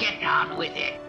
get on with it.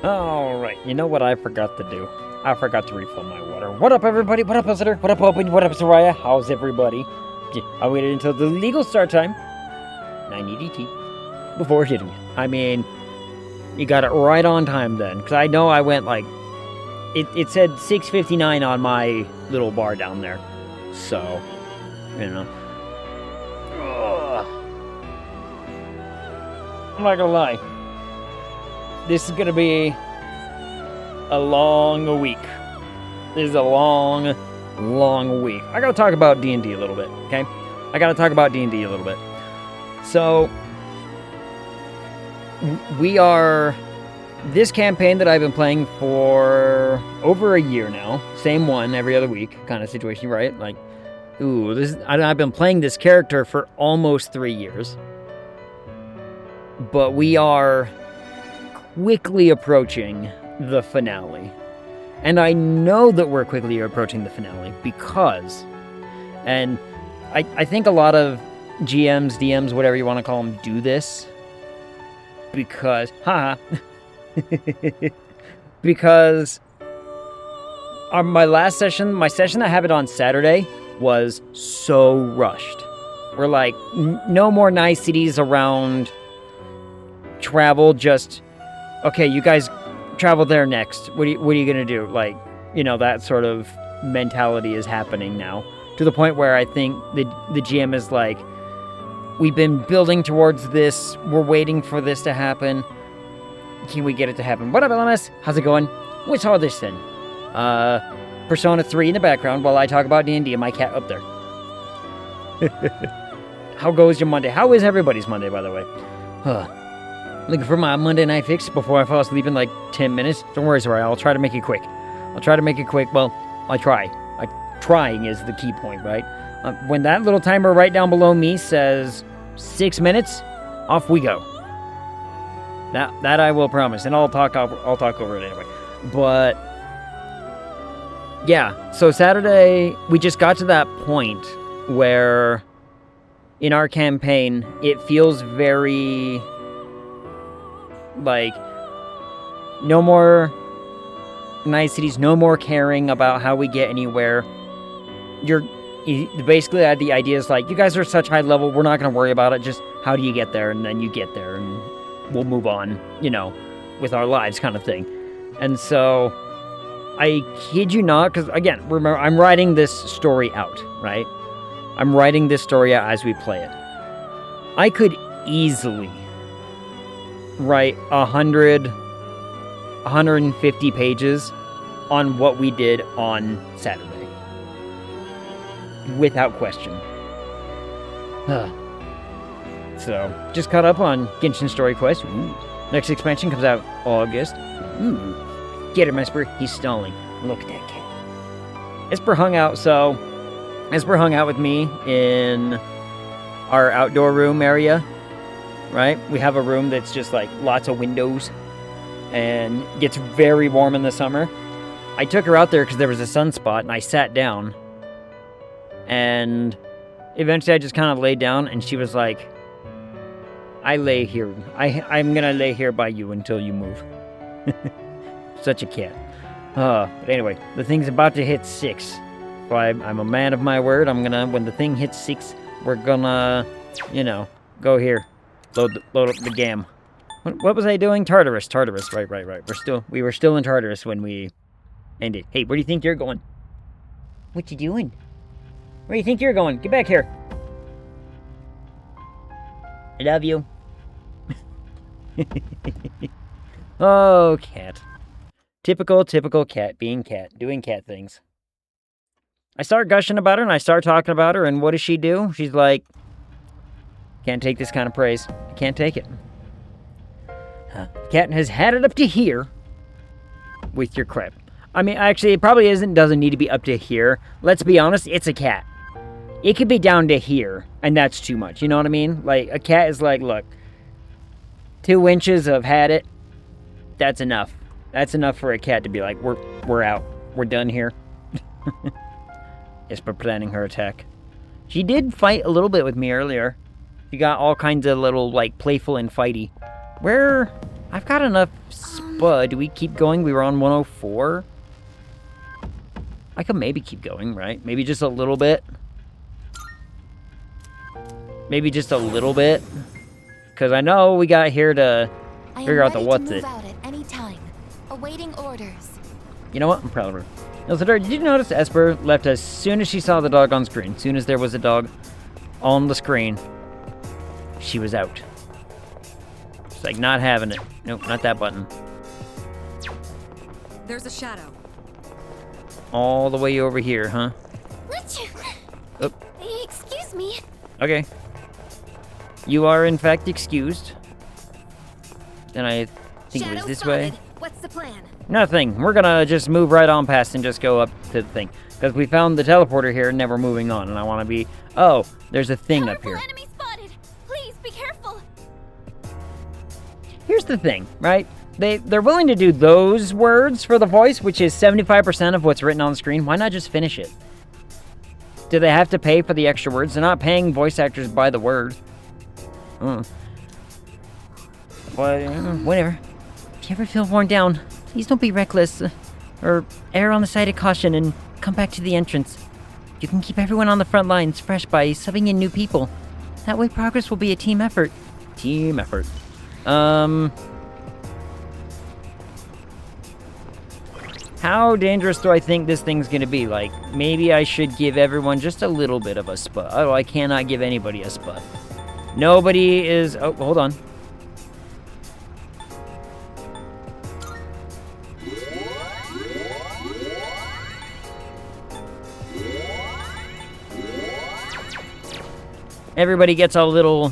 Alright, you know what I forgot to do? I forgot to refill my water. What up, everybody? What up, visitor? What up, Open? What up, Soraya? How's everybody? I waited until the legal start time, 9 EDT, before hitting it. I mean, you got it right on time then, because I know I went like, it said 6:59 on my little bar down there, so, you know. Ugh. I'm not gonna lie. This is gonna be a long week. This is a long week. I gotta talk about D&D a little bit, okay? I gotta talk about D&D a little bit. So, we are... This campaign that I've been playing for over a year now, same one every other week kind of situation, right? Like, I've been playing this character for almost 3 years. But we are quickly approaching the finale. And I know that we're quickly approaching the finale because, and I think a lot of GMs, DMs, whatever you want to call them, do this because, because my session that happened on Saturday was so rushed. We're like, no more niceties around travel, just, okay, you guys travel there next. What are you gonna do? Like, you know, that sort of mentality is happening now. To the point where I think the GM is like, we've been building towards this, we're waiting for this to happen. Can we get it to happen? What up, LMS? How's it going? What's all this then? Persona 3 in the background while I talk about D&D and my cat up there. How goes your Monday? How is everybody's Monday, by the way? Looking for my Monday night fix before I fall asleep in like 10 minutes? Don't worry, Soraya, I'll try to make it quick. Well, I try. Trying is the key point, right? When that little timer right down below me says 6 minutes, off we go. That I will promise, and I'll talk over it anyway. But yeah, so Saturday we just got to that point where in our campaign it feels very like no more niceties, no more caring about how we get anywhere. Basically the idea is like, you guys are such high level, we're not going to worry about it, just how do you get there, and then you get there and we'll move on, you know, with our lives kind of thing. And so I kid you not, because again, remember, I'm writing this story out, right? I'm writing this story out as we play it. I could easily write 150 pages on what we did on Saturday. Without question. So, just caught up on Genshin Story Quest. Ooh. Next expansion comes out August. Ooh. Get him, Esper. He's stalling. Look at that cat. Esper hung out with me in our outdoor room area, right? We have a room that's just like lots of windows and gets very warm in the summer. I took her out there because there was a sunspot, and I sat down. And eventually I just kind of laid down, and she was like, I lay here. I'm going to lay here by you until you move. Such a cat. But anyway, the thing's about to hit 6. So I'm a man of my word. When the thing hits 6, we're gonna, go here. Load up the gam. What was I doing? Tartarus. Right. We were still in Tartarus when we ended. Hey, where do you think you're going? What you doing? Where do you think you're going? Get back here. I love you. Oh, cat. Typical cat, being cat, doing cat things. I start gushing about her, and I start talking about her, and what does she do? She's like, can't take this kind of praise. I can't take it. Cat has had it up to here with your crap. I mean, actually, it probably doesn't need to be up to here. Let's be honest, it's a cat. It could be down to here, and that's too much. You know what I mean? Like, a cat is like, look, 2 inches of had it, that's enough. That's enough for a cat to be like, we're out. We're done here. Esper planning her attack. She did fight a little bit with me earlier. She got all kinds of little, like, playful and fighty. I've got enough spud. Do we keep going? We were on 104. I could maybe keep going, right? Maybe just a little bit. Maybe just a little bit. Because I know we got here to figure out the what's it. Out at any time. Awaiting orders. You know what? I'm proud of her. Illustrator, did you notice Esper left as soon as she saw the dog on screen? As soon as there was a dog on the screen, she was out. She's like, not having it. Nope, not that button. There's a shadow. All the way over here, huh? Oh. Excuse me. Okay. You are, in fact, excused. Then I think Shadow it was this spotted. way. What's the plan? Nothing. We're gonna just move right on past and just go up to the thing. Because we found the teleporter here and never moving on. And I want to be... Oh, there's a thing up here. Enemy spotted. Please be careful. Here's the thing, right? They're willing to do those words for the voice, which is 75% of what's written on the screen. Why not just finish it? Do they have to pay for the extra words? They're not paying voice actors by the word. Whatever. If you ever feel worn down, please don't be reckless. Or err on the side of caution and come back to the entrance. You can keep everyone on the front lines fresh by subbing in new people. That way progress will be a team effort. Team effort. How dangerous do I think this thing's gonna be? Like, maybe I should give everyone just a little bit of a spud. Oh, I cannot give anybody a spud. Nobody is... Oh, hold on. Everybody gets a little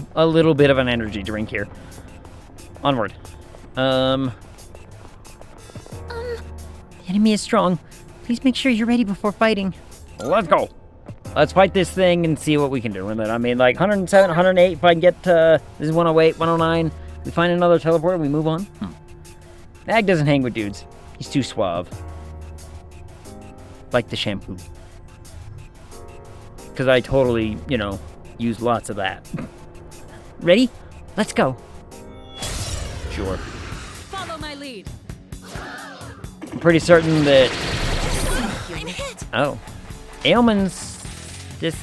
bit of an energy drink here. Onward. The enemy is strong. Please make sure you're ready before fighting. Let's go. Let's fight this thing and see what we can do with it. I mean, like 107, 108. If I can get to this is 108, 109. We find another teleport and we move on. Ag doesn't hang with dudes. He's too suave. Like the shampoo. Because I totally, use lots of that. Ready? Let's go. Sure. Follow my lead. I'm pretty certain that... I'm hit. Oh. Ailman's just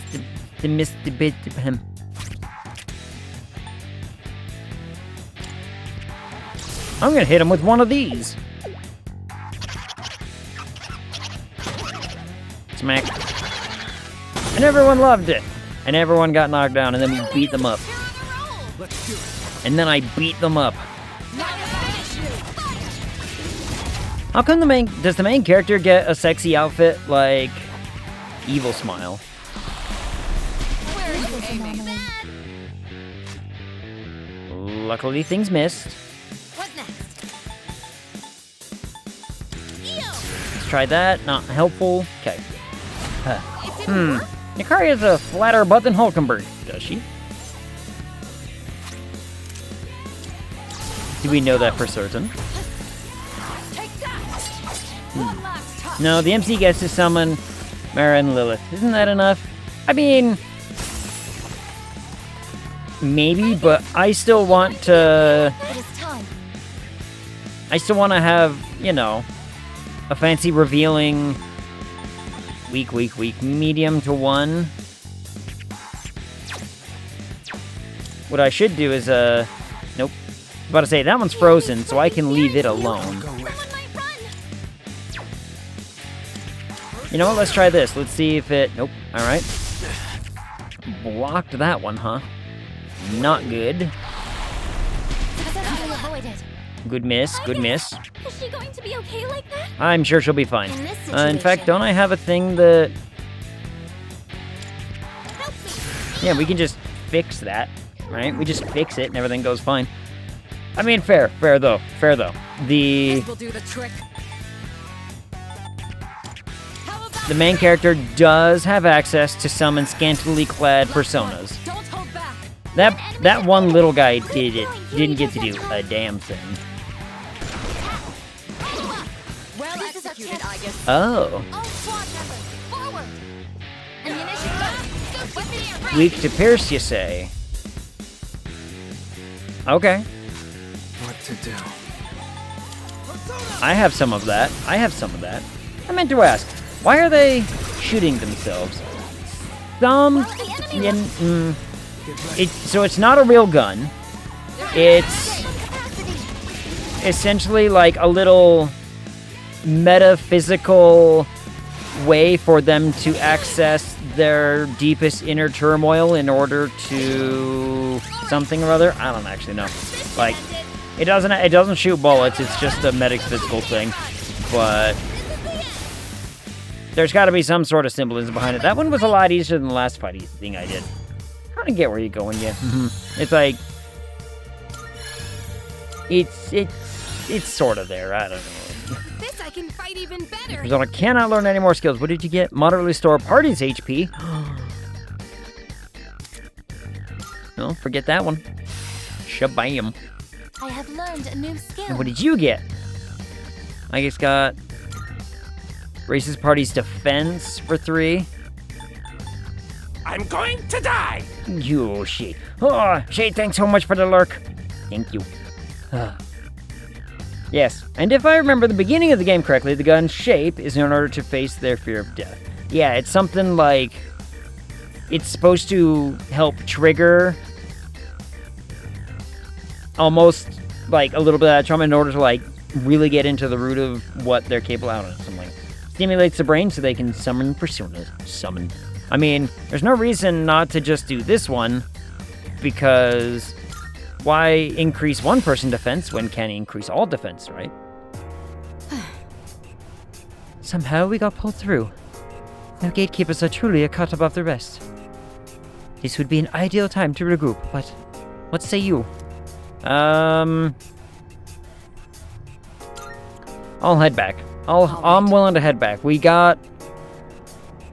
missed a bit of him. I'm gonna hit him with one of these. Smack. And everyone loved it. And everyone got knocked down, and then we beat them up. Let's do it. And then I beat them up. How come does the main character get a sexy outfit like Evil Smile? Where is this anomaly? Luckily things missed. What next? try that. Not helpful. Okay. Nikari has a flatter butt than Hulkenberg, does she? Do we know that for certain? No, the MC gets to summon Mara and Lilith. Isn't that enough? I mean, maybe, but I still want to... It is time. I still want to have, you know, a fancy revealing weak, medium to 1. What I should do is, nope. I was about to say, that one's frozen, so I can leave it alone. Someone might run. You know what, let's try this. Let's see if it... Nope, alright. Blocked that one, huh? Not good. Successfully avoided. Good miss, good miss. Is she going to be okay like that? I'm sure she'll be fine. In this In fact, situation. don't I have a thing that... Help me. Yeah, we can just fix that, right? We just fix it and everything goes fine. I mean, fair though. The This will do the trick. How about main character does have access to summon scantily clad personas. Don't hold back. That one little guy didn't get to do a damn thing. Well This is our executed, chance. I guess. Oh, All squad members, forward. Ammunition go. Weapon here, right. weak to pierce, you say? Okay, What to do? I have some of that. I meant to ask, why are they shooting themselves? Some... The enemy So it's not a real gun. It's capacity. essentially like a little metaphysical way for them to access their deepest inner turmoil in order to something or other. I don't actually know. Like, it doesn't shoot bullets. It's just a metaphysical thing. But there's got to be some sort of symbolism behind it. That one was a lot easier than the last fighty thing I did. I don't get where you're going yet. It's like it's sort of there. I don't know. This I can fight even better. Persona cannot learn any more skills. What did you get? Moderately store party's HP. No, forget that one. Shabam. I have learned a new skill. And what did you get? I just got Race's party's defense for 3. I'm going to die! You shit. Oh, shit, thanks so much for the lurk. Thank you. Yes, and if I remember the beginning of the game correctly, the gun's shape is in order to face their fear of death. Yeah, it's something like... It's supposed to help trigger... almost, like, a little bit of that trauma in order to, like, really get into the root of what they're capable of. Something like stimulates the brain so they can summon personas. Summon. I mean, there's no reason not to just do this one, because why increase one person defense when can increase all defense, right? Somehow we got pulled through. No gatekeepers are truly a cut above the rest. This would be an ideal time to regroup, but what say you? I'll head back. I'm willing to head back. We got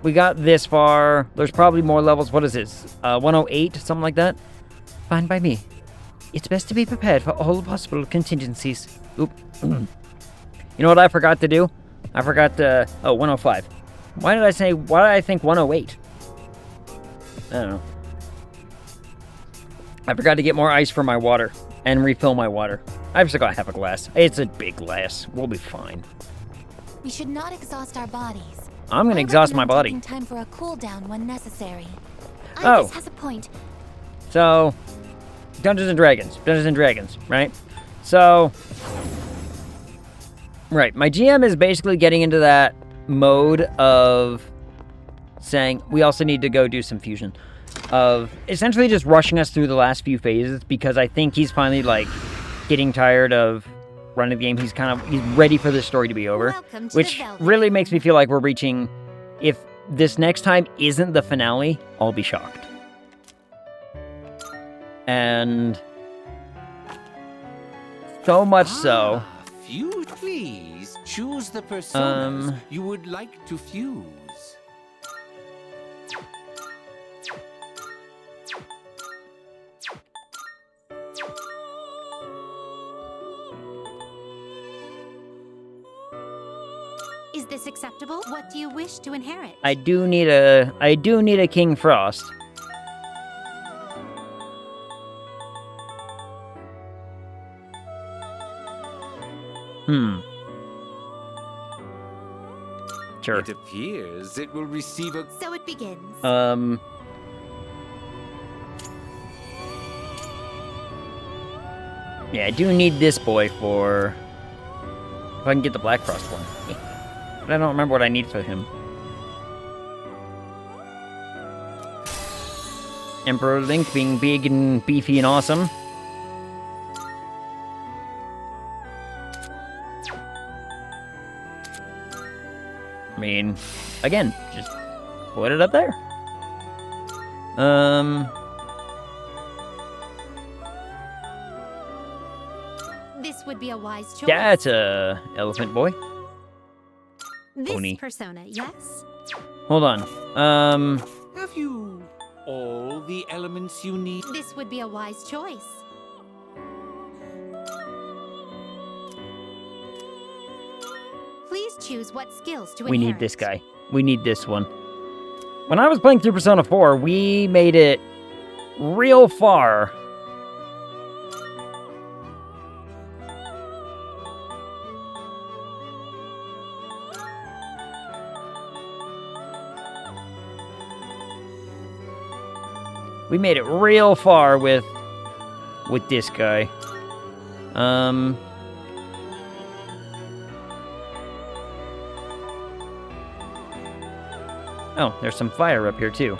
this far. There's probably more levels. What is this? 108, something like that? Fine by me. It's best to be prepared for all possible contingencies. Oop. You know what I forgot to do? I forgot to... Oh, 105. Why did I think 108? I don't know. I forgot to get more ice for my water and refill my water. I've still got half a glass. It's a big glass. We'll be fine. We should not exhaust our bodies. I'm gonna I exhaust my recommend body. taking time for a cool down when necessary. Oh. Ibis has a point. So, Dungeons and Dragons, right? So, right, my GM is basically getting into that mode of saying, we also need to go do some fusion. Of essentially just rushing us through the last few phases, because I think he's finally, like, getting tired of running the game. He's ready for this story to be over. Welcome to Which the Velvet. really makes me feel like we're reaching, if this next time isn't the finale, I'll be shocked. And so much so, Please choose the personas you would like to fuse. Is this acceptable? What do you wish to inherit? I do need a King Frost. Sure. It appears it will receive a... So it begins. Yeah, I do need this boy for... If I can get the Black Frost one. But I don't remember what I need for him. Emperor Link being big and beefy and awesome. I mean, again, just put it up there. This would be a wise choice. That's a elephant boy. This Pony. persona, yes? Hold on. Have you all the elements you need? This would be a wise choice. Please choose what skills to We inherit. need this guy. We need this one. When I was playing through Persona 4, we made it real far. We made it real far with this guy. Oh, there's some fire up here too.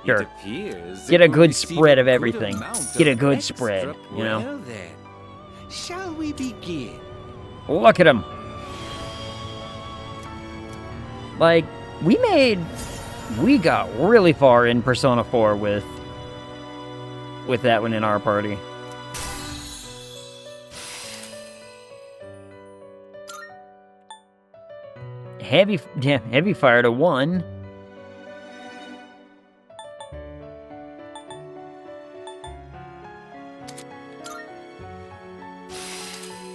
Sure. It appears Get it a will good receive spread of good everything. amount Get a of good extra- spread, you know? Well then, shall we begin? Look at him. Like, we got really far in Persona 4 with that one in our party. Heavy fire to 1.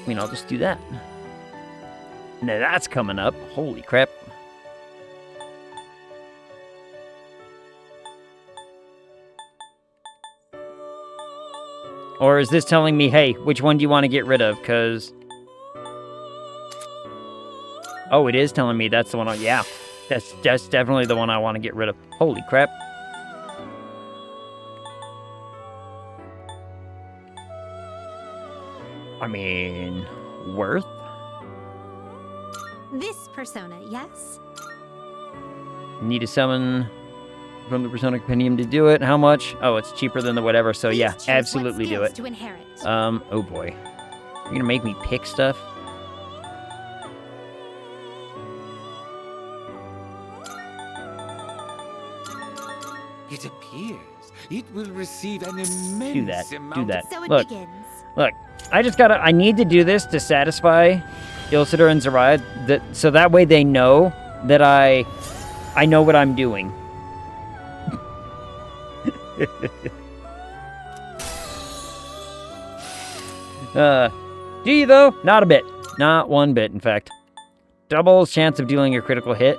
I mean, I'll just do that. Now that's coming up. Holy crap. Or is this telling me, hey, which one do you want to get rid of? Because... Oh, it is telling me that's the one. Yeah, that's definitely the one I want to get rid of. Holy crap. I mean, worth? This persona, yes? Need to summon from the Persona Compendium to do it. How much? Oh, it's cheaper than the whatever, so Please yeah, choose absolutely what do skills it. To inherit. Oh boy. You're gonna make me pick stuff? It appears it will receive an immense Do that. amount Do that. So it Look. begins. Look, I need to do this to satisfy Ilsitor and Zariah, so that way they know that I know what I'm doing. Do you though? Not a bit. Not one bit, in fact. Doubles chance of dealing a critical hit.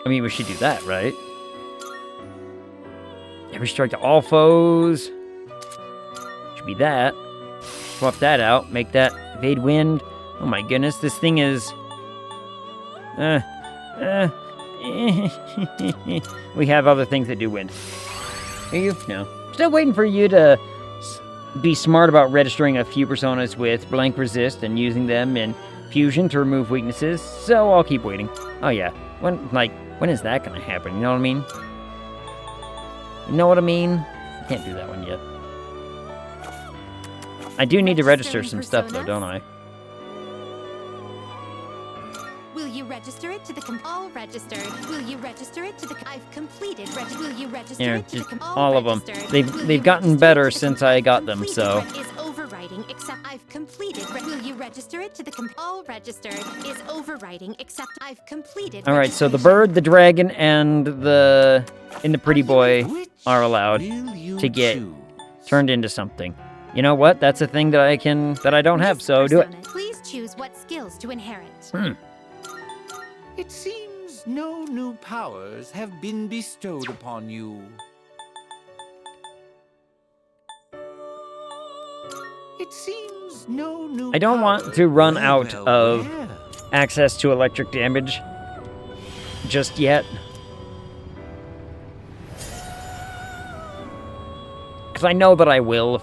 I mean, we should do that, right? Every strike to all foes. Should be that. Swap that out. Make that evade wind. Oh my goodness, this thing is... We have other things that do wind. Are you? No. Still waiting for you to be smart about registering a few personas with blank resist and using them in fusion to remove weaknesses, so I'll keep waiting. Oh yeah. When is that gonna happen? You know what I mean? You know what I mean? Can't do that one yet. I do need to register some stuff though, don't I? register it to the all registered? Will you register it to the I've completed will you register Here, it to just the all of them. registered? They've Will they've you gotten register better it to the since I got them, completed so. is overwriting except I've completed will you register it to the all registered is overwriting except I've completed All right, so the registration. bird, the dragon, and the pretty boy Which are allowed will you to get choose? turned into something. You know what? That's a thing that I don't have, This so do it. persona, please choose what skills to inherit. It seems no new powers have been bestowed upon you. It seems no new I don't want powers- to run Well, out well, of well. access to electric damage just yet. Because I know that I will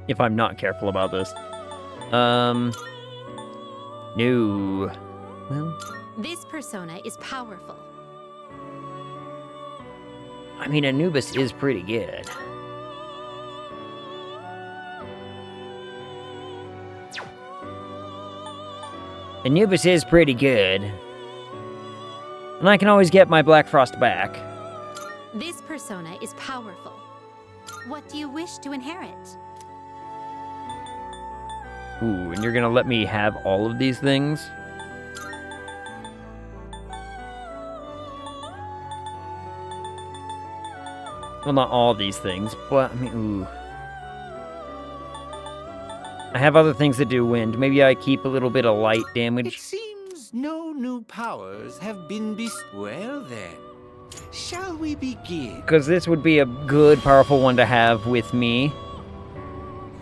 if I'm not careful about this. No. Well, This persona is powerful. I mean, Anubis is pretty good. Anubis is pretty good. And I can always get my Black Frost back. This persona is powerful. What do you wish to inherit? Ooh, and you're gonna let me have all of these things? Well, not all these things, but, I mean, ooh. I have other things that do wind. Maybe I keep a little bit of light It damage. seems no new powers have been bestowed. Well then, shall we begin? Because this would be a good, powerful one to have with me.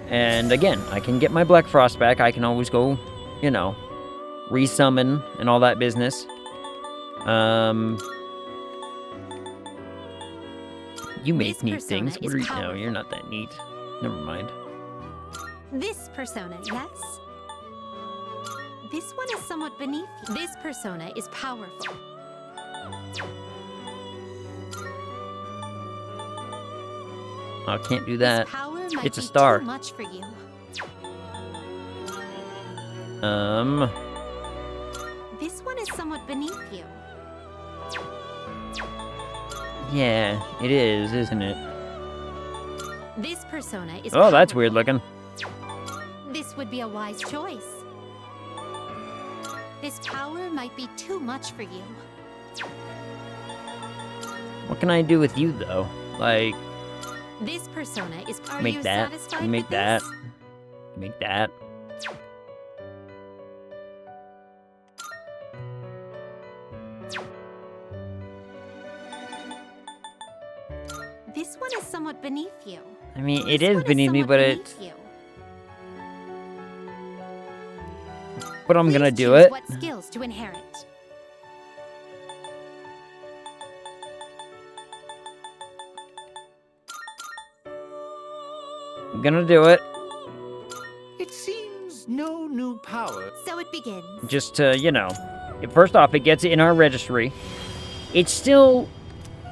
And again, I can get my Black Frost back. I can always go, you know, resummon and all that business. You make This neat persona things. is What are you? No, powerful. you're not that neat. Never mind. This persona, yes? This one is somewhat beneath you. This persona is powerful. I can't do This that. power might It's a be star. too much for you. This one is somewhat beneath you. Yeah, it is, isn't it? This persona is Oh, that's weird powerful. looking. This would be a wise choice. This power might be too much for you. What can I do with you, though? Like, This persona is. Are make you that. satisfied Make with that. this? Make that. This one is somewhat beneath you. I mean, it This is one beneath me, somewhat but beneath it's. you. But I'm gonna Please do choose it. What skills to inherit? I'm gonna do it. It seems no new power. So it begins. Just to, you know. First off, it gets it in our registry. It's still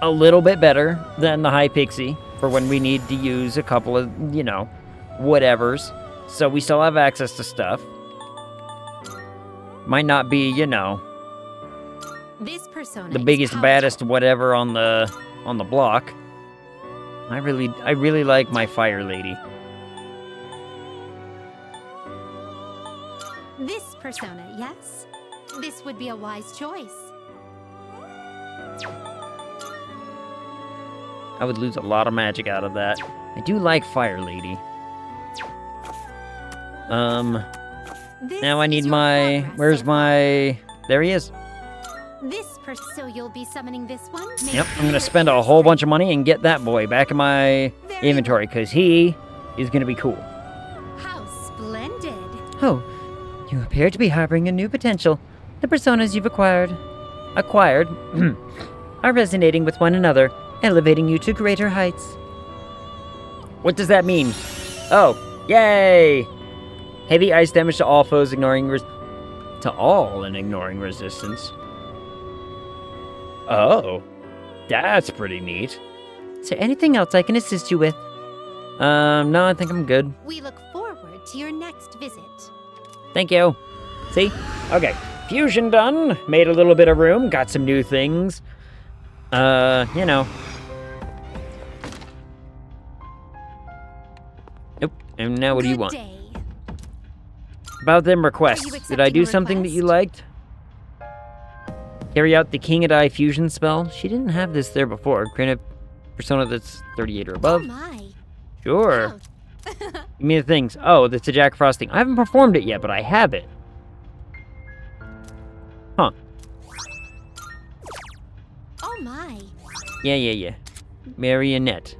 a little bit better than the High Pixie for when we need to use a couple of, you know, whatevers. So we still have access to stuff. Might not be, you know, This persona the is biggest, powerful. baddest whatever on the block. I really like my Fire Lady. This persona, yes? This would be a wise choice. I would lose a lot of magic out of that. I do like Fire Lady. This Now I is need your my... progress Where's so far. my... There he is. So you'll be summoning this one? Yep, I'm gonna spend a whole bunch of money and get that boy back in my Very inventory, because he is gonna be cool. How splendid. Oh, you appear to be harboring a new potential. The personas you've acquired are resonating with one another, elevating you to greater heights. What does that mean? Oh, yay! Heavy ice damage to all foes, ignoring resistance. Oh, that's pretty neat. Is there anything else I can assist you with? No, I think I'm good. We look forward to your next visit. Thank you. See? Okay. Fusion done. Made a little bit of room. Got some new things. You know. Nope. And now what do you want? Day. About them Are requests. you Did I do accepting a something that you request? liked? Carry out the King of Die fusion spell. She didn't have this there before. Create a persona that's 38 or Oh above. my. Sure. Oh. Give me the things. Oh, that's a Jack Frost thing. I haven't performed it yet, but I have it. Huh. Oh my. Yeah. Marionette.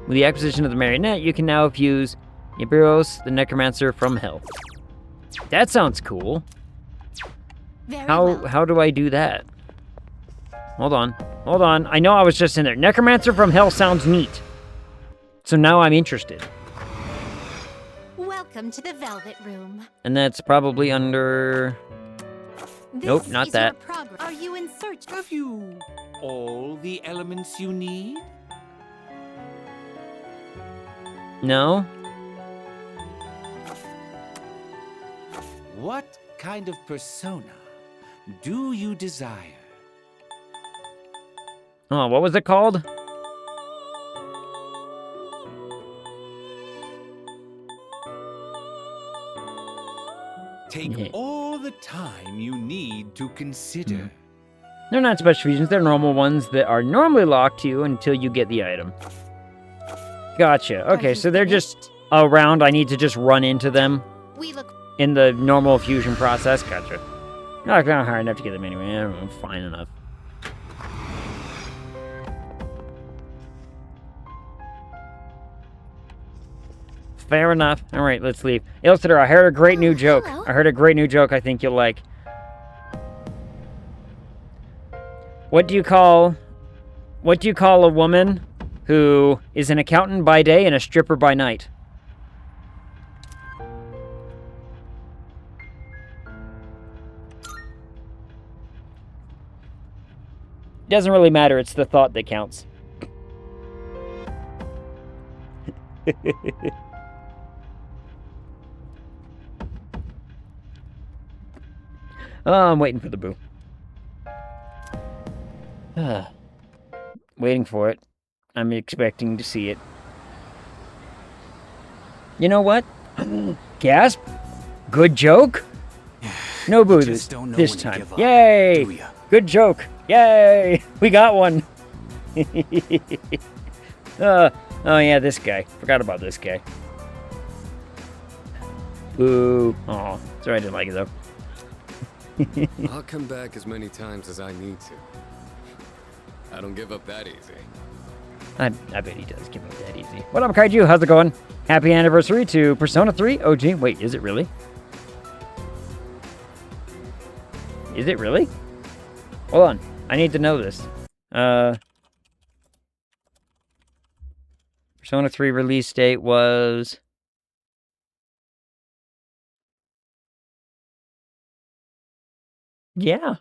With the acquisition of the Marionette, you can now fuse Iberos, the Necromancer from Hell. That sounds cool. Very well. How do I do that? Hold on. I know I was just in there. Necromancer from Hell sounds neat. So now I'm interested. Welcome to the Velvet Room. And that's probably under... This Nope, not is that. Your progress. Are you in search of... Have you all the elements you need? No? What kind of persona do you desire? Oh, what was it called? Take Yeah. all the time you need to consider. They're not special fusions, they're normal ones that are normally locked to you until you get the item. Gotcha. Okay, you so they're finished? just around. I need to just run into them We look... in the normal fusion process. Gotcha. Not hard enough to get them anyway. I don't know, fine enough. Fair enough. All right, let's leave. Illustrator, I heard a great new joke. hello. I heard a great new joke I think you'll like. What do you call a woman who is an accountant by day and a stripper by night? Doesn't really matter, it's the thought that counts. Oh, I'm waiting for the boo. Waiting for it. I'm expecting to see it. You know what? Gasp. Good joke. No boo this time. Yay! Good joke. Yay! We got one. Oh yeah, this guy. Forgot about this guy. Boo. Aw. Sorry, I didn't like it though. I'll come back as many times as I need to. I don't give up that easy. I bet he does give up that easy. What up, Kaiju? How's it going? Happy anniversary to Persona 3 OG. Wait, is it really? Is it really? Hold on. I need to know this. Persona 3 release date was... Yeah.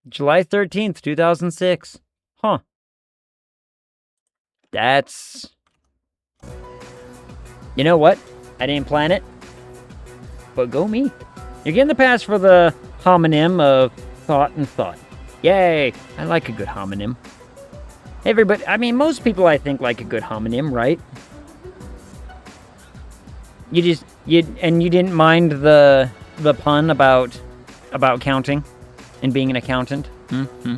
July 13th, 2006. Huh. That's... You know what? I didn't plan it. But go me. You're getting the pass for the homonym of thought and thought. Yay! I like a good homonym. Everybody, I mean, most people I think like a good homonym, right? You didn't mind the pun about counting and being an accountant? Mm-hmm.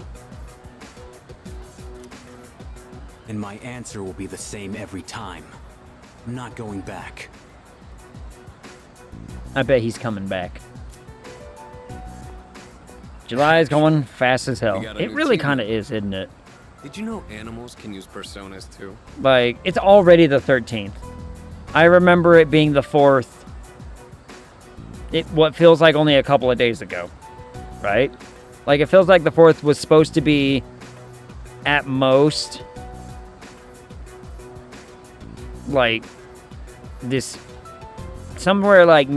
And my answer will be the same every time. I'm not going back. I bet he's coming back. July's going fast as hell. You got a It new really team. kind of is, isn't it? Did you know animals can use personas too? Like, it's already the 13th. I remember it being the 4th. What feels like only a couple of days ago. Right? Like, it feels like the 4th was supposed to be, at most, like, this, somewhere like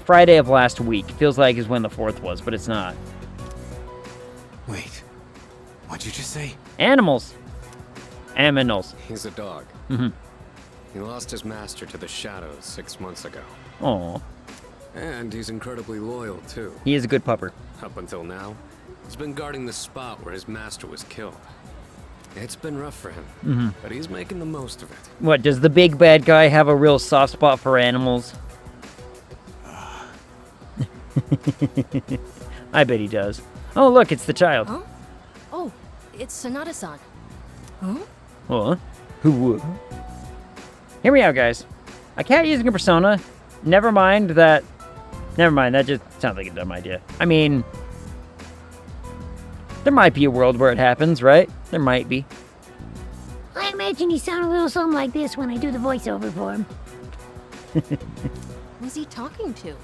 Friday of last week. Feels like is when the 4th was, but it's not. Wait, what'd you just say? Animals. Aminals. He's a dog. Mm-hmm. He lost his master to the shadows 6 months ago. Aw. And he's incredibly loyal, too. He is a good pupper. Up until now, he's been guarding the spot where his master was killed. It's been rough for him, but he's making the most of it. What, does the big bad guy have a real soft spot for animals? I bet he does. Oh, look, it's the child. Huh? Oh, it's Sonata-san. Huh? Huh? Who? Hear me out, guys. A cat using a persona. Never mind, that just sounds like a dumb idea. I mean, there might be a world where it happens, right? There might be. I imagine he sound a little something like this when I do the voiceover for him. Who's he talking to?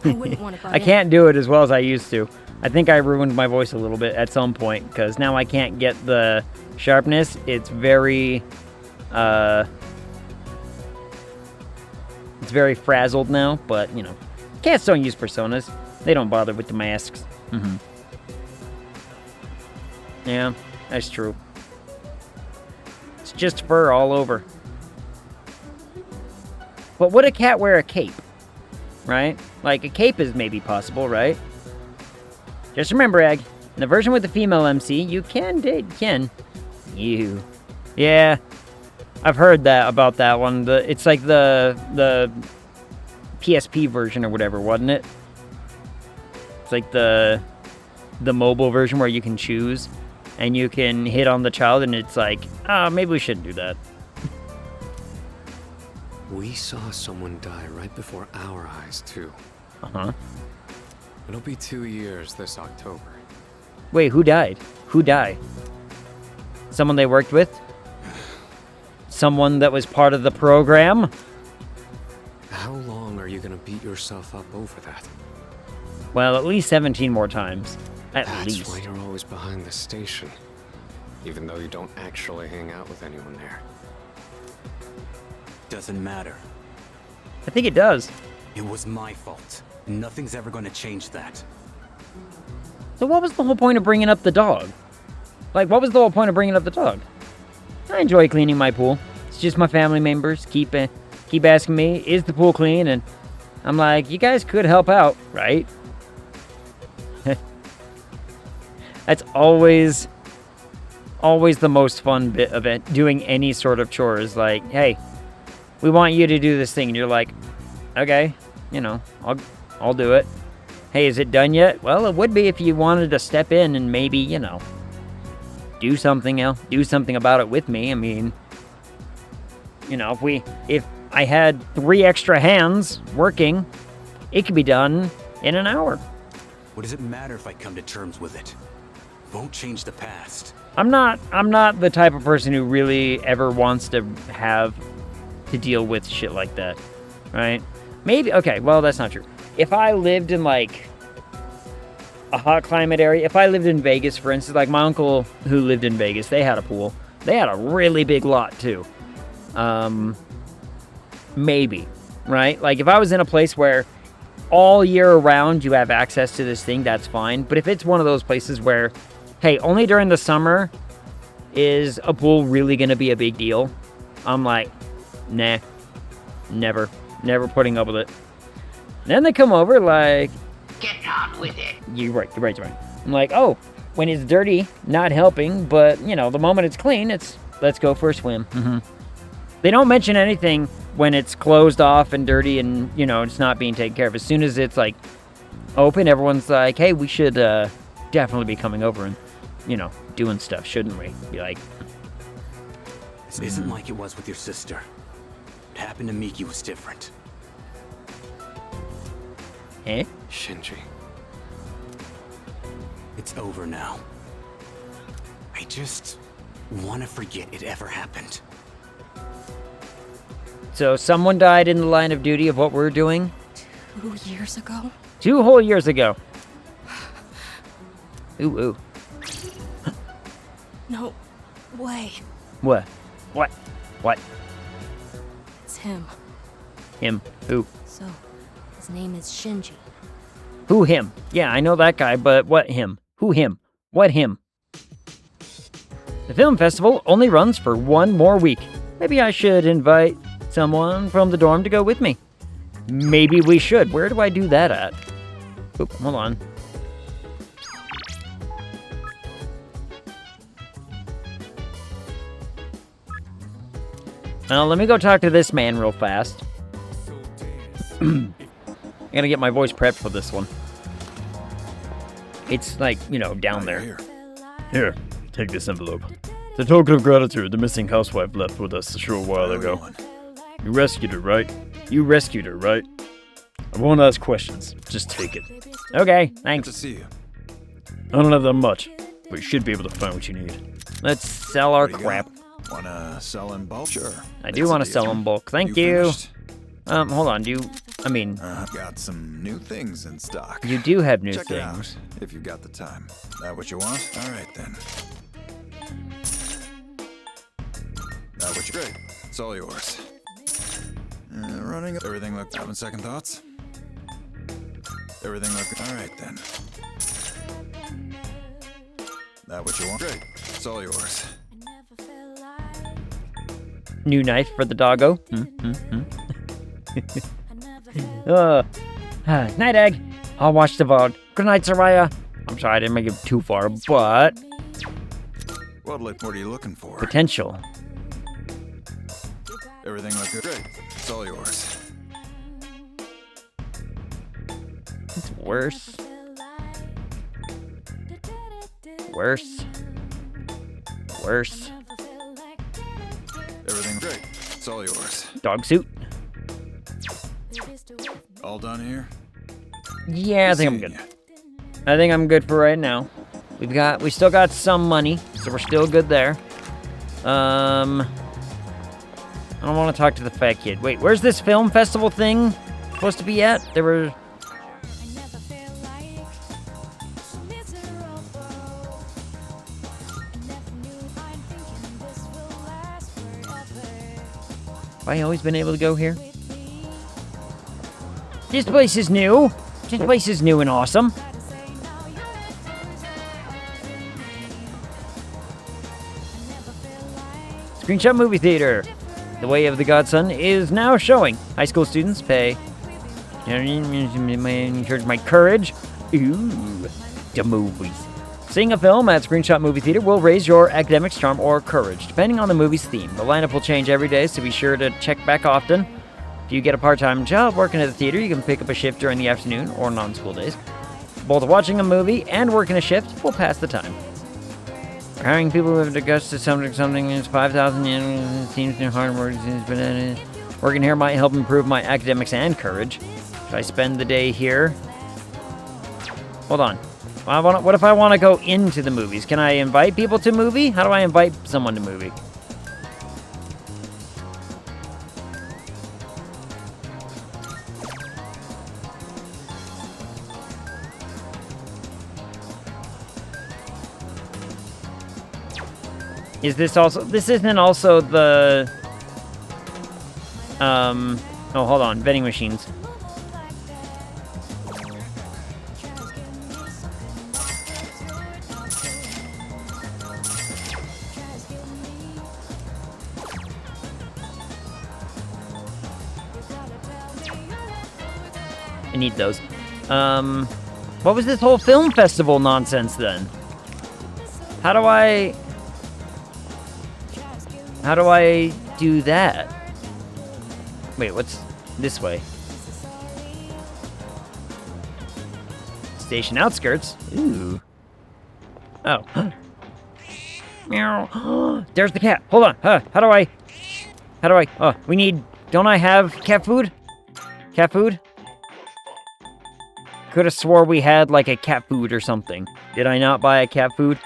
I wouldn't want to butt I in. can't do it as well as I used to. I think I ruined my voice a little bit at some point, because now I can't get the sharpness. It's very frazzled now, but, you know. Cats don't use personas. They don't bother with the masks. Yeah, that's true. It's just fur all over. But would a cat wear a cape? Right? Like, a cape is maybe possible, right? Just remember, Egg, in the version with the female MC, you can date Ken. You. Yeah, I've heard that about that one. It's like the PSP version or whatever, wasn't it? It's like the mobile version where you can choose and you can hit on the child, and it's like, maybe we shouldn't do that. We saw someone die right before our eyes, too. Uh-huh. It'll be 2 years this October. Wait, who died? Who died? Someone they worked with? Someone that was part of the program? How long are you gonna beat yourself up over that? Well, at least 17 more times. At That's least. why you're always behind the station. Even though you don't actually hang out with anyone there. Doesn't matter. I think it does. It was my fault. Nothing's ever gonna change that. So what was the whole point of bringing up the dog? Like, what was the whole point of bringing up the dog? I enjoy cleaning my pool. It's just my family members keep asking me, is the pool clean? And I'm like, you guys could help out, right? That's always the most fun bit of it, doing any sort of chores. Like, hey, we want you to do this thing. And you're like, okay, you know, I'll do it. Hey, is it done yet? Well, it would be if you wanted to step in and maybe, you know, do something else, do something about it with me. I mean, you know, if I had 3 extra hands working, it could be done in an hour. What does it matter if I come to terms with it? Won't change the past. I'm not the type of person who really ever wants to have to deal with shit like that, right? Maybe, okay, well, that's not true. If I lived in, like, a hot climate area, if I lived in Vegas, for instance, like my uncle who lived in Vegas, they had a pool. They had a really big lot, too. Maybe, right? Like, if I was in a place where all year around you have access to this thing, that's fine. But if it's one of those places where, hey, only during the summer is a pool really going to be a big deal, I'm like, nah, never putting up with it. Then they come over like, Get on with it. you're right. I'm like, oh, when it's dirty, not helping, but, you know, the moment it's clean, let's go for a swim. They don't mention anything when it's closed off and dirty and, you know, it's not being taken care of. As soon as it's, like, open, everyone's like, hey, we should definitely be coming over and, you know, doing stuff, shouldn't we? Be like, This isn't like it was with your sister. What happened to Miki was different. eh? Shinji. It's over now. I just want to forget it ever happened. So someone died in the line of duty of what we're doing 2 years ago? 2 whole years ago. Ooh. No way. What? It's him. Him. Who? So, his name is Shinji. Who him? Yeah, I know that guy, but what him? Who him? What him? The film festival only runs for 1 more week. Maybe I should invite someone from the dorm to go with me. maybe we should. Where do I do that at? Oop, hold on. Well, let me go talk to this man real fast. I gotta get my voice prepped for this one. It's like, you know, down there. Here, take this envelope. It's a token of gratitude the missing housewife left with us a short while ago. You rescued her, right? You rescued her, right? I won't ask questions. Just take it. Okay, Good thanks. to see you. I don't have that much, but you should be able to find what you need. Let's sell our What do you crap. got? Wanna sell in bulk? Sure. I do want to sell in bulk. Thank you. Finished? Hold on. Got some new things in stock. You do have new Check it out things. if you've got the time. That what you want? All right then. That what you great? It's all yours. Running everything look. Having second thoughts? Everything look. All right then. That what you want? Great. It's all yours. New knife for the doggo. Night egg. I'll watch the VOD. Good night, Soraya. I'm sorry I didn't make it too far, but What are you looking for? potential. Everything look good. Great. It's all yours. It's worse. Worse. Worse. Everything great. It's all yours. Dog suit. All done here? Yeah, I think I'm good. I think I'm good for right now. We still got some money, so we're still good there. I don't want to talk to the fat kid. Wait, where's this film festival thing supposed to be at? There were... Have I always been able to go here? This place is new. This place is new and awesome. Screenshot Movie Theater. The Way of the Godson is now showing. High school students pay. Encourage my courage. Ooh, the movies. Seeing a film at Screenshot Movie Theater will raise your academics, charm, or courage, depending on the movie's theme. The lineup will change every day, so be sure to check back often. If you get a part-time job working at the theater, you can pick up a shift during the afternoon or non-school days. Both watching a movie and working a shift will pass the time. Hiring people who have the guts to something is 5,000 yen. It seems hard work, but working here might help improve my academics and courage. Should I spend the day here? Hold on. What if I want to go into the movies? Can I invite people to movie? How do I invite someone to movie? Is this also... This isn't also the... Oh, hold on. Vending machines. I need those. What was this whole film festival nonsense then? How do I do that? Wait, what's this way? Station outskirts? Ooh. Oh. Meow. There's the cat. Hold on. How do I... Oh, we need... Don't I have cat food? Cat food? Could have swore we had, like, a cat food or something. Did I not buy a cat food?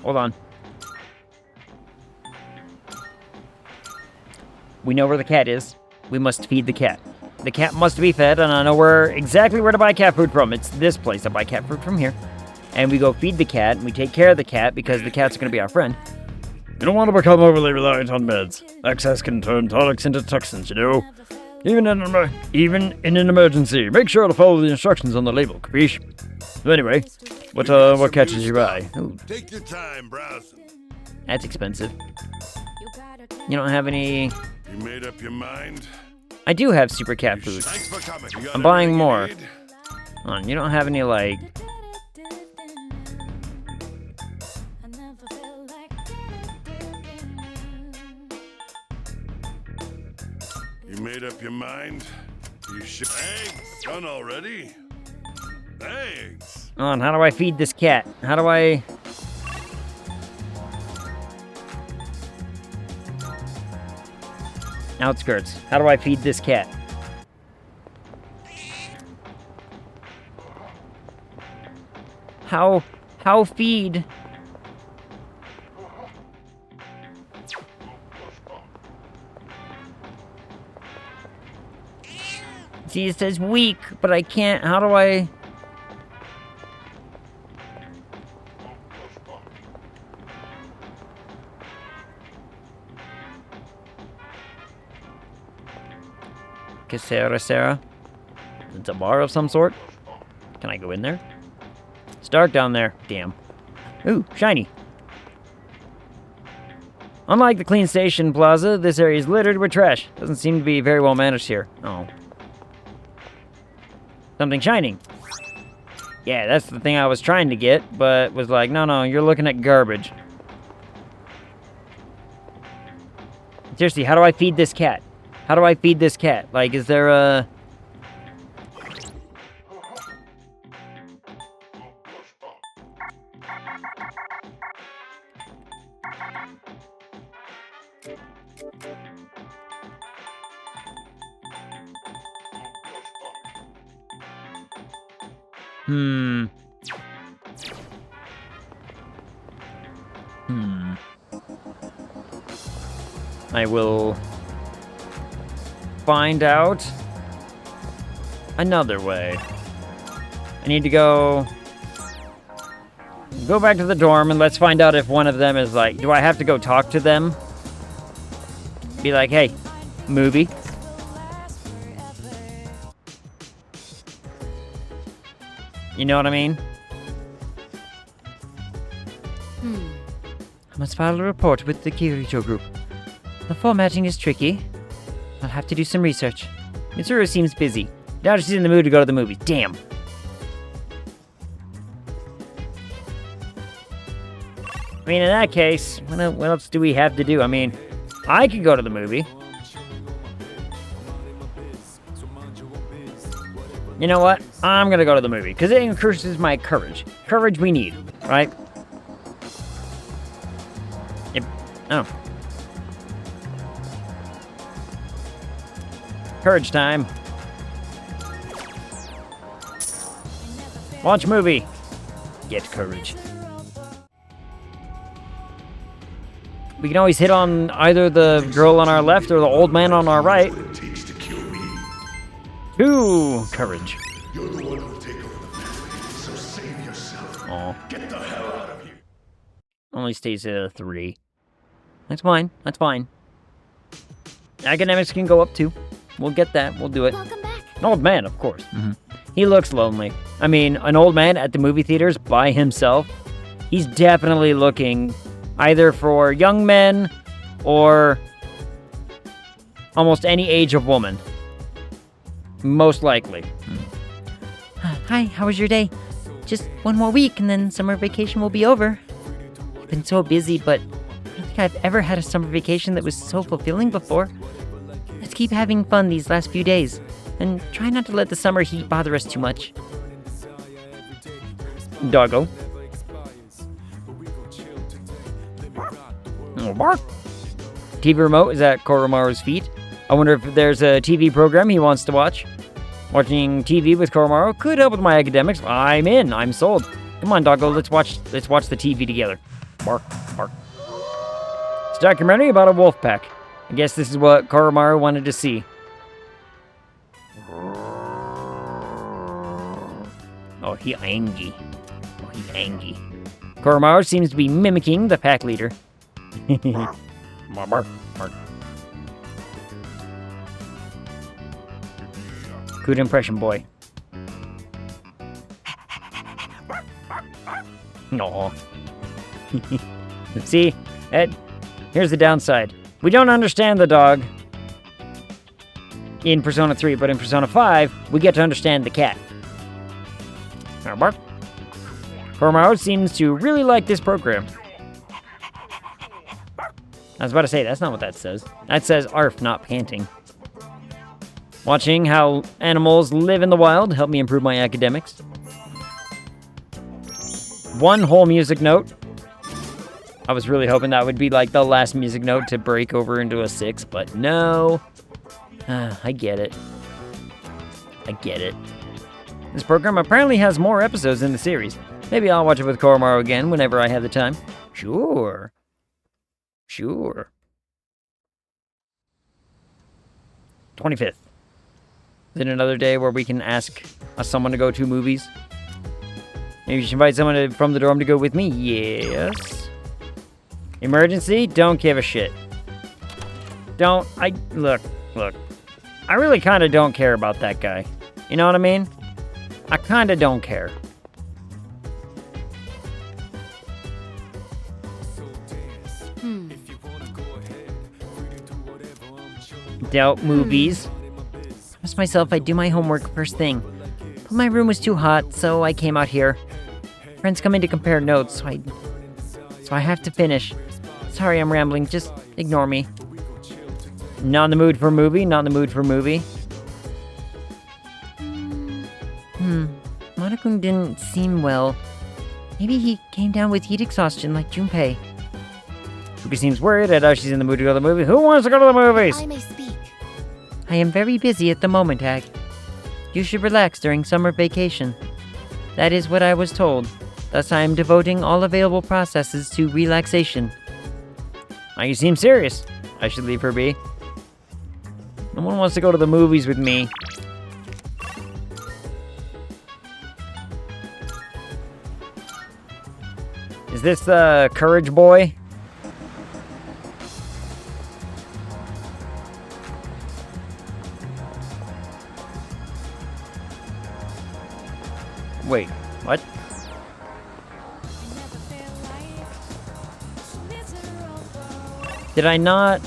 Hold on. We know where the cat is. We must feed the cat. The cat must be fed, and I know exactly where to buy cat food from. It's this place. I buy cat food from here. And we go feed the cat, and we take care of the cat, because the cat's going to be our friend. You don't want to become overly reliant on meds. Excess can turn tonics into toxins, you know? Even in an emergency, make sure to follow the instructions on the label, capiche? So anyway, what catches your eye? Ooh, Take your time, browse. that's expensive. You don't have any... You made up your mind? I do have super cat food. Thanks for coming. You got I'm buying everything you more. need? Hold on, you don't have any, like... You made up your mind? You should. Thanks. Done already? Thanks. Hold on, how do I feed this cat? How do I... Outskirts. How do I feed this cat? How feed? See, it says weak, but I can't. How do I... Sarah? It's a bar of some sort? Can I go in there? It's dark down there. Damn. Ooh, shiny. Unlike the clean station plaza, this area is littered with trash. Doesn't seem to be very well managed here. Oh. Something shining. Yeah, that's the thing I was trying to get, but was like, no, you're looking at garbage. Seriously, how do I feed this cat? How do I feed this cat? Like, is there a... I will find out another way. I need to go back to the dorm and let's find out if one of them is like, do I have to go talk to them? Be like, hey, movie. You know what I mean? I must file a report with the Kirito group. The formatting is tricky. I'll have to do some research. Mitsuru seems busy. Doubt she's in the mood to go to the movies. Damn. I mean, in that case, what else do we have to do? I mean, I could go to the movie. You know what? I'm gonna go to the movie, because it increases my courage. Courage we need, right? Yep. Oh. Courage time. Watch movie. Get courage. We can always hit on either the girl on our left or the old man on our right. Ooh, courage. You're the one who'll take over the family, so save yourself. Aw. Get the hell out of here. Only stays at a 3. That's fine. That's fine. Academics can go up too. We'll get that. We'll do it. Welcome back. An old man, of course. He looks lonely. I mean, an old man at the movie theaters by himself. He's definitely looking either for young men or almost any age of woman. Most likely. Hi, how was your day? Just one more week and then summer vacation will be over. I've been so busy, but I don't think I've ever had a summer vacation that was so fulfilling before. Let's keep having fun these last few days, and try not to let the summer heat bother us too much. Doggo. Oh, bark. TV remote is at Koromaru's feet. I wonder if there's a TV program he wants to watch. Watching TV with Koromaru could help with my academics. I'm in. I'm sold. Come on, Doggo. Let's watch the TV together. Bark, bark. It's a documentary about a wolf pack. I guess this is what Koromaru wanted to see. Oh, he angry. Koromaru seems to be mimicking the pack leader. Mark. Good impression, boy. No. See, Ed, here's the downside. We don't understand the dog in Persona 3, but in Persona 5, we get to understand the cat. Bark. Koromaru seems to really like this program. I was about to say, that's not what that says. That says ARF, not panting. Watching how animals live in the wild helped me improve my academics. One whole music note. I was really hoping that would be like the last music note to break over into a 6, but no. I get it. This program apparently has more episodes in the series. Maybe I'll watch it with Koromaru again whenever I have the time. Sure. 25th. Is it another day where we can ask someone to go to movies? Maybe you should invite someone from the dorm to go with me? Yes. Emergency? Don't give a shit. Look. I really kind of don't care about that guy. You know what I mean? I kind of don't care. Doubt movies. Promised myself I'd do my homework first thing. But my room was too hot, so I came out here. Friends come in to compare notes, so I have to finish. Sorry I'm rambling, just ignore me. Not in the mood for a movie? Monokun didn't seem well. Maybe he came down with heat exhaustion like Junpei. Fuki seems worried. I doubt she's in the mood to go to the movie. Who wants to go to the movies? I may speak. I am very busy at the moment, Hag. You should relax during summer vacation. That is what I was told. Thus I am devoting all available processes to relaxation. Oh, you seem serious. I should leave her be. No one wants to go to the movies with me. Is this the Courage Boy? Wait, what? Did I not?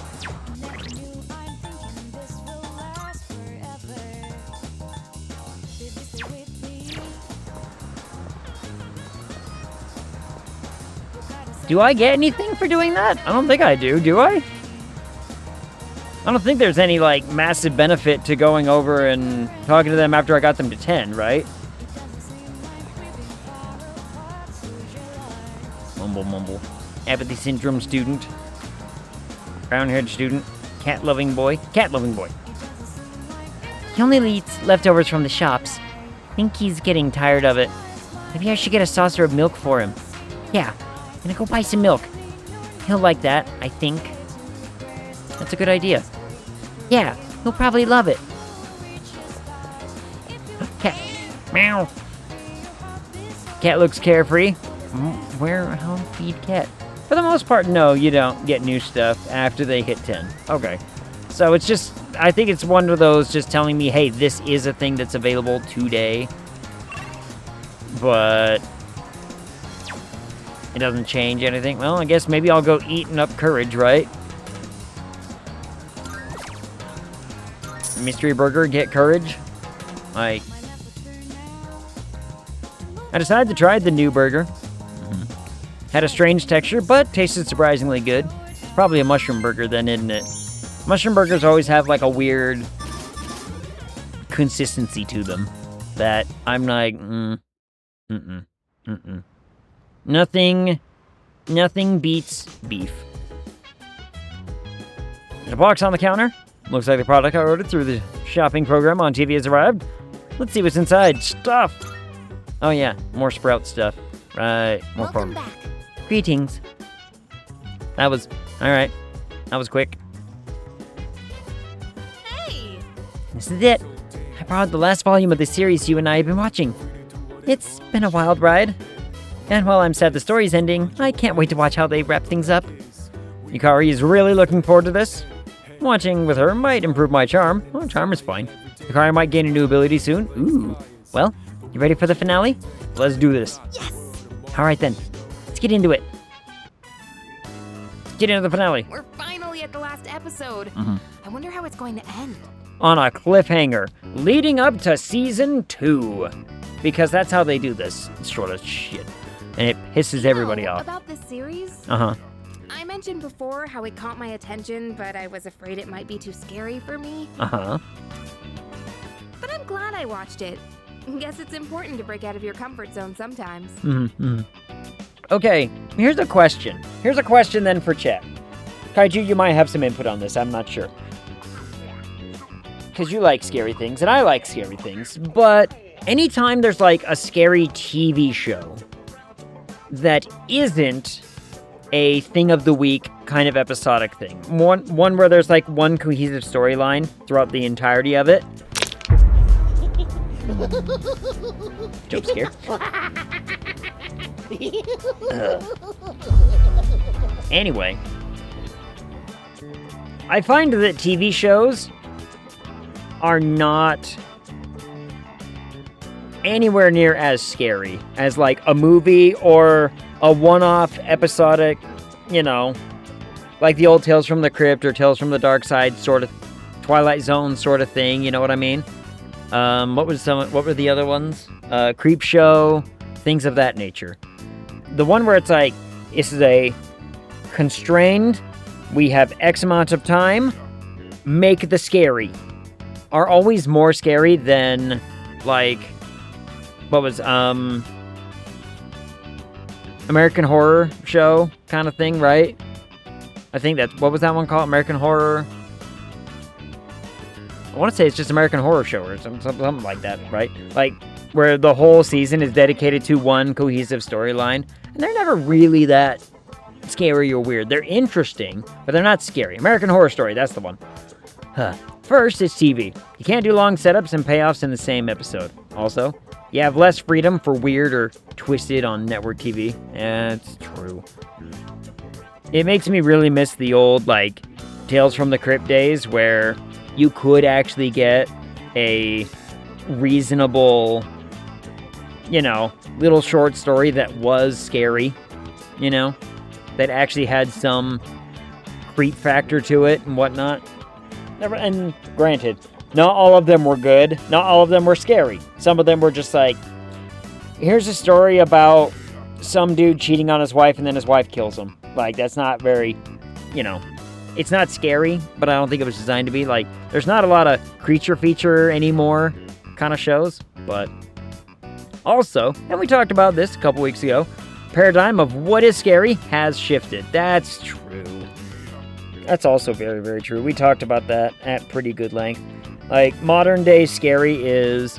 Do I get anything for doing that? I don't think I do I? I don't think there's any, like, massive benefit to going over and talking to them after I got them to 10, right? Mumble. Apathy syndrome student. Brown-haired student. Cat-loving boy. He only eats leftovers from the shops. Think he's getting tired of it. Maybe I should get a saucer of milk for him. Yeah, I'm gonna go buy some milk. He'll like that, I think. That's a good idea. Yeah, he'll probably love it. Cat. Meow. Cat looks carefree. How feed cat? For the most part, no, you don't get new stuff after they hit 10. Okay. So it's just, I think it's one of those just telling me, hey, this is a thing that's available today. But it doesn't change anything. Well, I guess maybe I'll go eating up courage, right? Mystery burger, get courage. I decided to try the new burger. Had a strange texture, but tasted surprisingly good. Probably a mushroom burger then, isn't it? Mushroom burgers always have like a weird consistency to them that I'm like, Nothing beats beef. There's a box on the counter. Looks like the product I ordered through the shopping program on TV has arrived. Let's see what's inside. Stuff! Oh yeah, more Sprout stuff. Right, more Welcome back. Greetings. That was... alright. That was quick. Hey! This is it. I borrowed the last volume of the series you and I have been watching. It's been a wild ride. And while I'm sad the story's ending, I can't wait to watch how they wrap things up. Yukari is really looking forward to this. Watching with her might improve my charm. Oh, charm is fine. Yukari might gain a new ability soon. Ooh. Well, you ready for the finale? Let's do this. Yes! Alright then. Let's get into it. Let's get into the finale. We're finally at the last episode. I wonder how it's going to end. On a cliffhanger, leading up to season 2. Because that's how they do this sort of shit. And it pisses everybody off. About this series? Uh-huh. I mentioned before how it caught my attention, but I was afraid it might be too scary for me. Uh-huh. But I'm glad I watched it. Guess it's important to break out of your comfort zone sometimes. Okay, here's a question. Here's a question then for chat. Kaiju, you might have some input on this, I'm not sure. Because you like scary things, and I like scary things, but anytime there's like a scary TV show that isn't a thing of the week kind of episodic thing, one where there's like one cohesive storyline throughout the entirety of it. Jump scare. Anyway, I find that TV shows are not anywhere near as scary as like a movie or a one-off episodic, you know, like the old Tales from the Crypt or Tales from the Dark Side sort of Twilight Zone sort of thing, you know what I mean? What were the other ones? Creep Show, things of that nature. The one where it's like, this is a constrained, we have X amount of time, make the scary, are always more scary than, like, what was, American Horror Show kind of thing, right? I think that's, what was that one called? American Horror... I want to say it's just American Horror Show or something like that, right? Like, where the whole season is dedicated to one cohesive storyline. And they're never really that scary or weird. They're interesting, but they're not scary. American Horror Story, that's the one. First, it's TV. You can't do long setups and payoffs in the same episode. Also, you have less freedom for weird or twisted on network TV. Yeah, it's true. It makes me really miss the old, like, Tales from the Crypt days where you could actually get a reasonable, you know, little short story that was scary, you know, that actually had some creep factor to it and whatnot. And granted, not all of them were good, not all of them were scary. Some of them were just like, here's a story about some dude cheating on his wife and then his wife kills him. Like, that's not very, you know, it's not scary, but I don't think it was designed to be. Like, there's not a lot of creature feature anymore kind of shows, but also, and we talked about this a couple weeks ago, paradigm of what is scary has shifted. That's true. That's also very, very true. We talked about that at pretty good length. Like, modern day scary is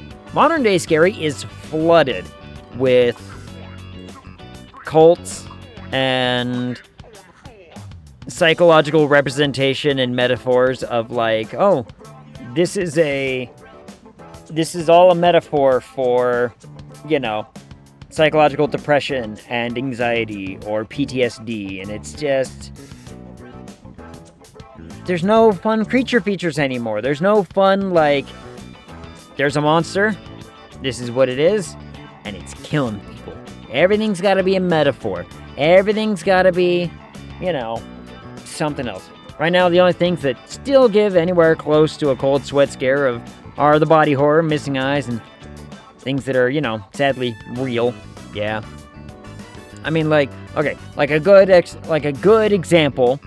flooded with cults and psychological representation and metaphors of like, oh, this is all a metaphor for, you know, psychological depression and anxiety or PTSD, and it's just, there's no fun creature features anymore. There's no fun, like, there's a monster, this is what it is, and it's killing people. Everything's gotta be a metaphor. Everything's gotta be, you know, something else. Right now, the only things that still give anywhere close to a cold sweat scare are the body horror, missing eyes, and things that are, you know, sadly real. Yeah. I mean, like, okay, like a good example.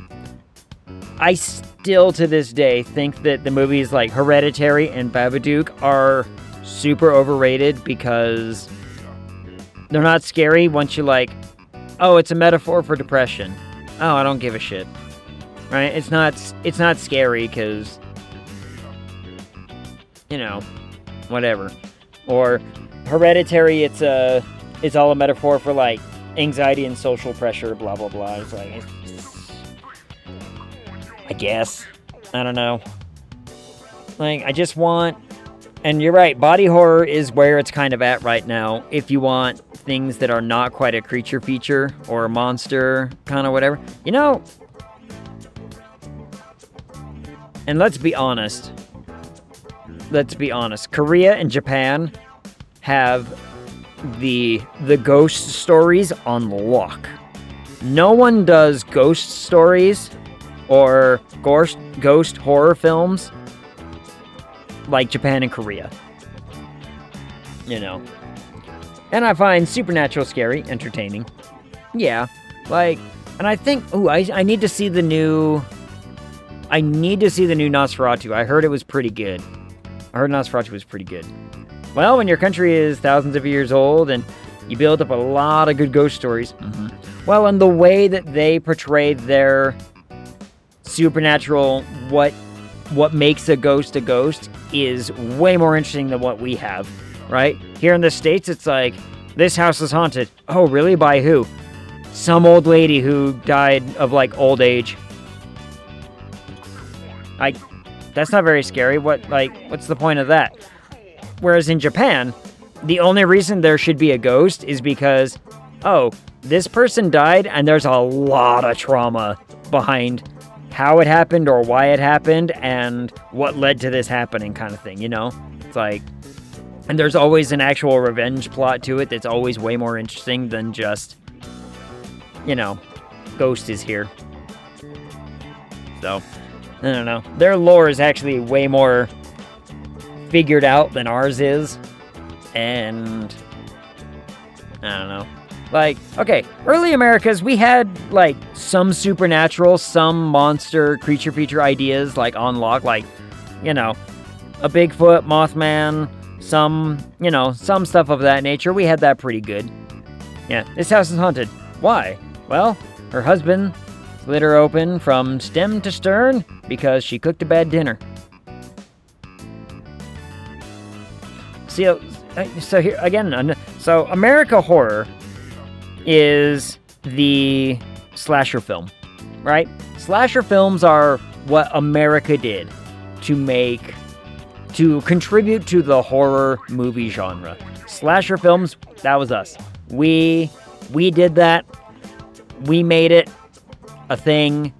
I still to this day think that the movies like Hereditary and Babadook are super overrated because they're not scary once you like, oh, it's a metaphor for depression. Oh, I don't give a shit. Right? It's not scary because, you know, whatever. Or Hereditary, it's all a metaphor for like anxiety and social pressure, blah blah blah. It's like, I guess, I don't know. Like, I just want, and you're right, body horror is where it's kind of at right now. If you want things that are not quite a creature feature or a monster kind of whatever, you know, And let's be honest. Korea and Japan have the ghost stories on lock. No one does ghost stories or ghost horror films like Japan and Korea. You know. And I find supernatural scary, entertaining. Yeah. Like, and I think, I need to see the new Nosferatu. I heard it was pretty good. Well, when your country is thousands of years old and you build up a lot of good ghost stories, well, and the way that they portray their supernatural, what makes a ghost is way more interesting than what we have, right? Here in the States, it's like, this house is haunted. Oh, really? By who? Some old lady who died of, like, old age. That's not very scary. What's the point of that? Whereas in Japan, the only reason there should be a ghost is because, this person died and there's a lot of trauma behind how it happened or why it happened and what led to this happening kind of thing, you know? It's like, and there's always an actual revenge plot to it that's always way more interesting than just, you know, ghost is here. So, I don't know. Their lore is actually way more figured out than ours is. And I don't know. Like, okay, early Americas, we had, like, some supernatural, some monster, creature feature ideas, like, on lock. Like, you know, a Bigfoot, Mothman, some stuff of that nature. We had that pretty good. Yeah, this house is haunted. Why? Well, her husband split her open from stem to stern because she cooked a bad dinner. So here again, so America horror is the slasher film, right? Slasher films are what America did to contribute to the horror movie genre. Slasher films, that was us. We did that. We made it a thing,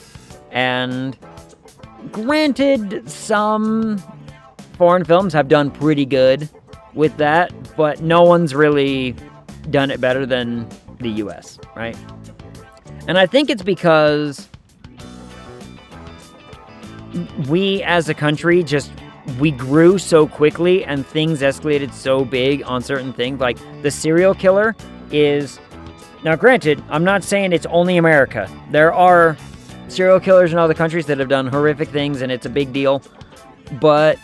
and granted, some foreign films have done pretty good with that, but no one's really done it better than the US, right? And I think it's because we as a country we grew so quickly and things escalated so big on certain things. Like the serial killer is, now granted, I'm not saying it's only America. There are serial killers in other countries that have done horrific things and it's a big deal, but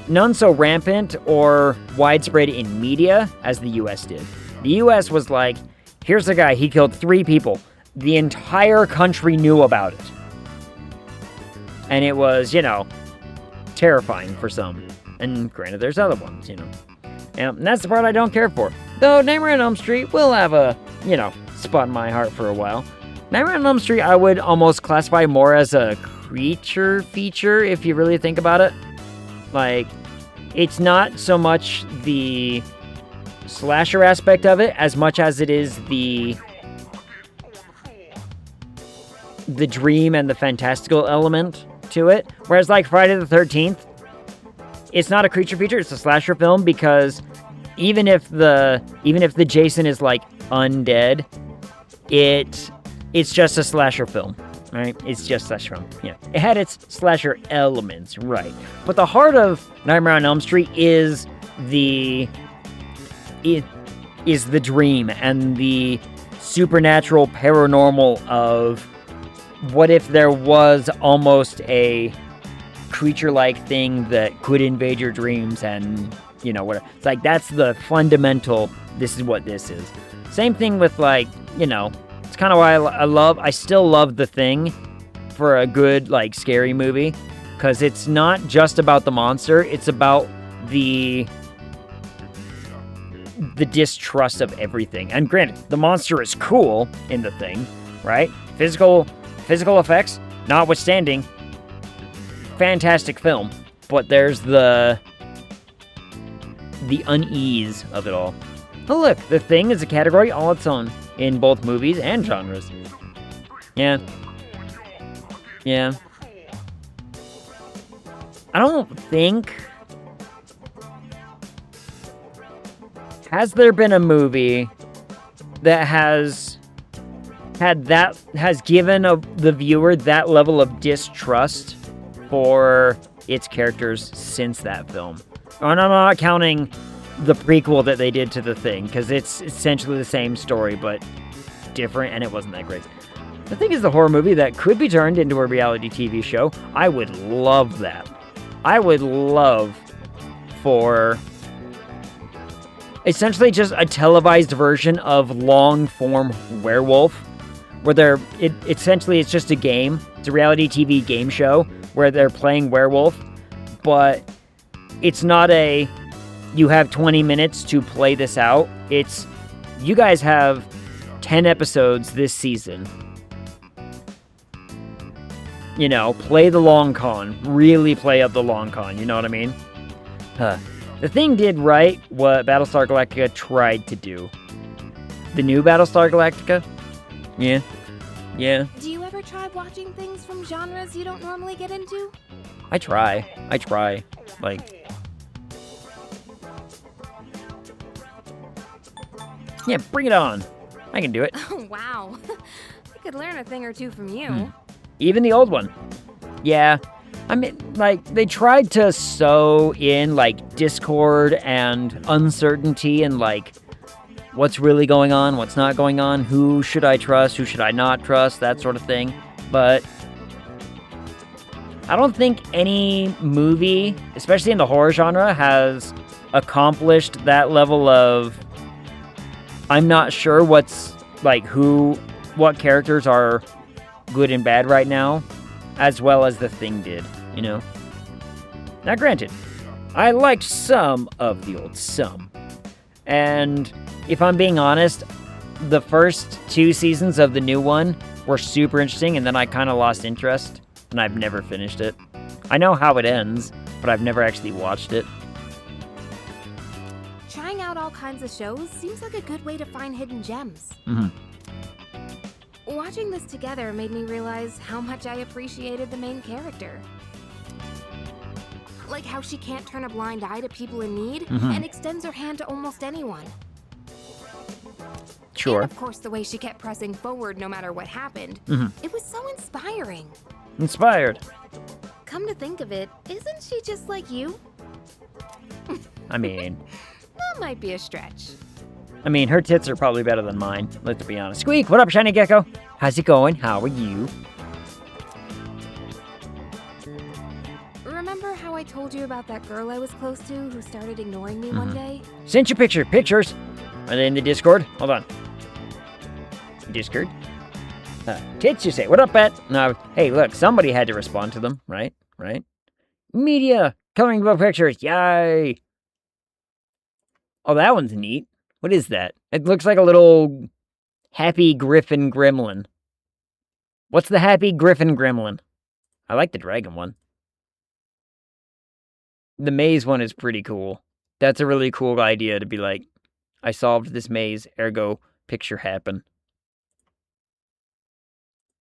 none so rampant or widespread in media as the US did. The US was like, here's a guy, he killed 3 people. The entire country knew about it. And it was, you know, terrifying for some. And granted, there's other ones, you know. And that's the part I don't care for. Though Nightmare on Elm Street will have a, you know, spot in my heart for a while. Nightmare on Elm Street I would almost classify more as a creature feature, if you really think about it. Like, it's not so much the slasher aspect of it as much as it is the dream and the fantastical element to it. Whereas like Friday the 13th, it's not a creature feature, it's a slasher film, because even if the Jason is like undead, it's just a slasher film, right? It's just a slasher film. Yeah. It had its slasher elements, right? But the heart of Nightmare on Elm Street is the dream and the supernatural paranormal of what if there was almost a creature-like thing that could invade your dreams and, you know, whatever. It's like, that's the fundamental, this is what this is. Same thing with, like, you know, it's kind of why I still love The Thing for a good, like, scary movie, because it's not just about the monster, it's about the distrust of everything. And granted, the monster is cool in The Thing, right? Physical effects notwithstanding, fantastic film, but there's the unease of it all. Oh look, The Thing is a category all its own in both movies and genres. Yeah. I don't think... Has there been a movie that has given the viewer that level of distrust for its characters since that film? And I'm not counting the prequel that they did to The Thing, because it's essentially the same story, but different, and it wasn't that great. The Thing is the horror movie that could be turned into a reality TV show. I would love that. I would love for essentially just a televised version of long-form Werewolf, where essentially it's just a game. It's a reality TV game show where they're playing Werewolf, but it's not a, you have 20 minutes to play this out. It's, you guys have 10 episodes this season. You know, play the long con. Really play up the long con, you know what I mean? The Thing did right what Battlestar Galactica tried to do. The new Battlestar Galactica? Yeah. Yeah. Do you ever try watching things from genres you don't normally get into? I try. Like... Yeah, bring it on. I can do it. Oh, wow. I could learn a thing or two from you. Even the old one. Yeah. I mean, like, they tried to sew in, like, discord and uncertainty and, like, what's really going on, what's not going on, who should I trust, who should I not trust, that sort of thing. But I don't think any movie, especially in the horror genre, has accomplished that level of, I'm not sure what's, like, what characters are good and bad right now, as well as The Thing did, you know? Now, granted, I liked some of the old some. And if I'm being honest, the first 2 seasons of the new one were super interesting, and then I kind of lost interest, and I've never finished it. I know how it ends, but I've never actually watched it. Trying out all kinds of shows seems like a good way to find hidden gems. Watching this together made me realize how much I appreciated the main character. Like how she can't turn a blind eye to people in need and extends her hand to almost anyone. Sure. And of course, the way she kept pressing forward no matter what happened. It was so inspiring. Inspired. Come to think of it, isn't she just like you? I mean... That might be a stretch. I mean, her tits are probably better than mine, let's be honest. Squeak, what up, Shiny Gecko? How's it going? How are you? Remember how I told you about that girl I was close to who started ignoring me one day? Sent you pictures. Are they in the Discord? Hold on. Discord? Tits, you say. What up, Bat? No, hey, look, somebody had to respond to them, right? Right? Media, coloring book pictures, yay! Oh, that one's neat. What is that? It looks like a little happy griffin gremlin. What's the happy griffin gremlin? I like the dragon one. The maze one is pretty cool. That's a really cool idea to be like, I solved this maze, ergo, picture happen.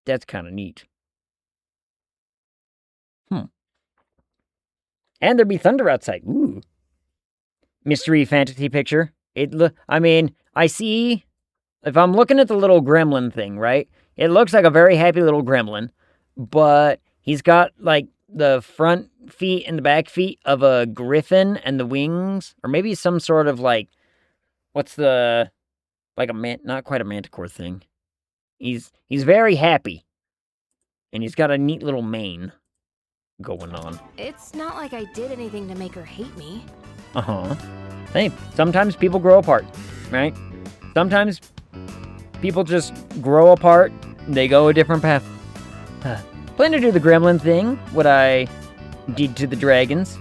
That's kind of neat. And there be thunder outside. Ooh. Mystery fantasy picture. I mean, I see, if I'm looking at the little gremlin thing, right? It looks like a very happy little gremlin, but he's got, like, the front feet and the back feet of a griffin and the wings, or maybe some sort of, like, what's the, like not quite a manticore thing. He's very happy, and he's got a neat little mane going on. It's not like I did anything to make her hate me. Hey, sometimes people grow apart, right? Sometimes people just grow apart, they go a different path. Plan to do the gremlin thing, what I did to the dragons.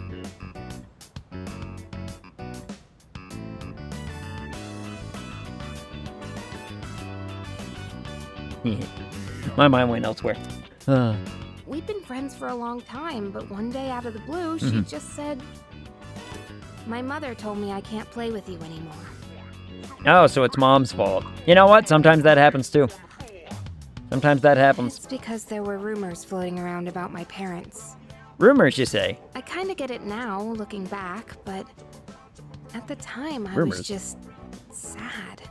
My mind went elsewhere. We've been friends for a long time, but one day out of the blue, she just said, "My mother told me I can't play with you anymore." Oh, so it's Mom's fault. You know what? Sometimes that happens too. Sometimes that happens. It's because there were rumors floating around about my parents. Rumors, you say? I kind of get it now, looking back, but at the time, I Rumors. was just sad.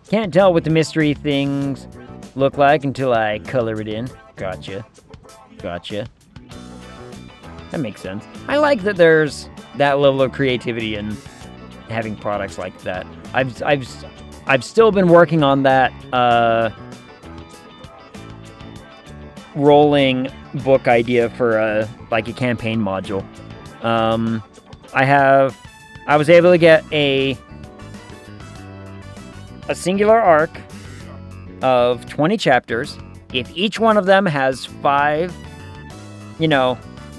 Can't tell what the mystery things look like until I color it in. Gotcha. That makes sense. I like that there's that level of creativity in having products like that. I've still been working on that rolling book idea for a campaign module. I was able to get a singular arc of 20 chapters. If each one of them has 5,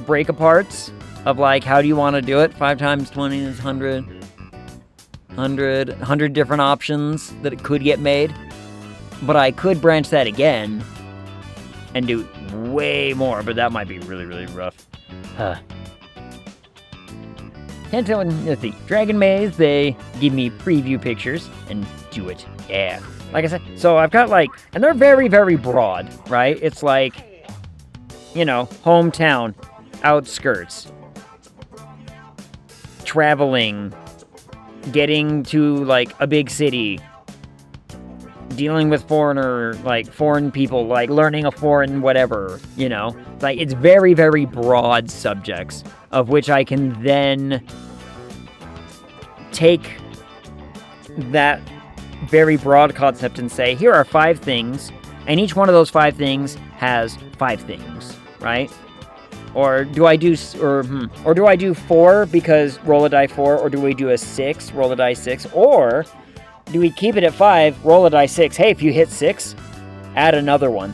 break aparts of how do you want to do it? 5 times 20 is 100. 100 different options that it could get made. But I could branch that again and do way more, but that might be really, really rough. Can't tell. Let's see. Dragon Maze, they give me preview pictures and do it. Yeah. Like I said, so I've got and they're very, very broad, right? It's hometown, outskirts, traveling, getting to a big city, dealing with foreign people, learning a foreign whatever, it's very, very broad subjects of which I can then take that very broad concept and say, here are 5 things, and each one of those 5 things has 5 things, right? Or do I do 4 because roll a die 4, or do we do a 6, roll a die 6, or do we keep it at 5, roll a die 6? Hey, if you hit 6, add another one.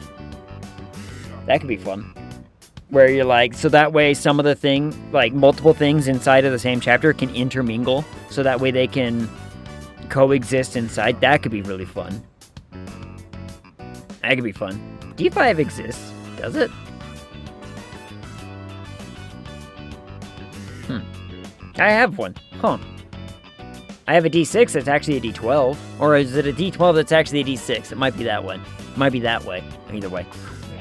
That could be fun. Where you're so that way some of the multiple things inside of the same chapter can intermingle, so that way they can coexist inside. That could be really fun. That could be fun. D5 exists, does it? I have one. Huh. I have a D6 that's actually a D12. Or is it a D12 that's actually a D6? It might be that one. It might be that way. Either way.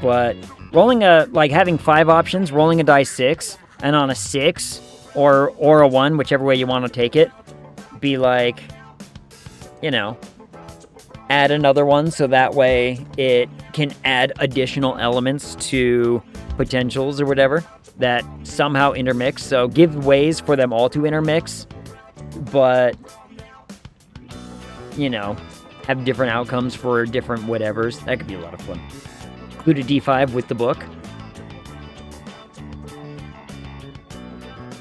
But rolling having 5 options, rolling a die 6, and on a 6 or a 1, whichever way you want to take it, be add another one, so that way it can add additional elements to potentials or whatever that somehow intermix. So give ways for them all to intermix, but have different outcomes for different whatevers. That could be a lot of fun. Include a D5 with the book.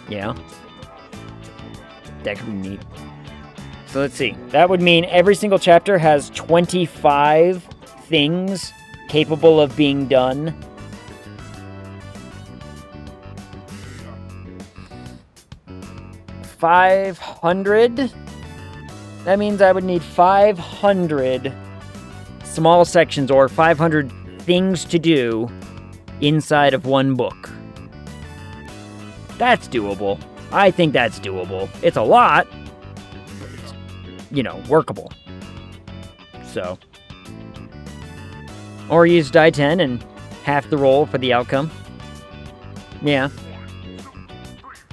Yeah. That could be neat. So let's see. That would mean every single chapter has 25 things capable of being done. $500. That means I would need 500 small sections or 500 things to do inside of one book. That's doable. I think that's doable. It's a lot, but it's, workable. So. Or use die 10 and half the roll for the outcome. Yeah.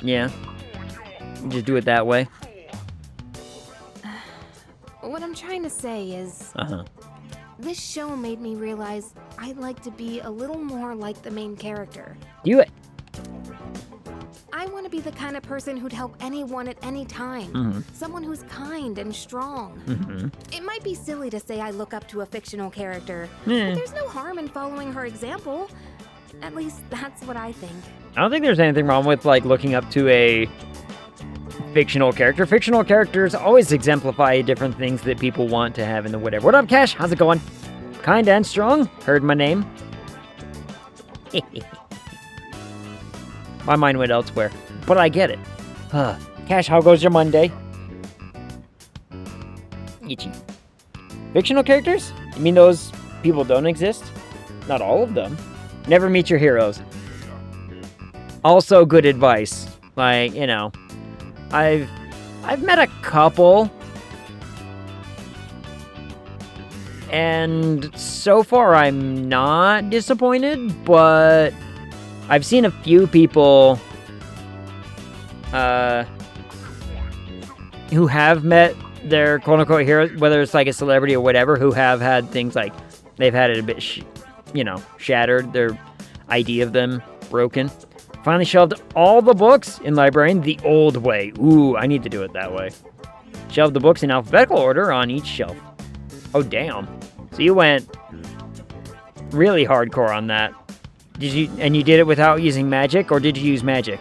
Yeah. Just do it that way. What I'm trying to say is, this show made me realize I'd like to be a little more like the main character. Do it. I want to be the kind of person who'd help anyone at any time. Someone who's kind and strong. It might be silly to say I look up to a fictional character, but there's no harm in following her example. At least that's what I think. I don't think there's anything wrong with looking up to a fictional character. Fictional characters always exemplify different things that people want to have in the whatever. What up, Cash? How's it going? Kind and strong? Heard my name? My mind went elsewhere, but I get it. Cash, how goes your Monday? Itchy. Fictional characters? You mean those people don't exist? Not all of them. Never meet your heroes. Also good advice. I've met a couple, and so far I'm not disappointed, but I've seen a few people who have met their quote-unquote heroes, whether it's like a celebrity or whatever, who have had things like they've had it a bit, shattered, their idea of them broken. Finally shelved all the books in librarian the old way. Ooh, I need to do it that way. Shelved the books in alphabetical order on each shelf. Oh, damn. So you went really hardcore on that. And you did it without using magic, or did you use magic?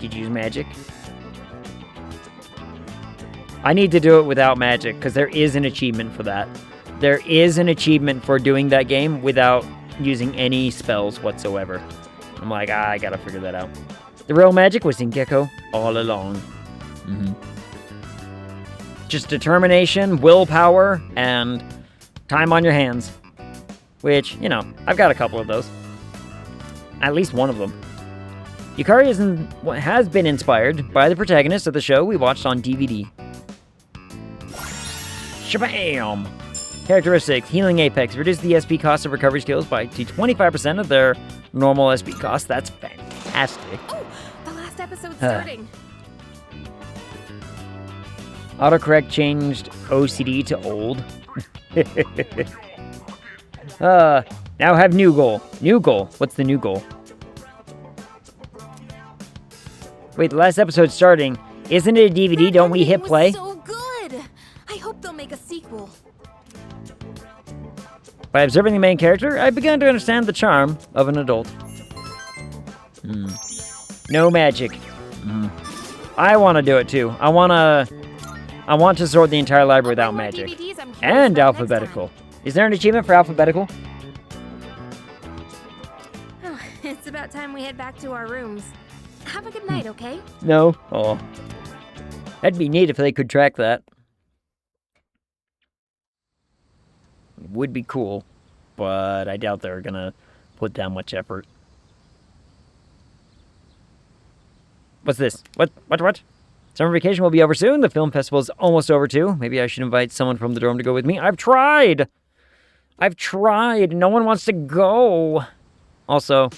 Did you use magic? I need to do it without magic, because there is an achievement for that. There is an achievement for doing that game without using any spells whatsoever. I'm like, I gotta figure that out. The real magic was in Gecko all along. Just determination, willpower, and time on your hands. Which, I've got a couple of those. At least one of them. Yukari has been inspired by the protagonist of the show we watched on DVD. Shabam! Characteristics: Healing Apex. Reduce the SP cost of recovery skills to 25% of their normal SP cost. That's fantastic. Oh, the last episode's starting. Autocorrect changed OCD to old. Now have new goal. New goal. What's the new goal? Wait, the last episode's starting. Isn't it a DVD? Don't we hit play? So good. I hope they'll make a sequel. By observing the main character, I began to understand the charm of an adult. No magic. I want to do it too. I want to sort the entire library without magic. And alphabetical. Is there an achievement for alphabetical? Oh, it's about time we head back to our rooms. Have a good night, okay? No. Oh. That'd be neat if they could track that. Would be cool, but I doubt they're gonna put that much effort. What's this? What? Summer vacation will be over soon. The film festival is almost over too. Maybe I should invite someone from the dorm to go with me. I've tried. No one wants to go. Also,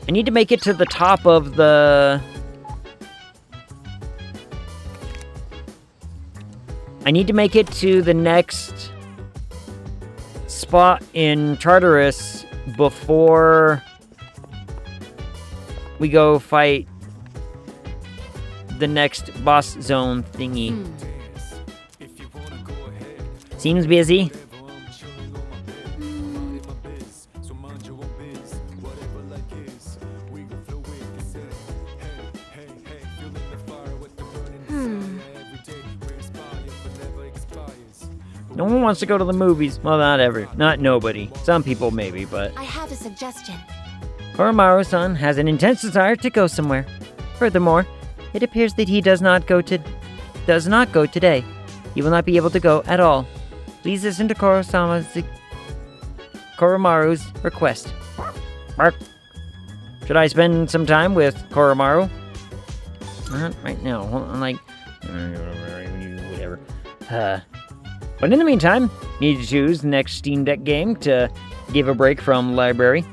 I need to make it to the top of the... I need to make it to the next spot in Tartarus before we go fight the next boss zone thingy. Seems busy. No one wants to go to the movies. Well, not nobody. Some people maybe, but... I have a suggestion. Koromaru-san has an intense desire to go somewhere. Furthermore, it appears that he does not go today. He will not be able to go at all. Please listen to Koromaru's request. Mark. Should I spend some time with Koromaru? Not right now. Whatever. But in the meantime, need to choose the next Steam Deck game to give a break from library.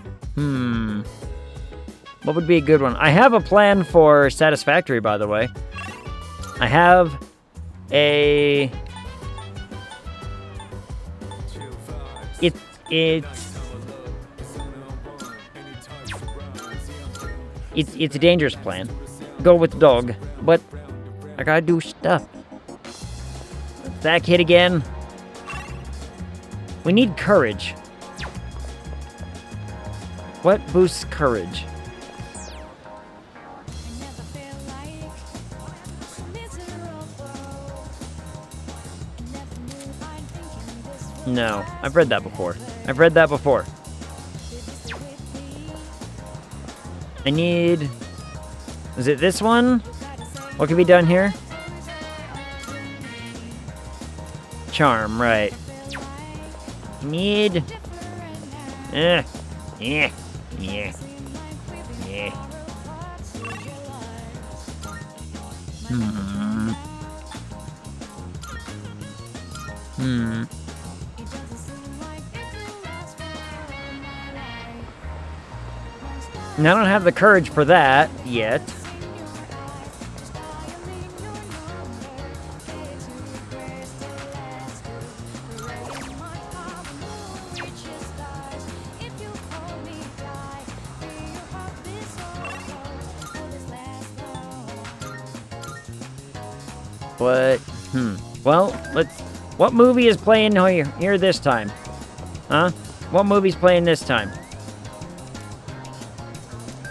What would be a good one? I have a plan for Satisfactory, by the way. I have a... It's a dangerous plan. Go with the dog, but I gotta do stuff. That kid again. We need courage. What boosts courage? No, I've read that before. I need... Is it this one? What can be done here? Charm, right. Need... Yeah. And I don't have the courage for that yet. But, well, what movie is playing here this time? Huh? What movie's playing this time?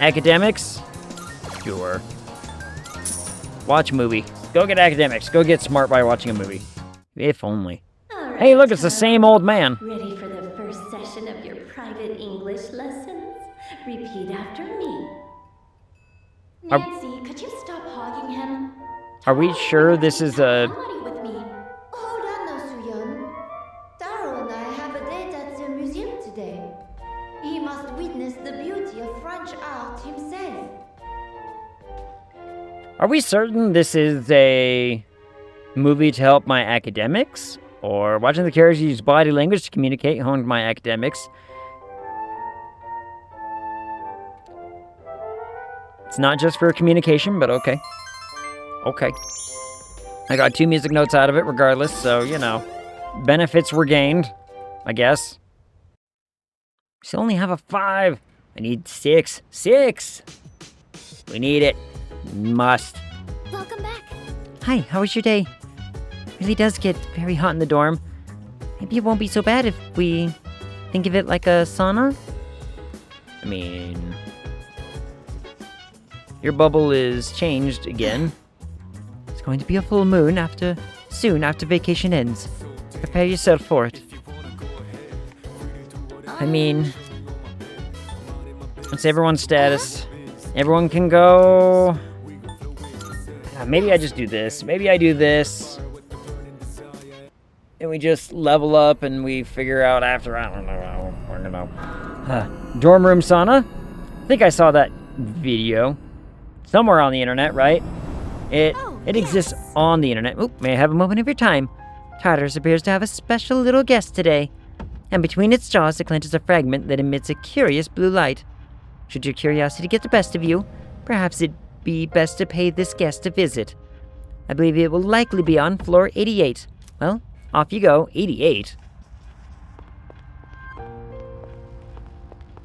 Academics? Sure. Watch a movie. Go get academics. Go get smart by watching a movie. If only. Right, hey, look, it's the same old man. Ready for the first session of your private English lessons? Repeat after me. Nancy, could you stop hogging him? Are we sure this is a... With me. Hold on now, Soo-yeon. Taro and I have a date at the museum today. He must witness the beauty of French art himself. Are we certain this is a movie to help my academics? Or watching the characters use body language to communicate honed my academics? It's not just for communication, but okay. Okay. I got 2 music notes out of it regardless, so, you know. Benefits were gained, I guess. We only have a 5. I need 6. 6! We need it. Must. Welcome back. Hi, how was your day? It really does get very hot in the dorm. Maybe it won't be so bad if we think of it like a sauna? I mean... Your bubble is changed again. It's going to be a full moon soon after vacation ends. Prepare yourself for it. I mean... What's everyone's status? Everyone can go... Maybe I just do this. Maybe I do this. And we just level up and we figure out after... I don't know. Dorm room sauna? I think I saw that video. Somewhere on the internet, right? It exists on the internet. Oop, may I have a moment of your time? Tartarus appears to have a special little guest today. And between its jaws, it clenches a fragment that emits a curious blue light. Should your curiosity get the best of you, perhaps it'd be best to pay this guest a visit. I believe it will likely be on floor 88. Well, off you go, 88.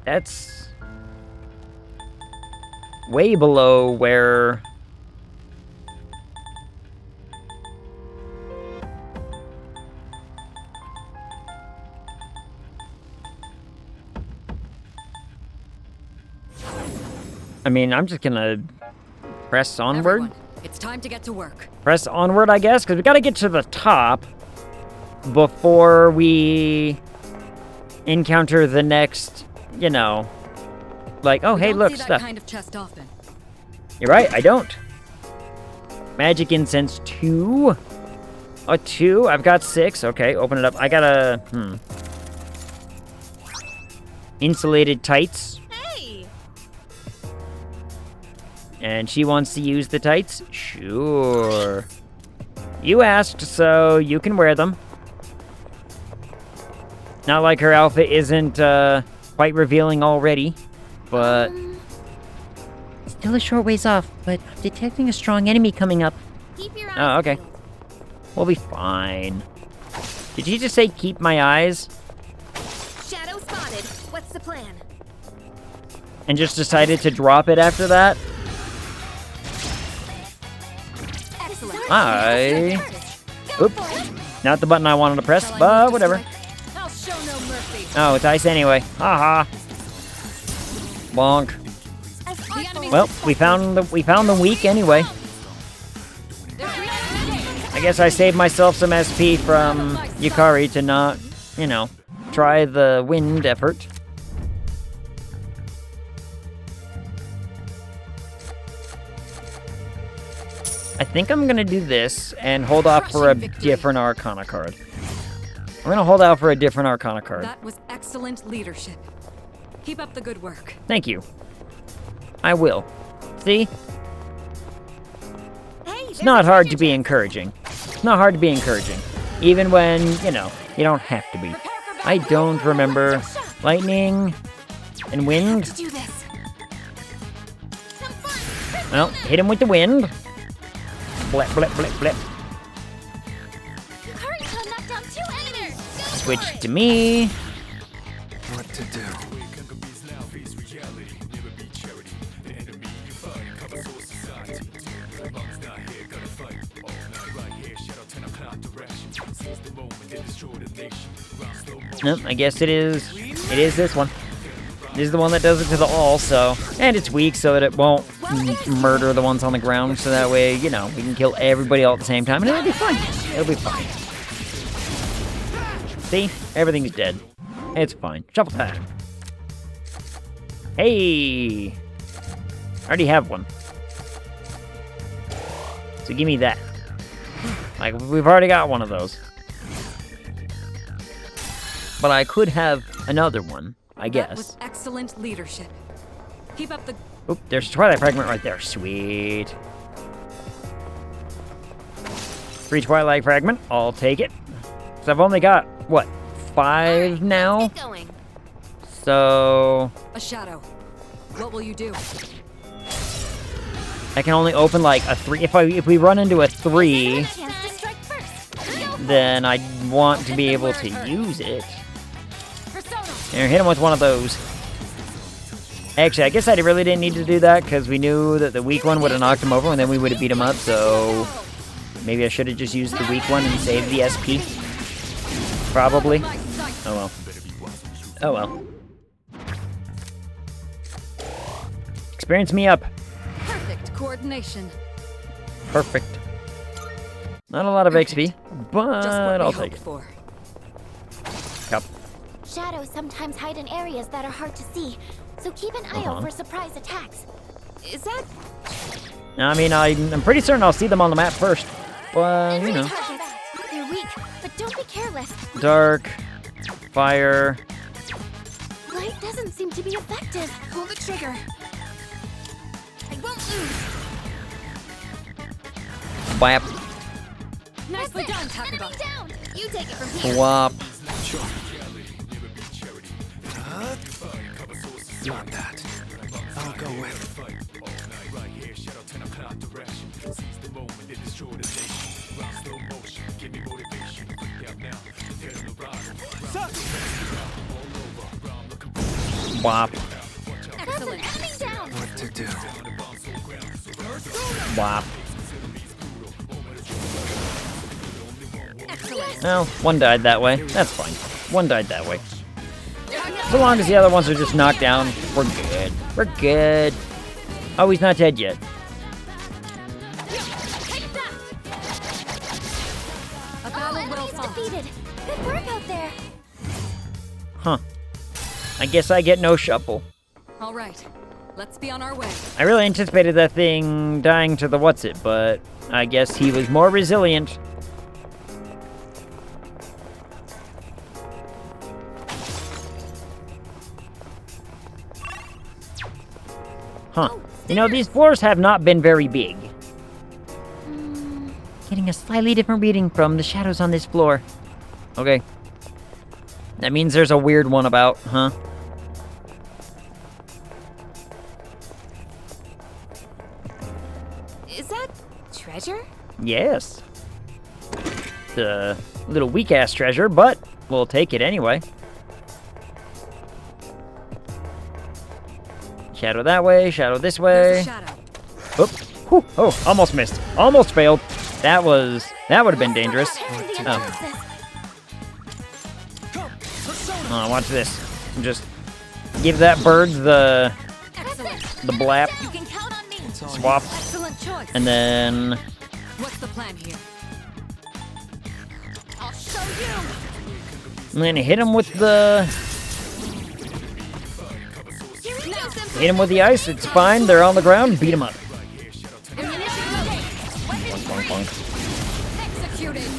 That's... way below where... I mean, I'm just gonna press onward. Everyone, it's time to get to work. Press onward, I guess, because we gotta get to the top before we encounter the next, you know, like, oh, hey, look, see stuff. That kind of chest often. You're right, I don't. Magic incense 2. A 2. I've got 6. Okay, open it up. I got a insulated tights. Hey. And she wants to use the tights? Sure. You asked, so you can wear them. Not like her outfit isn't quite revealing already, but... Still a short ways off, but I'm detecting a strong enemy coming up. Keep your eyes Oh, okay. peeled. We'll be fine. Did you just say keep my eyes? Shadow spotted. What's the plan? And just decided to drop it after that? Oop. Not the button I wanted to press, but whatever. I'll show no mercy. Oh, it's ice anyway. Haha. Bonk. Well, we found the weak anyway. I guess I saved myself some SP from Yukari to not, you know, try the wind effort. I think I'm gonna do this and hold off for a different Arcana card. I'm gonna hold out for a different Arcana card. That was excellent leadership. Keep up the good work. Thank you. I will. See? It's not hard to be encouraging. It's not hard to be encouraging. Even when, you know, you don't have to be. I don't remember lightning and wind. Well, hit him with the wind. Blip, blip, blip, blip. Switch to me. What to do? Nope, I guess it is this one. This is the one that does it to the all, so... And it's weak so that it won't murder the ones on the ground, so that way, you know, we can kill everybody all at the same time, and it'll be fine. It'll be fine. See? Everything's dead. It's fine. Shuffle time. Hey! I already have one. So give me that. Like, we've already got one of those. But I could have another one, I guess. That was excellent leadership. Keep up the... Oop, there's a Twilight Fragment right there. Sweet. Free Twilight Fragment. I'll take it. So I've only got, what, 5 now? So... A shadow. What will you do? I can only open, like, a 3. If we run into a 3, then I want to be able to use it. Here, hit him with one of those. Actually, I guess I really didn't need to do that, because we knew that the weak one would have knocked him over, and then we would have beat him up, so... Maybe I should have just used the weak one and saved the SP. Probably. Oh well. Oh well. Experience me up. Perfect coordination. Perfect. Not a lot of XP, but I'll take it. Cup. Shadows sometimes hide in areas that are hard to see, so keep an eye out for surprise attacks. Is that... I mean, I'm pretty certain I'll see them on the map first, but, you know. They're weak, but don't be careless. Dark. Fire. Light doesn't seem to be effective. Pull the trigger. I won't lose. Bwap. Nicely done, Takaba. You take it from here. Swap. Not that. I'll go with. Wop. Excellent. What to do? Wop. Excellent. Well, one died that way. That's fine. One died that way. So long as the other ones are just knocked down, we're good. We're good. Oh, he's not dead yet. A battle well fought. Defeated. Good work out there. Huh. I guess I get no shuffle. All right. Let's be on our way. I really anticipated that thing dying to the what's-it, but I guess he was more resilient. Huh. You know, these floors have not been very big. Getting a slightly different reading from the shadows on this floor. Okay. That means there's a weird one about, huh? Is that treasure? Yes. It's a little weak-ass treasure, but we'll take it anyway. Shadow that way, shadow this way. Oop. Whew. Oh, almost missed. Almost failed. That would have been dangerous. Oh, watch this. Just give that bird the blap. Swap. And then... What's the plan here? I'll show you. And then hit him with the... Hit him with the ice, it's fine. They're on the ground, beat him up. Executed.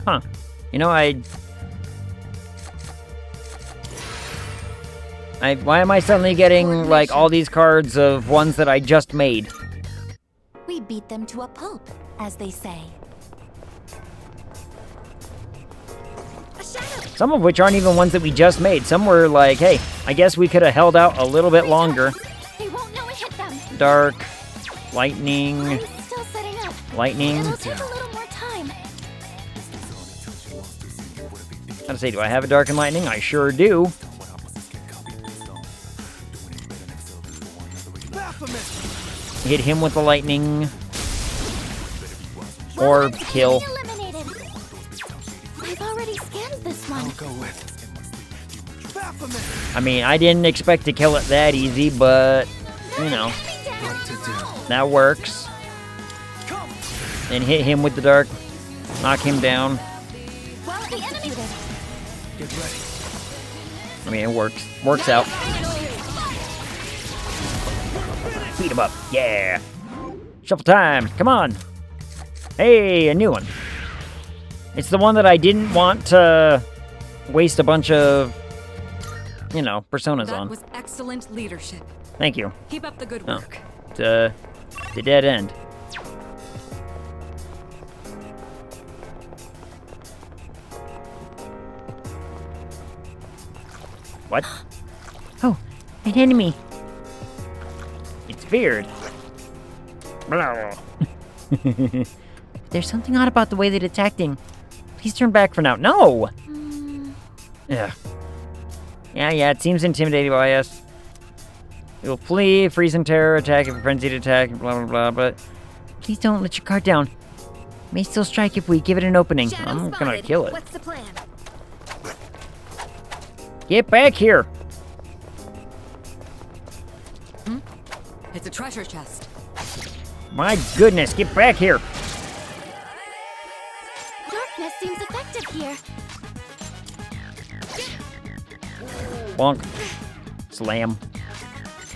Huh. You know, why am I suddenly getting, like, all these cards of ones that I just made? We beat them to a pulp, as they say. A shadow. Some of which aren't even ones that we just made. Some were like, hey, I guess we could have held out a little bit longer. They won't know it hit them. Dark, lightning, I'm still setting up. lightning. It'll take a little more time. I gotta say, do I have a dark and lightning? I sure do. Hit him with the lightning. Or kill. Eliminated. I've already scanned this one. I mean, I didn't expect to kill it that easy, but, you know, that works. And hit him with the dark. Knock him down. I mean, it works. Works out. Beat him up. Yeah. Shuffle time. Come on. Hey, a new one. It's the one that I didn't want to waste a bunch of, you know, personas on. That was excellent leadership. Thank you. Keep up the good work. The dead end. What? Oh, an enemy. It's feared. There's something odd about the way that it's acting. Please turn back for now. No! Yeah. Yeah, it seems intimidating by us. It will flee, freeze in terror, attack if a frenzied attack, blah, blah, blah, but... Please don't let your guard down. May still strike if we give it an opening. I'm gonna kill it. What's the plan? Get back here! It's a treasure chest. My goodness, get back here! Darkness seems effective here. Bonk. Slam.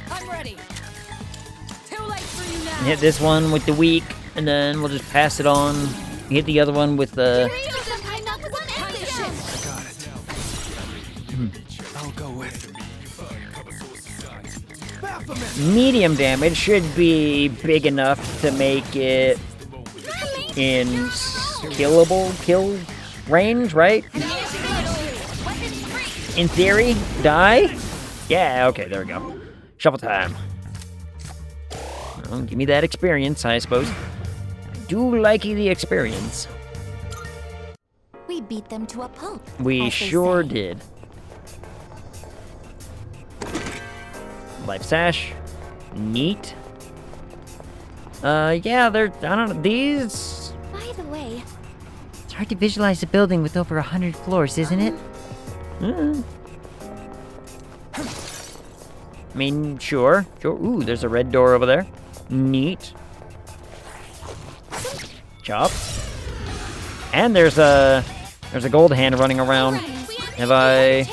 I'm ready. Too late for you now. Hit this one with the weak, and then we'll just pass it on. Hit the other one with the... I'll go with medium damage should be big enough to make it in kill range, right? In theory, die? Yeah, okay, there we go. Shuffle time. Well, give me that experience, I suppose. I do like the experience. We beat them to a pulp. We sure did. Life sash. Neat. Yeah, they're, I don't know, these... By the way... It's hard to visualize a building with over 100 floors, isn't it? I mean, sure. Ooh, there's a red door over there. Neat. Chop. And there's a gold hand running around. Have I...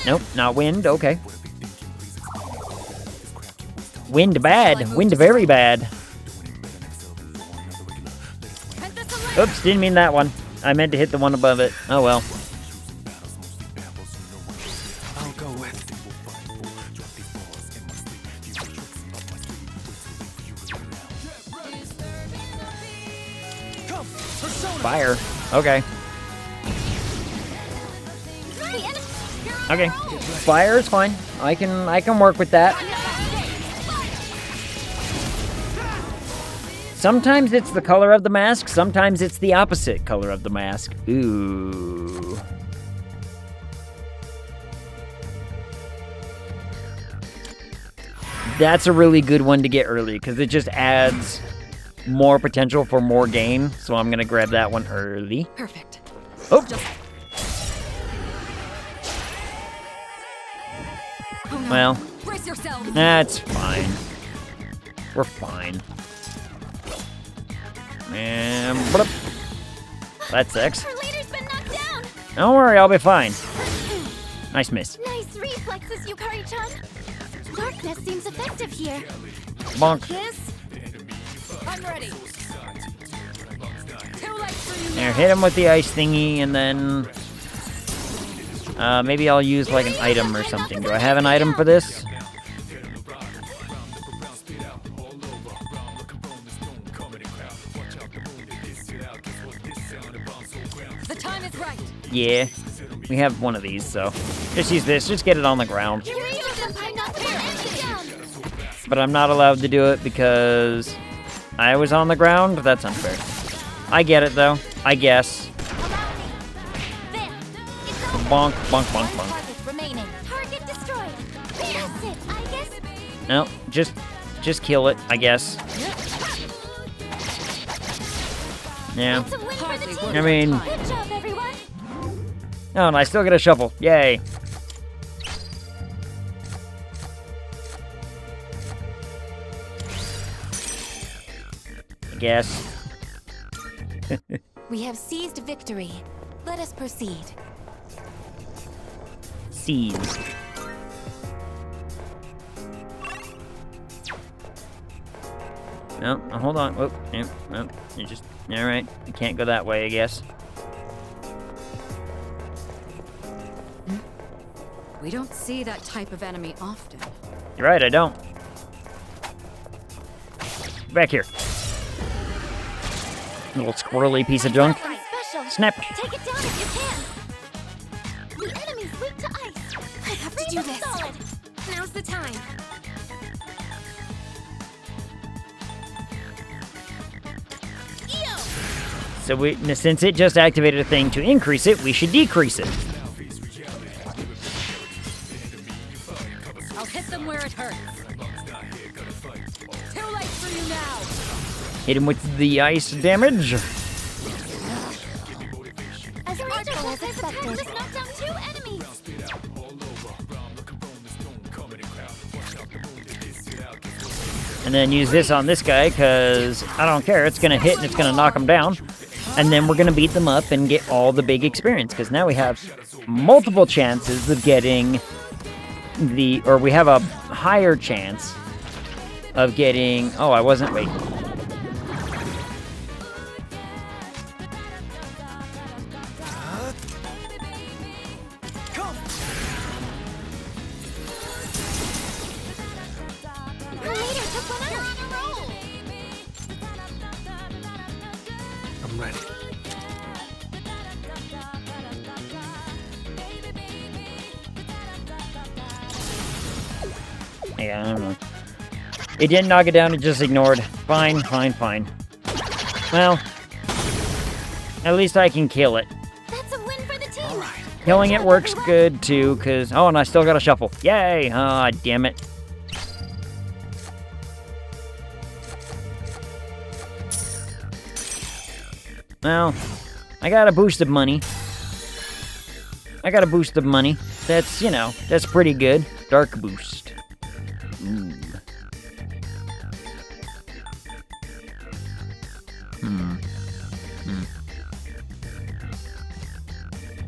Nope, not wind. Okay. Wind bad. Wind very bad. Oops, didn't mean that one. I meant to hit the one above it. Oh well. I'll go with Fire. Okay. Okay. Fire is fine. I can work with that. Sometimes it's the color of the mask, sometimes it's the opposite color of the mask. Ooh. That's a really good one to get early, because it just adds more potential for more gain. So I'm going to grab that one early. Perfect. Oh! Well, brace yourself. That's fine. We're fine. And blup. That's six. Our leader's been knocked down. Don't worry, I'll be fine. Nice miss. Nice reflexes, Yukari-chan. Darkness seems effective here. Bonk. Kiss. I'm ready. Too late for you There, now. hit him with the ice thingy, and then maybe I'll use like an item or something. Do I have an item for this? The time is right. Yeah. We have one of these, so just use this. Just get it on the ground. But I'm not allowed to do it because I was on the ground? That's unfair. I get it, though. I guess. Bonk, bonk, bonk, bonk. Target destroyed. That's it, I guess. No, just kill it, I guess. Yeah. It's a win for the team. I mean... Good job, everyone. Oh, and I still get a shovel. Yay. I guess. We have seized victory. Let us proceed. Seize. No, hold on. Whoop. Yep, well, you just... Alright. You can't go that way, I guess. We don't see that type of enemy often. You're right, I don't. Back here. Little squirrely piece of junk. Special. Snap. Take it down if you can. The enemy's weak to ice. I have to do this. Solid. Now's the time. So since it just activated a thing to increase it, we should decrease it. I'll hit them where it hurts. Too late for you now. Hit him with the ice damage. As Rachel as expected. Just knocked down 2 enemies. And then use this on this guy, because I don't care. It's going to hit and it's going to knock him down. And then we're going to beat them up and get all the big experience, because now we have multiple chances of getting or we have a higher chance of getting, oh, I wasn't, wait. I'm ready. Yeah, I don't know. It didn't knock it down, it just ignored. Fine, fine, fine. Well, at least I can kill it. That's a win for the team. Killing it works good too, because, oh, and I still got a shuffle. Yay! Ah, damn it. Well, I got a boost of money. That's, you know, that's pretty good. Dark boost. Ooh.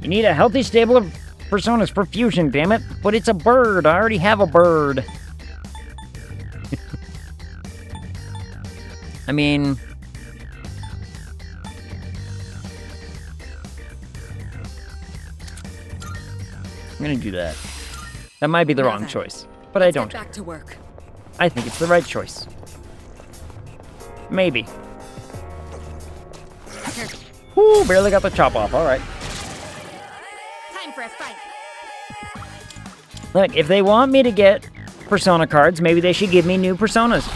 You need a healthy stable of personas for fusion, damn it. But it's a bird. I already have a bird. I mean... I'm gonna do that. That might be the wrong choice, but I don't. Get back to work. I think it's the right choice. Maybe. Whoo, barely got the chop off. All right. Time for a fight. Look, if they want me to get persona cards, maybe they should give me new personas.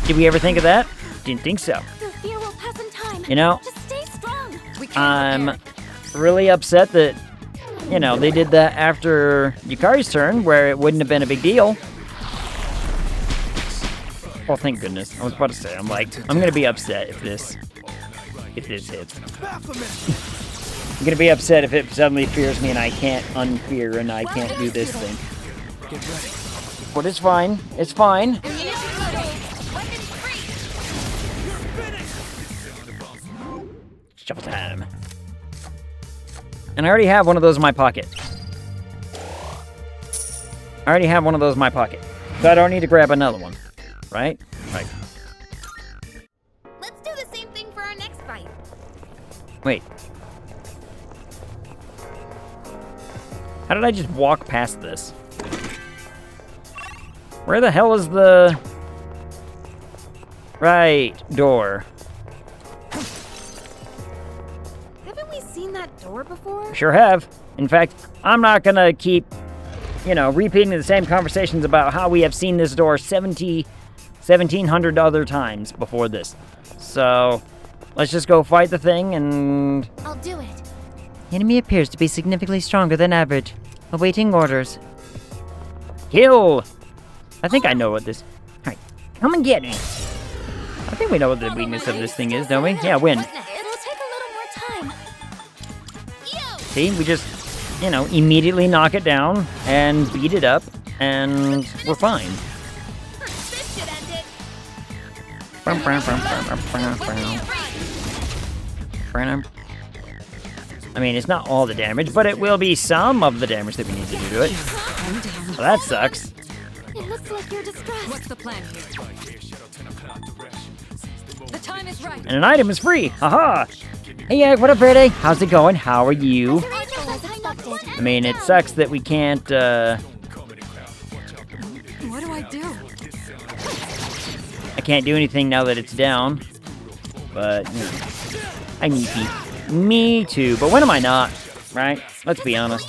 Did we ever think of that? Didn't think so. The fear will pass in time. You know, Just stay strong. I'm really upset that, you know, they did that after Yukari's turn, where it wouldn't have been a big deal. Well, thank goodness. I was about to say, I'm gonna be upset if this hits. I'm gonna be upset if it suddenly fears me and I can't unfear and I can't do this thing. But it's fine. It's fine. Shuffle time. And I already have one of those in my pocket. So I don't need to grab another one. Right? Right. Let's do the same thing for our next fight. Wait. How did I just walk past this? Where the hell is the... Right, door. Haven't we seen that door before? Sure have. In fact, I'm not gonna keep, repeating the same conversations about how we have seen this door 1,700 other times before this. So, let's just go fight the thing and... I'll do it. The enemy appears to be significantly stronger than average. Awaiting orders. Kill! I think I know what this... Alright, come and get me. I think we know what the weakness of this thing is, don't we? Yeah, win. It'll take a little more time. See, we just, immediately knock it down and beat it up, and we're fine. This should end it. I mean, it's not all the damage, but it will be some of the damage that we need to do to it. Well, that sucks. It looks like you're distressed. What's the plan here? The time is right. And an item is free. Haha. Hey, Egg, what up, Verde? How's it going? How are you? I mean, it sucks that we can't, What do I do? I can't do anything now that it's down. But, I need to. Me too. But when am I not? Right? Let's be honest.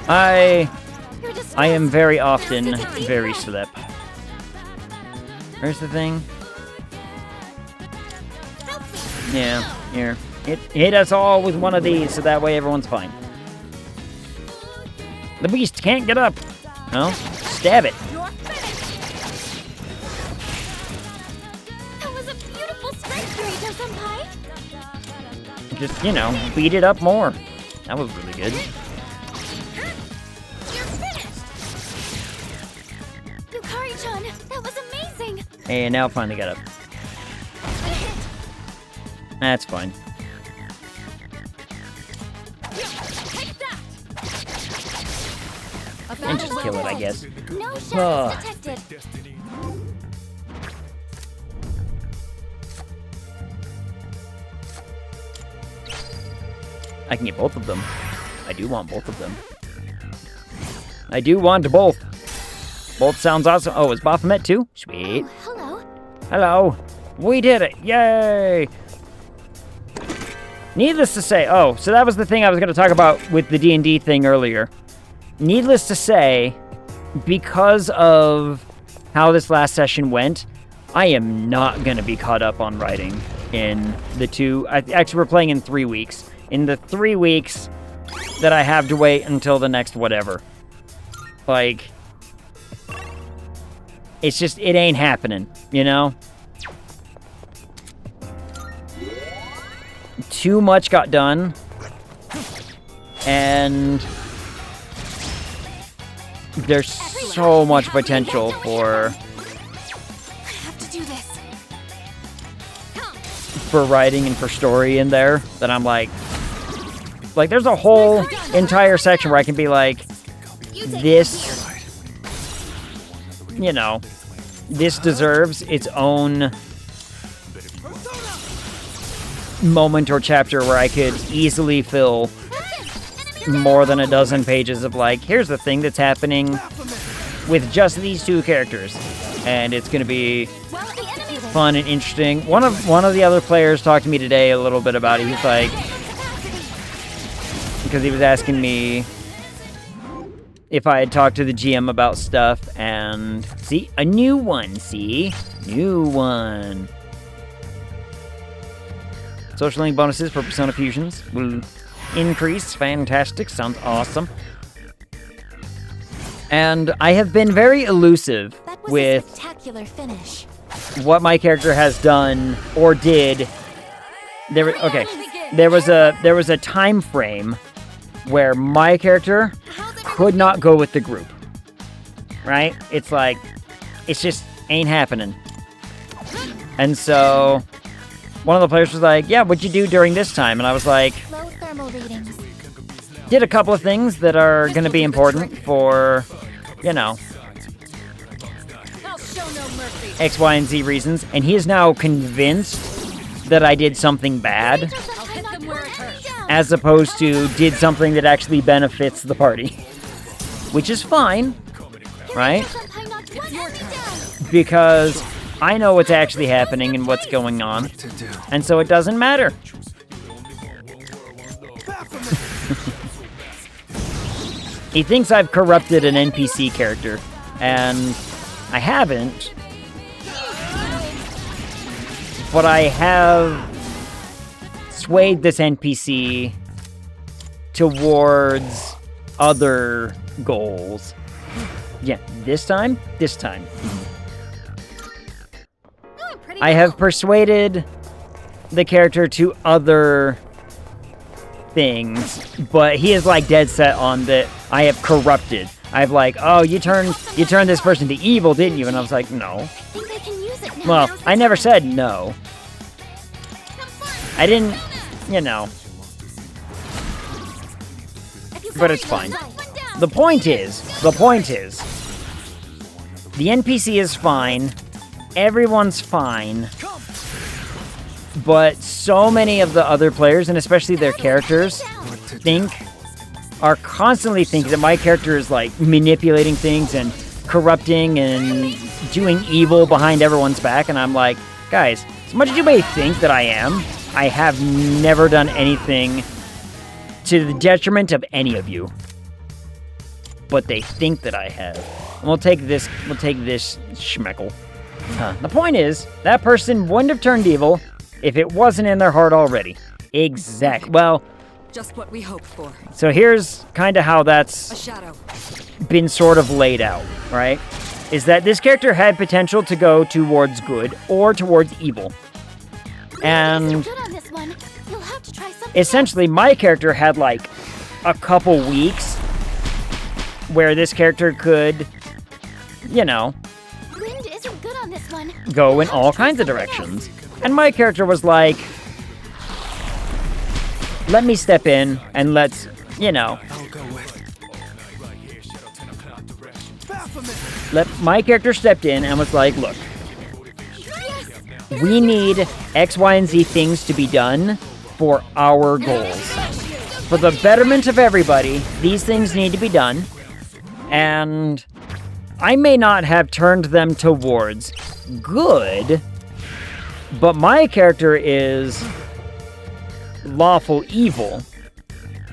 I am very often very slip. Where's the thing? Yeah, here. It hit us all with one of these, so that way everyone's fine. The beast can't get up. No? Stab it. That was a beautiful strength, Senpai. Just, beat it up more. That was really good. Yukari-chan, that was amazing. And now it finally got up. That's fine. And just kill it, I guess. No shadows detected. I can get both of them. I do want both of them. I do want both. Both sounds awesome. Oh, is Baphomet too? Sweet. Oh, hello. Hello. We did it. Yay. Needless to say, so that was the thing I was going to talk about with the D&D thing earlier. Needless to say, because of how this last session went, I am not going to be caught up on writing in the two... Actually, we're playing in 3 weeks. In the 3 weeks that I have to wait until the next whatever. Like, it's just, it ain't happening, Too much got done, and there's so much potential for writing and for story in there that I'm like there's a whole entire section where I can be like, this, this deserves its own moment or chapter where I could easily fill more than a dozen pages of here's the thing that's happening with just these two characters, and it's gonna be fun and interesting. One of the other players talked to me today a little bit about it. He's like, because he was asking me if I had talked to the GM about stuff, and see, a new one. Social link bonuses for Persona Fusions will increase. Fantastic. Sounds awesome. And I have been very elusive with a spectacular finish. What my character has done or did. There was a time frame where my character could not go with the group. Right? It's like, it's just ain't happening. And so one of the players was like, yeah, what'd you do during this time? And I was like, Low thermal readings. Did a couple of things that are going to be important for, X, Y, and Z reasons. And he is now convinced that I did something bad, as opposed to did something that actually benefits the party. Which is fine, right? Because I know what's actually happening and what's going on. And so it doesn't matter. He thinks I've corrupted an NPC character, and I haven't. But I have swayed this NPC towards other goals. Yeah, this time. I have persuaded the character to other things, but he is like dead set on that I have corrupted. I've like, oh, you turned this person to evil, didn't you? And I was like, no. Well, I never said no. I didn't, you know. But it's fine. The point is, the NPC is fine. Everyone's fine. But so many of the other players, and especially their characters, are constantly thinking that my character is like manipulating things and corrupting and doing evil behind everyone's back. And I'm like, guys, as much as you may think that I am, I have never done anything to the detriment of any of you. But they think that I have. And we'll take this schmeckle. The point is, that person wouldn't have turned evil if it wasn't in their heart already. Exactly. Well, just what we hoped for. So here's kind of how that's a shadow. Been sort of laid out, right? Is that this character had potential to go towards good or towards evil. And essentially, my character had like a couple weeks where this character could, you know, go in all kinds of directions. And my character was like, let me step in and let's, you know. My character stepped in and was like, look, we need X, Y, and Z things to be done for our goals. For the betterment of everybody, these things need to be done. And I may not have turned them towards good, but my character is lawful evil.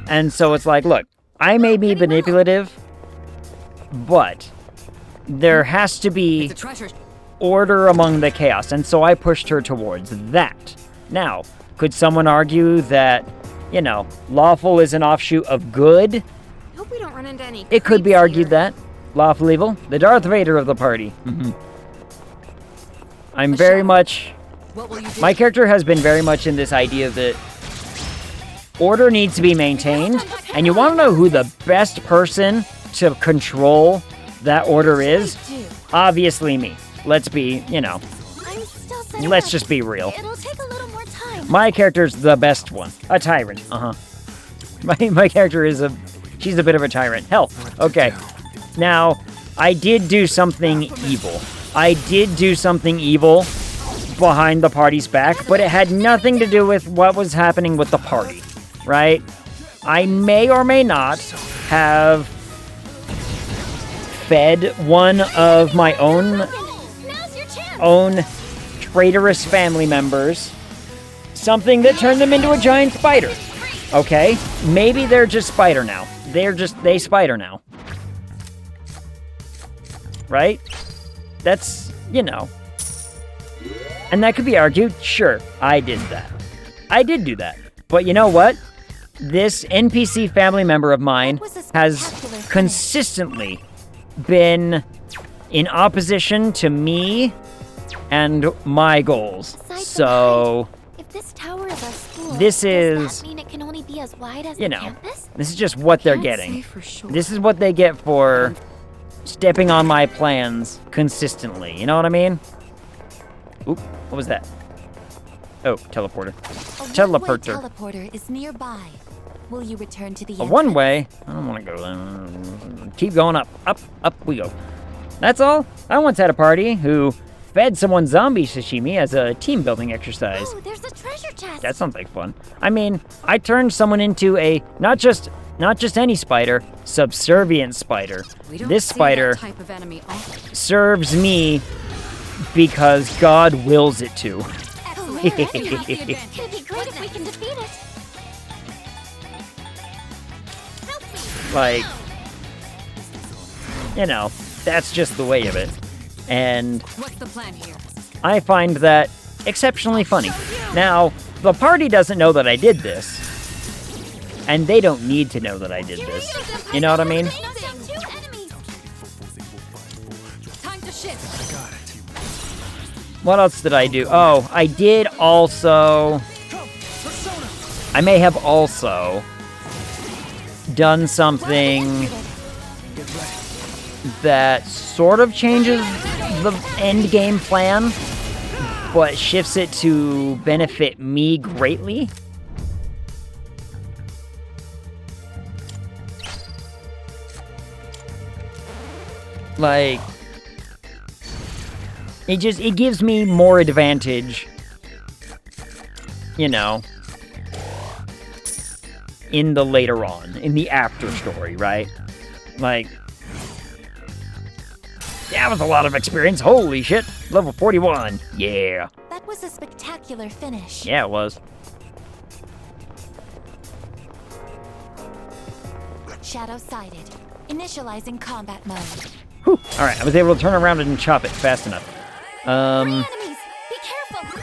And so it's like, look, I may be manipulative, but there has to be order among the chaos. And so I pushed her towards that. Now, could someone argue that, you know, lawful is an offshoot of good? Hope we don't run into any. It could be argued that. Lawful evil, the Darth Vader of the party. I'm very much... My character has been very much in this idea that order needs to be maintained, and you want to know who the best person to control that order is? Obviously me. Let's be, you know, let's just be real. My character's the best one. A tyrant, My character is she's a bit of a tyrant. Hell, okay. Now, I did do something evil. Behind the party's back, but it had nothing to do with what was happening with the party, right? I may or may not have fed one of my own traitorous family members something that turned them into a giant spider. Okay? Maybe they're just spider now. They spider now. Right? That's, you know. And that could be argued, sure, I did that. I did do that. But you know what? This NPC family member of mine has consistently been in opposition to me and my goals. So, if this tower is our school, this is, does that mean it can only be as wide as you the know, campus? this is just what they're getting. This is what they get for stepping on my plans consistently. You know what I mean? Oop, what was that? Oh, teleporter. Teleporter is nearby. Will you return to the A one-way? I don't want to go there. Keep going up. Up we go. That's all. I once had a party who fed someone zombie sashimi as a team-building exercise. Oh, there's a treasure chest. That sounds like fun. I mean, I turned someone into a, not just any spider, subservient spider. This spider serves me because God wills it to. It'd be great if we can defeat it. Like, you know, that's just the way of it. And What's the plan here? I find that exceptionally funny. Now, the party doesn't know that I did this. And they don't need to know that I did this. You know what I mean? Time to shift. What else did I do? Oh, I did also... I may have also done something that sort of changes the end game plan, but shifts it to benefit me greatly. Like, it gives me more advantage, you know, in the later on, in the after story, right? Like, that was a lot of experience. Holy shit. Level 41. Yeah. That was a spectacular finish. Yeah, it was. Shadow sighted. Initializing combat mode. Whew. Alright, I was able to turn around and chop it fast enough. Enemies! Be careful!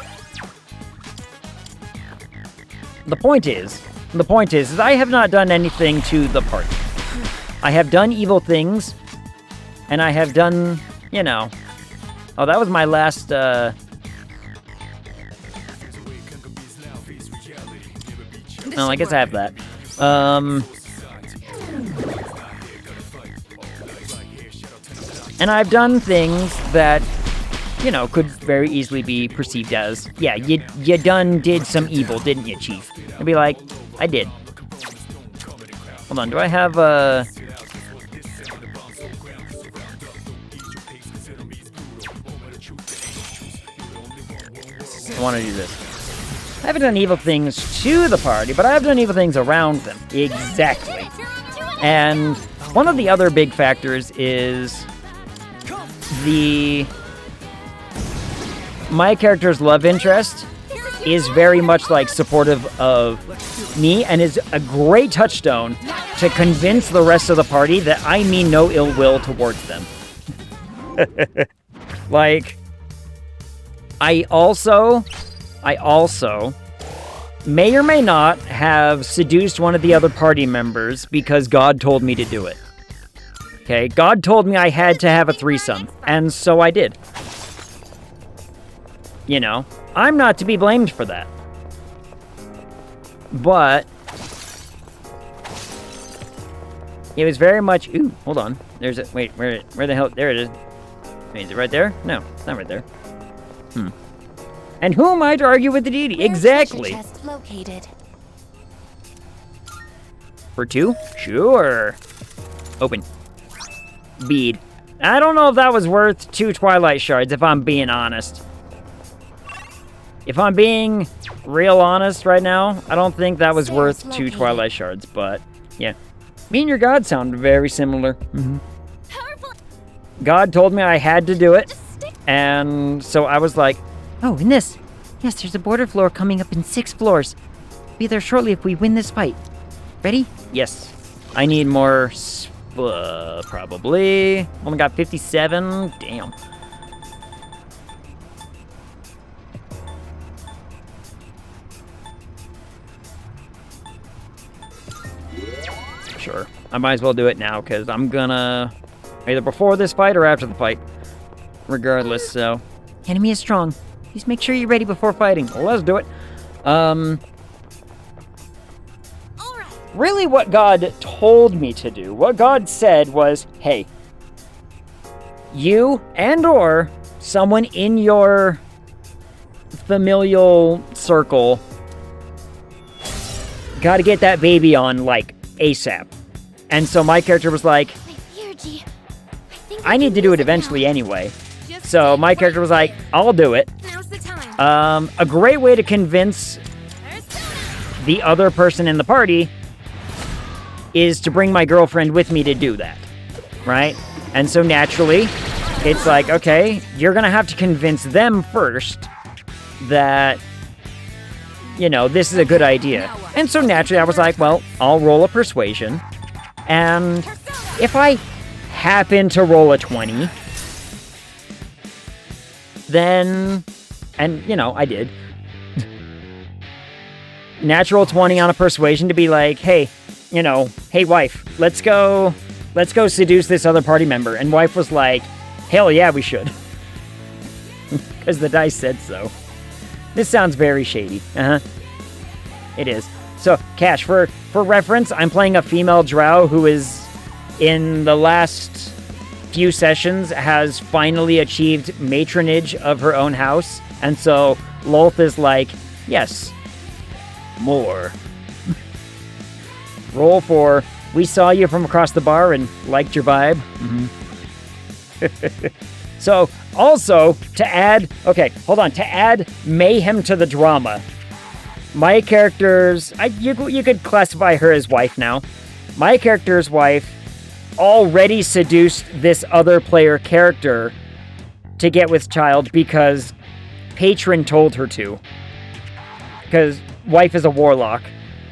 The point is I have not done anything to the party. I have done evil things, and I have done, you know... Oh, that was my last, Oh, I guess I have that. And I've done things that, you know, could very easily be perceived as, yeah, you did some evil, didn't you, Chief? I'd be like, I did. Hold on, do I have, I want to do this. I haven't done evil things to the party, but I have done evil things around them. Exactly. And one of the other big factors is my character's love interest is very much like supportive of me and is a great touchstone to convince the rest of the party that I mean no ill will towards them. Like, I also may or may not have seduced one of the other party members because God told me to do it. Okay, God told me I had to have a threesome, and so I did. You know, I'm not to be blamed for that. But it was very much... Ooh, hold on. There's a... Wait, where the hell... There it is. Wait, is it right there? No, it's not right there. And who am I to argue with the deity? Exactly. Chest located. For 2? Sure. Open. Bead. I don't know if that was worth 2 Twilight Shards, if I'm being honest. If I'm being real honest right now, I don't think that was worth 2 Twilight Shards, but yeah. Me and your God sound very similar. God told me I had to do it, and so I was like, oh, and this. Yes, there's a border floor coming up in 6 floors. Be there shortly if we win this fight. Ready? Yes. I need more... probably. Only got 57. Damn. Sure. I might as well do it now, because I'm gonna... Either before this fight or after the fight. Regardless, so... Enemy is strong. Please make sure you're ready before fighting. Well, let's do it. Really what God told me to do, what God said was, hey, you and or someone in your familial circle gotta get that baby on, like, ASAP. And so my character was like, I need to do it eventually anyway. So my character was like, I'll do it. A great way to convince the other person in the party is to bring my girlfriend with me to do that, right? And so naturally, it's like, okay, you're gonna have to convince them first that, you know, this is a good idea. And so naturally I was like, well, I'll roll a persuasion. And if I happen to roll a 20, then, and, you know, I did. Natural 20 on a persuasion to be like, hey, you know, hey, wife, let's go seduce this other party member. And wife was like, hell yeah, we should. Because the dice said so. This sounds very shady. It is. So, Cash, for reference, I'm playing a female drow who is, in the last few sessions, has finally achieved matronage of her own house. And so, Lolth is like, yes, more. Roll for, we saw you from across the bar and liked your vibe. So, also, to add, okay, hold on, to add mayhem to the drama, my character's, you could classify her as wife now. My character's wife already seduced this other player character to get with child because Patron told her to. Because wife is a warlock,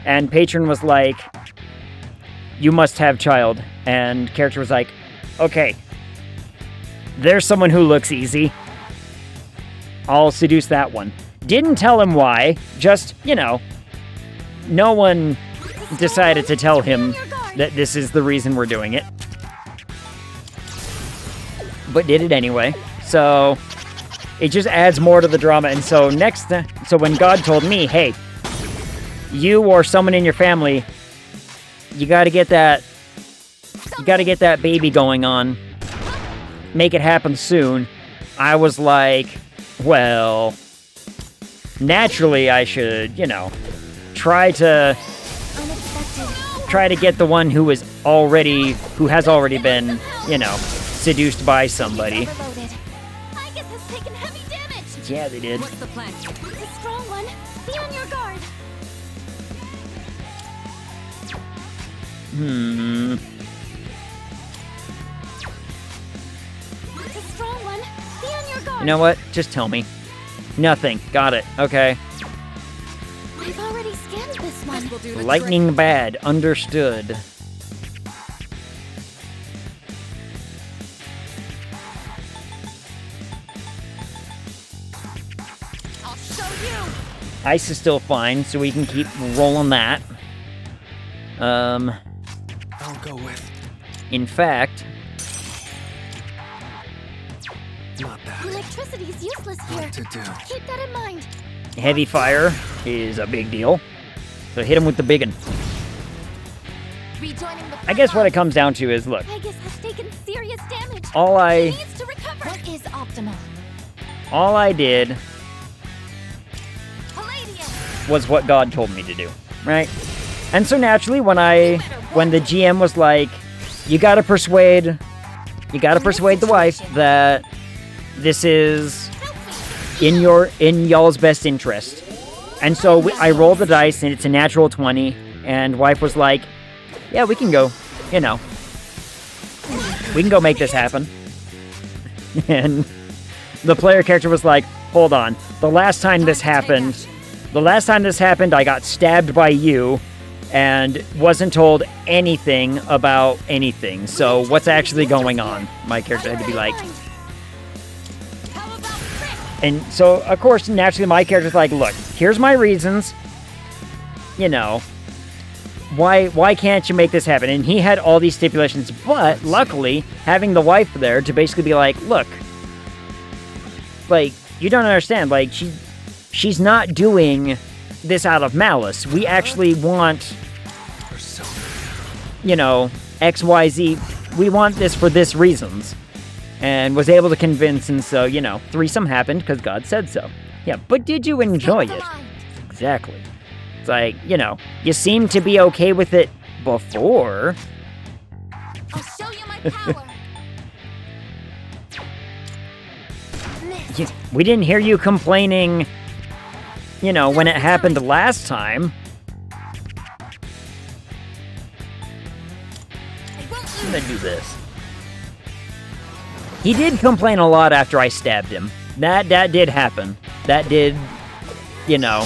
and Patron was like, you must have child. And character was like, okay, there's someone who looks easy. I'll seduce that one. Didn't tell him why, just, you know, no one decided to tell him that this is the reason we're doing it. But did it anyway. So, it just adds more to the drama. And so so when God told me, hey, you or someone in your family, you gotta get that baby going on. Make it happen soon. I was like, well, naturally I should, you know, try to get the one who has already been, you know, seduced by somebody. Yeah, they did. What's the plan? It's a strong one. Be on your guard. It's a strong one. Be on your guard. You know what? Just tell me. Nothing. Got it. Okay. I've already scanned this one. Lightning bad. Understood. I'll show you. Ice is still fine, so we can keep rolling that. I'll go with. In fact, Not that. Electricity is useless here. What to do? Keep that in mind. heavy fire is a big deal. So hit him with the big one. Rejoining the I guess what it comes down to is, look, Pegasus has taken serious damage. all I He needs to recover. What is optimal? all I did was what God told me to do, right? And so naturally, when the GM was like, you gotta persuade the wife that this is in y'all's best interest. And so I rolled the dice, and it's a natural 20, and wife was like, yeah, we can go, we can go make this happen. And the player character was like, hold on, the last time this happened, I got stabbed by you and wasn't told anything about anything. So what's actually going on? My character had to be like... And so, of course, naturally my character's like, look, here's my reasons. Why can't you make this happen? And he had all these stipulations, but luckily, having the wife there to basically be like, look, like, you don't understand, like, she's not doing this out of malice. We actually want, XYZ. We want this for this reasons. And was able to convince, and so, threesome happened because God said so. Yeah, but did you enjoy it? Exactly. It's like, you seemed to be okay with it before. I'll show you my power. We didn't hear you complaining, when it happened last time. I'm gonna do this. He did complain a lot after I stabbed him. That did happen. That did, you know,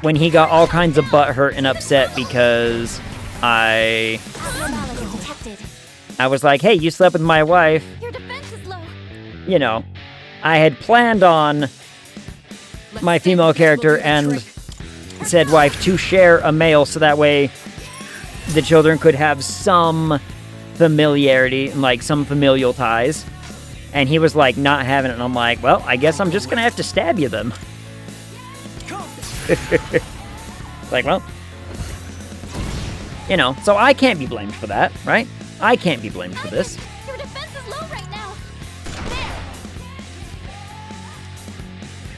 when he got all kinds of butthurt and upset because I was like, hey, you slept with my wife. Your defense is low. You know, I had planned on my female character and said wife to share a male so that way the children could have some familiarity and like some familial ties. And he was like not having it, and I'm like, well, I guess I'm just gonna have to stab you then. Like, well, you know, so I can't be blamed for that, right? I can't be blamed for this. Your defense is low right now.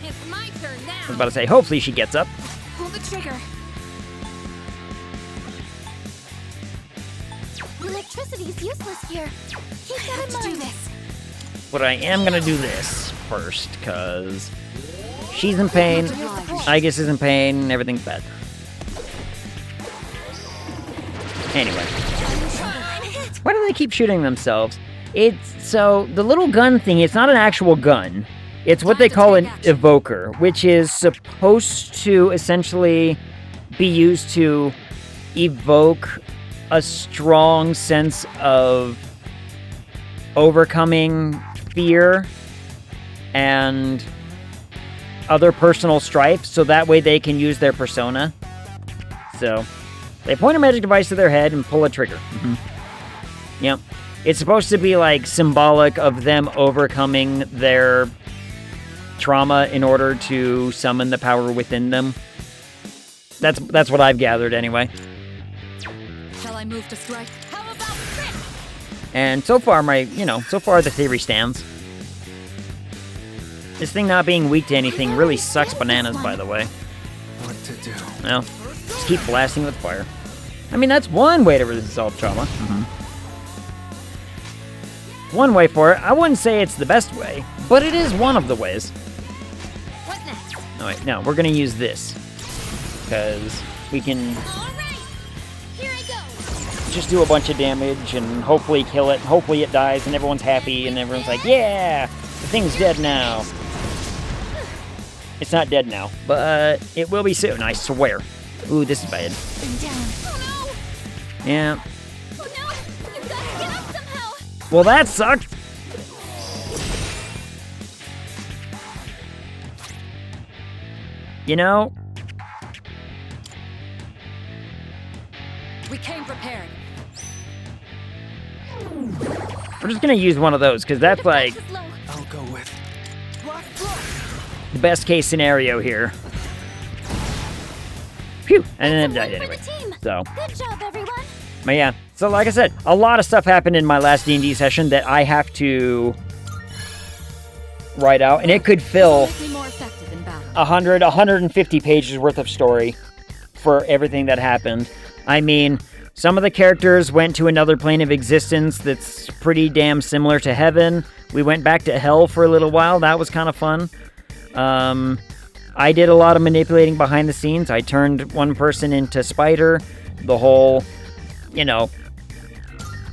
It's my turn now. I was about to say, hopefully she gets up. Pull the trigger. Electricity's useless here. Keep that in mind. Do this. But I am gonna do this first, because she's in pain, Igus is in pain, and everything's bad. Anyway. Why do they keep shooting themselves? So, the little gun thing, it's not an actual gun. It's what they call an evoker, which is supposed to essentially be used to evoke a strong sense of overcoming fear and other personal strife, so that way they can use their persona. So, they point a magic device to their head and pull a trigger. Yep. It's supposed to be like symbolic of them overcoming their trauma in order to summon the power within them. That's what I've gathered anyway. Shall I move to strike? How about crit? And so far so far the theory stands. This thing not being weak to anything really sucks bananas, by the way. What to do? Well, just keep blasting with fire. I mean, that's one way to resolve trauma. One way for it. I wouldn't say it's the best way, but it is one of the ways. What next? All right, now we're gonna use this because we can just do a bunch of damage and hopefully kill it. Hopefully it dies and everyone's happy and everyone's like, yeah, the thing's dead now. It's not dead now, but it will be soon, I swear. Ooh, this is bad. Yeah. Well, that sucked. You know, We came prepared. we're just gonna use one of those because that's like I'll go with the best case scenario here. Phew, and then it died anyway. So, Good job, everyone. but yeah. So like I said, a lot of stuff happened in my last D&D session that I have to write out, and it could fill Make me more effective in battle. 150 pages worth of story for everything that happened. I mean, some of the characters went to another plane of existence that's pretty damn similar to heaven. We went back to hell for a little while. That was kind of fun. I did a lot of manipulating behind the scenes. I turned one person into Spider. The whole,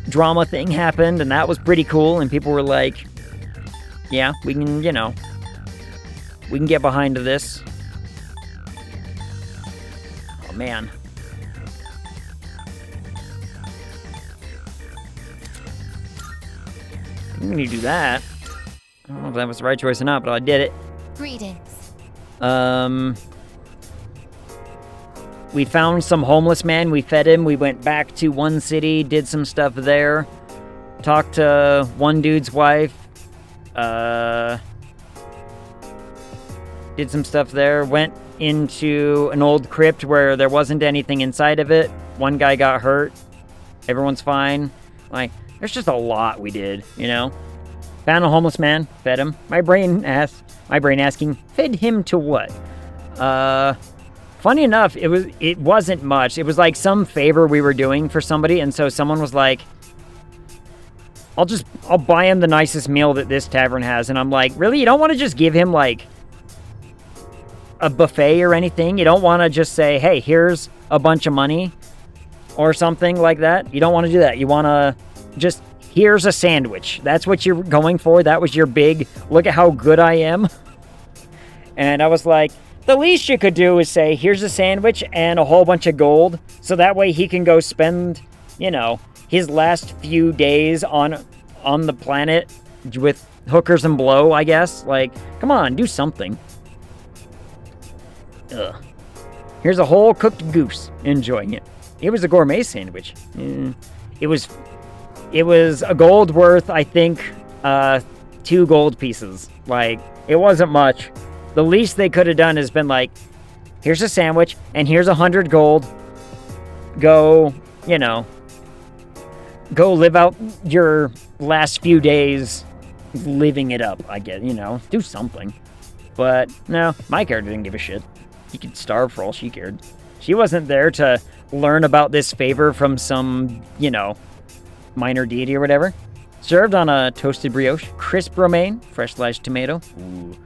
drama thing happened, and that was pretty cool. And people were like, yeah, we can, we can get behind this. Oh, man. I'm gonna do that. I don't know if that was the right choice or not, but I did it. Greetings. We found some homeless man. We fed him. We went back to one city, did some stuff there. Talked to one dude's wife. Did some stuff there. Went into an old crypt where there wasn't anything inside of it. One guy got hurt. Everyone's fine. Like, there's just a lot we did, Found a homeless man, fed him. My brain asking, fed him to what? Funny enough, it wasn't much. It was like some favor we were doing for somebody, and so someone was like, I'll buy him the nicest meal that this tavern has. And I'm like, really? You don't want to just give him like a buffet or anything? You don't want to just say, hey, here's a bunch of money or something like that? You don't want to do that. You want to just, here's a sandwich. That's what you're going for? That was your big, look at how good I am? And I was like, the least you could do is say, here's a sandwich and a whole bunch of gold. So that way he can go spend, you know, his last few days on the planet with hookers and blow, I guess. Like, come on, do something. Ugh. Here's a whole cooked goose. Enjoying it. It was a gourmet sandwich. It was a gold worth, I think, 2 gold pieces. Like, it wasn't much. The least they could have done has been like, here's a sandwich, and here's 100 gold. Go, you know, go live out your last few days living it up, I guess, you know. Do something. But, no, my character didn't give a shit. He could starve for all she cared. She wasn't there to learn about this favor from some, you know, minor deity or whatever. Served on a toasted brioche, crisp romaine, fresh sliced tomato. Ooh.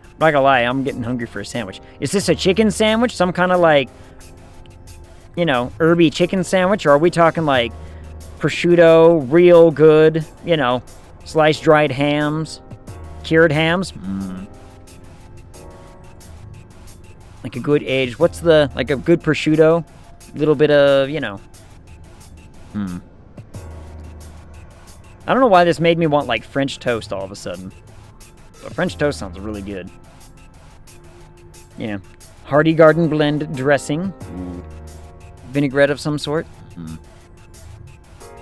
I'm not gonna lie, I'm getting hungry for a sandwich. Is this a chicken sandwich? Some kind of like, you know, herby chicken sandwich? Or are we talking like prosciutto, real good, you know, sliced dried hams, cured hams? Like a good aged, what's the, like a good prosciutto? A little bit of, you know. I don't know why this made me want like French toast all of a sudden. But French toast sounds really good. Yeah. Hardy Garden blend dressing. Ooh. Vinaigrette of some sort.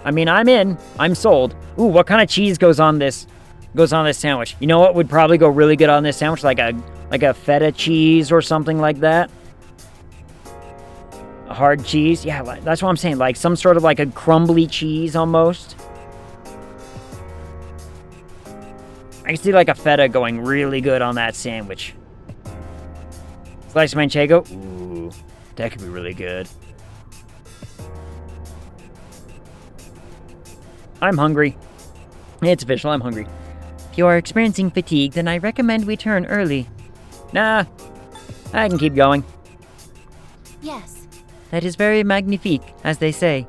I mean, I'm in. I'm sold. Ooh, what kind of cheese goes on this sandwich? You know what would probably go really good on this sandwich? Like a feta cheese or something like that. A hard cheese. Yeah, that's what I'm saying. Like some sort of like a crumbly cheese almost. I can see like a feta going really good on that sandwich. Sliced manchego. Ooh, that could be really good. I'm hungry. It's official, I'm hungry. If you are experiencing fatigue, then I recommend we turn early. Nah, I can keep going. Yes. That is very magnifique, as they say.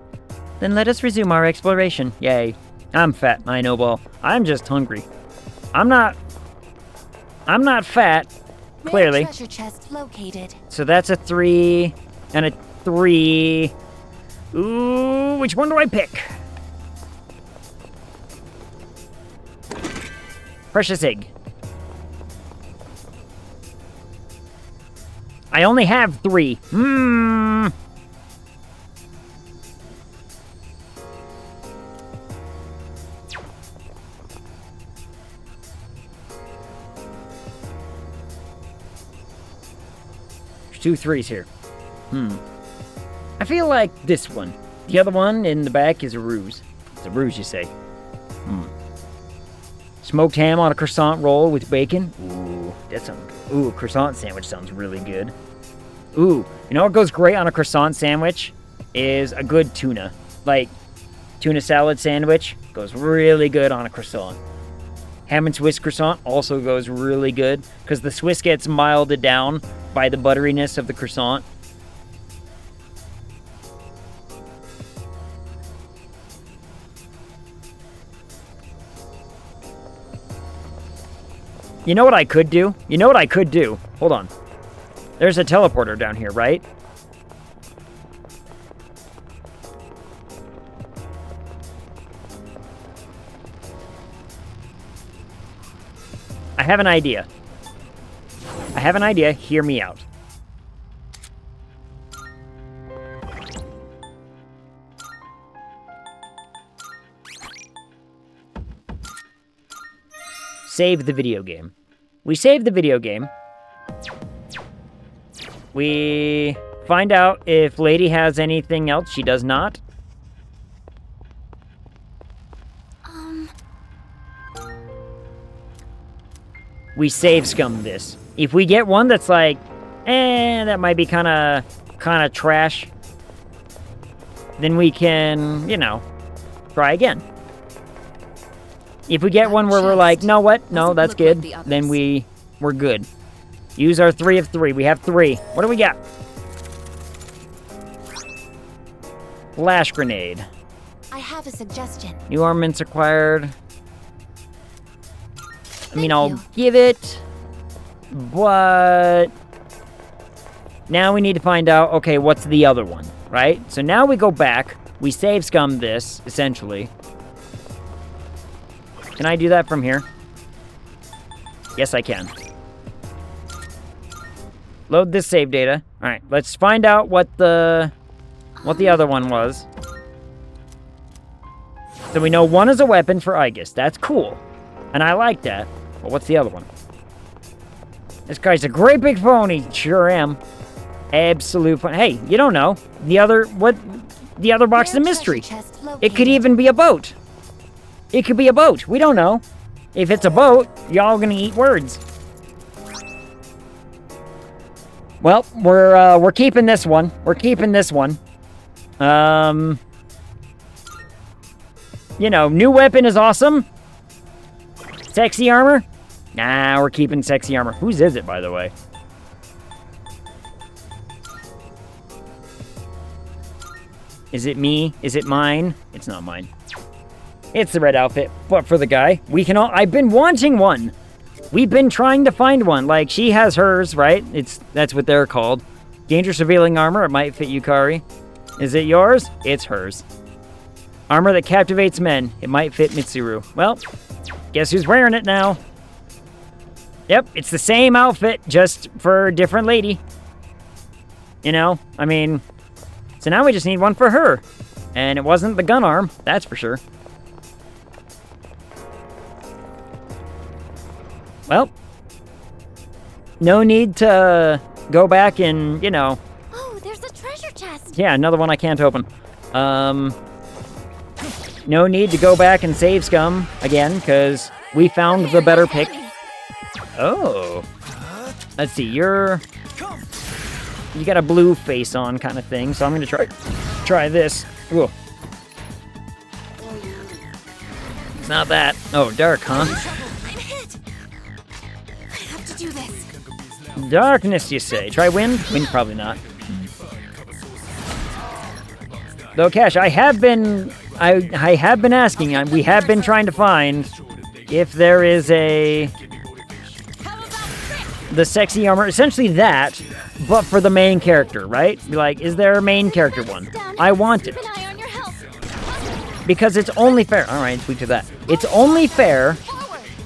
Then let us resume our exploration. Yay. I'm fat, I know, Ball. I'm just hungry. I'm not fat, clearly. Treasure chest located. So that's a 3 and a 3. Ooh, which one do I pick? Precious egg. I only have 3. There's 2 3s here. I feel like this one. The other one in the back is a ruse. It's a ruse, you say. Smoked ham on a croissant roll with bacon. Ooh, that sounds good. Ooh, croissant sandwich sounds really good. Ooh, you know what goes great on a croissant sandwich? Is a good tuna. Like, tuna salad sandwich goes really good on a croissant. Ham and Swiss croissant also goes really good because the Swiss gets milded down by the butteriness of the croissant. You know what I could do? Hold on. There's a teleporter down here, right? I have an idea. Hear me out. Save the video game. We save the video game. We find out if Lady has anything else. She does not. We save scum this. If we get one that's like, that might be kind of trash, then we can, you know, try again. If we get one where we're like, no, what? No, that's good. Then we're good. Use our 3 of 3. We have 3. What do we got? Flash grenade. I have a suggestion. New armaments acquired. I mean, I'll give it, but now we need to find out, okay, what's the other one, right? So now we go back, we save scum this, essentially. Can I do that from here? Yes, I can. Load this save data. All right, let's find out what the other one was. So we know one is a weapon for Aegis. That's cool. And I like that. But what's the other one? This guy's a great big phony. Sure am. Absolute fun. Hey, you don't know. The other box is a mystery. It could even be a boat. It could be a boat. We don't know. If it's a boat, y'all gonna eat words. Well, we're keeping this one. We're keeping this one. You know, new weapon is awesome. Sexy armor? Nah, we're keeping sexy armor. Whose is it, by the way? Is it me? Is it mine? It's not mine. It's the red outfit, but for the guy. We can all... I've been wanting one. We've been trying to find one. Like, she has hers, right? That's what they're called. Dangerous revealing armor. It might fit Yukari. Is it yours? It's hers. Armor that captivates men. It might fit Mitsuru. Well, guess who's wearing it now? Yep, it's the same outfit, just for a different lady. You know, I mean... So now we just need one for her. And it wasn't the gun arm, that's for sure. Well, no need to go back and, you know... Oh, there's a treasure chest! Yeah, another one I can't open. No need to go back and save scum again, because we found the better pick. Oh. Let's see, you got a blue face on kind of thing, so I'm going to try this. Ooh. It's not that. Oh, dark, huh? I'm hit. I have to do this. Darkness, you say. Try wind? Wind, probably not. Though, Cash, I have been asking, we have been trying to find if there is the sexy armor, essentially that, but for the main character, right? Like, is there a main character one? I want it. Because it's only fair. All right, tweak to that. It's only fair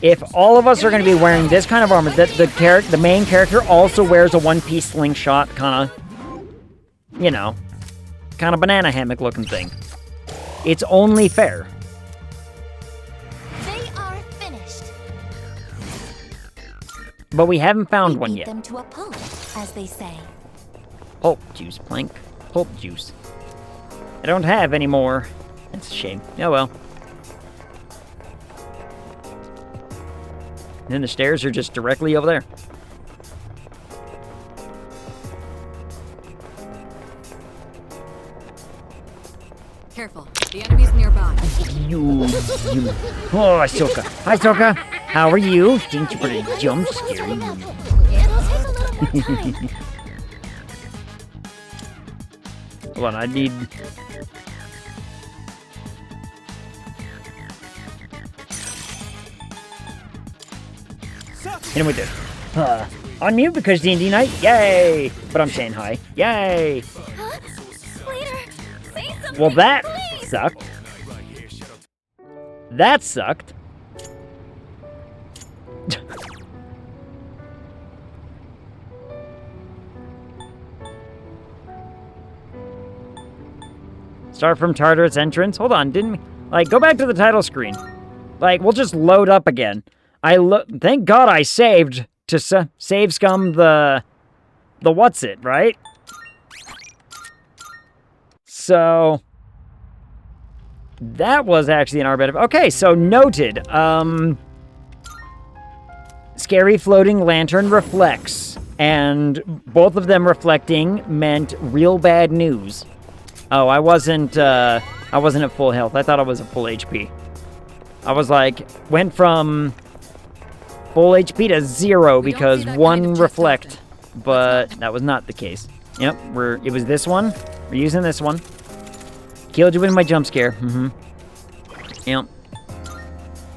if all of us are going to be wearing this kind of armor, that the main character also wears a one-piece slingshot kind of, you know, kind of banana hammock looking thing. It's only fair. They are finished. But we haven't found one yet. Them to a pulp, as they say. Pulp juice, Plank. Pulp juice. I don't have any more. That's a shame. Oh well. And then the stairs are just directly over there. Careful, the enemy's nearby. You. Oh, Ahsoka. Hi, Ahsoka. How are you? Didn't you put a jump scare? It'll take a little more time. Hold on, I need... Hit him with this. Unmute because D&D night? Yay! But I'm saying hi. Yay! Huh? Leader, say something, Well, that please. sucked. That sucked. Start from Tartarus entrance. Hold on, didn't we? Like, go back to the title screen. Like, we'll just load up again. Thank God I saved to save scum the what's it, right? So that was actually an arbiter. Okay, so noted. Scary floating lantern reflects, and both of them reflecting meant real bad news. Oh, I wasn't at full health. I thought I was at full HP. I was like, went from full HP to 0 because one reflect, but that was not the case. Yep, it was this one. We're using this one. Killed you with my jump scare. Mm-hmm. Yep.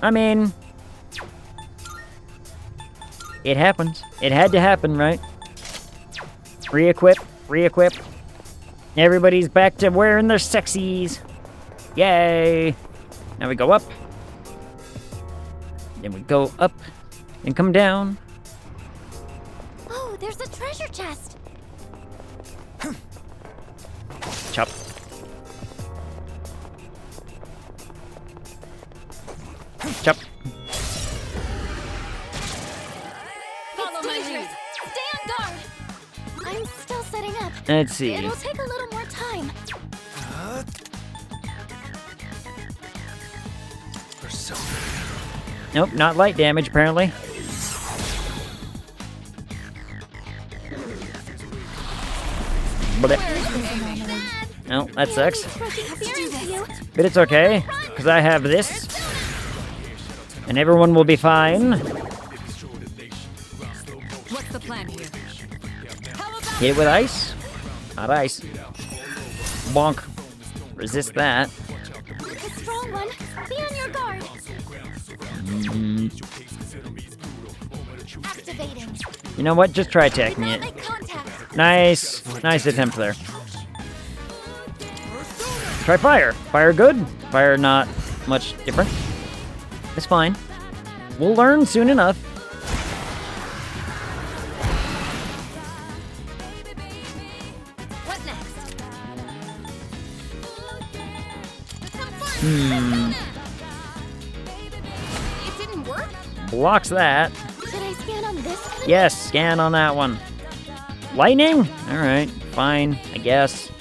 I mean, it happens. It had to happen, right? Re-equip. Re-equip. Everybody's back to wearing their sexies. Yay. Now we go up. Then we go up and come down. Oh, there's a treasure chest. Chop. Chop. It's dangerous. Stay on guard. I'm still setting up. Let's see. It'll take a little more time. Nope, not light damage, apparently. Blech. No, that sucks. But it's okay, because I have this. And everyone will be fine. What's the plan here? Hit it with ice? Not ice. Bonk. Resist that. A strong one. Be on your guard. Activating. You know what? Just try attacking it. Nice. Nice attempt there. Try fire. Fire good. Fire not much different. It's fine. We'll learn soon enough. What next? It didn't work? Blocks that. Should I scan on this enemy? Yes, scan on that one. Lightning? Alright, fine, I guess.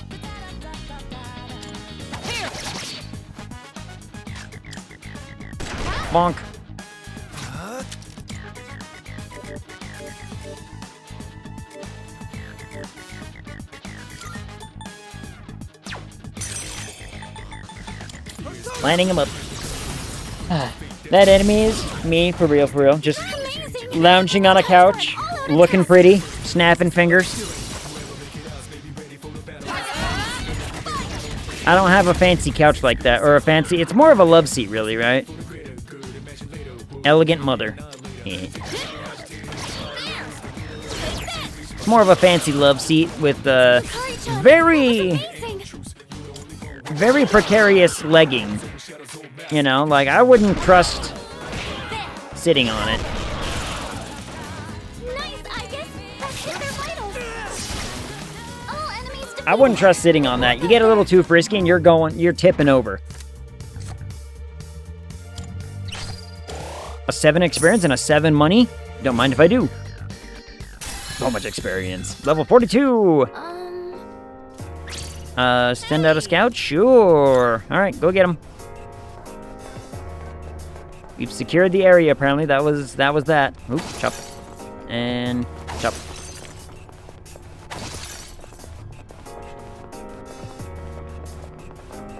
Bonk. Lining him up. That enemy is me, for real, just lounging on a couch, looking pretty, snapping fingers. I don't have a fancy couch like that, or a fancy, it's more of a love seat really, right? Elegant mother. Yeah. It's more of a fancy love seat with very precarious legging. You know, like I wouldn't trust sitting on it. I wouldn't trust sitting on that. You get a little too frisky and you're tipping over. A 7 experience and a 7 money? Don't mind if I do. So much experience. Level 42! Send out a scout? Sure. Alright, go get him. We've secured the area, apparently. That was that. Oop, chop. And chop.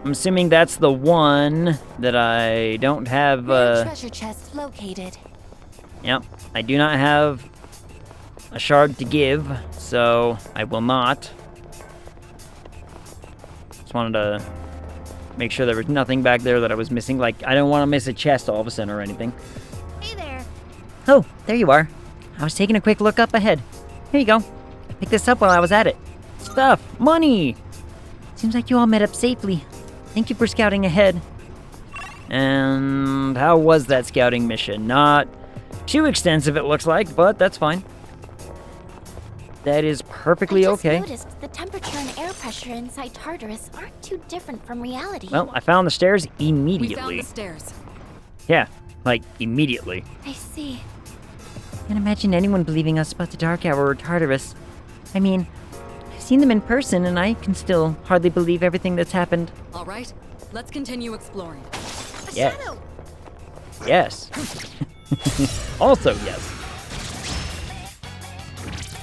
I'm assuming that's the one that I don't have, treasure chest located. Yep, I do not have a shard to give, so I will not. Just wanted to make sure there was nothing back there that I was missing. Like, I don't want to miss a chest all of a sudden or anything. Hey there. Oh, there you are. I was taking a quick look up ahead. Here you go. I picked this up while I was at it. Stuff! Money! Seems like you all met up safely. Thank you for scouting ahead. And how was that scouting mission? Not too extensive, it looks like, but that's fine. That is perfectly okay. I just noticed the temperature and air pressure inside Tartarus aren't too different from reality. Well, I found the stairs immediately. We found the stairs. Yeah, like immediately. I see. Can't imagine anyone believing us about the Dark Hour or Tartarus. I mean, I've seen them in person and I can still hardly believe everything that's happened. All right, let's continue exploring. Yes. Yes. Also, yes.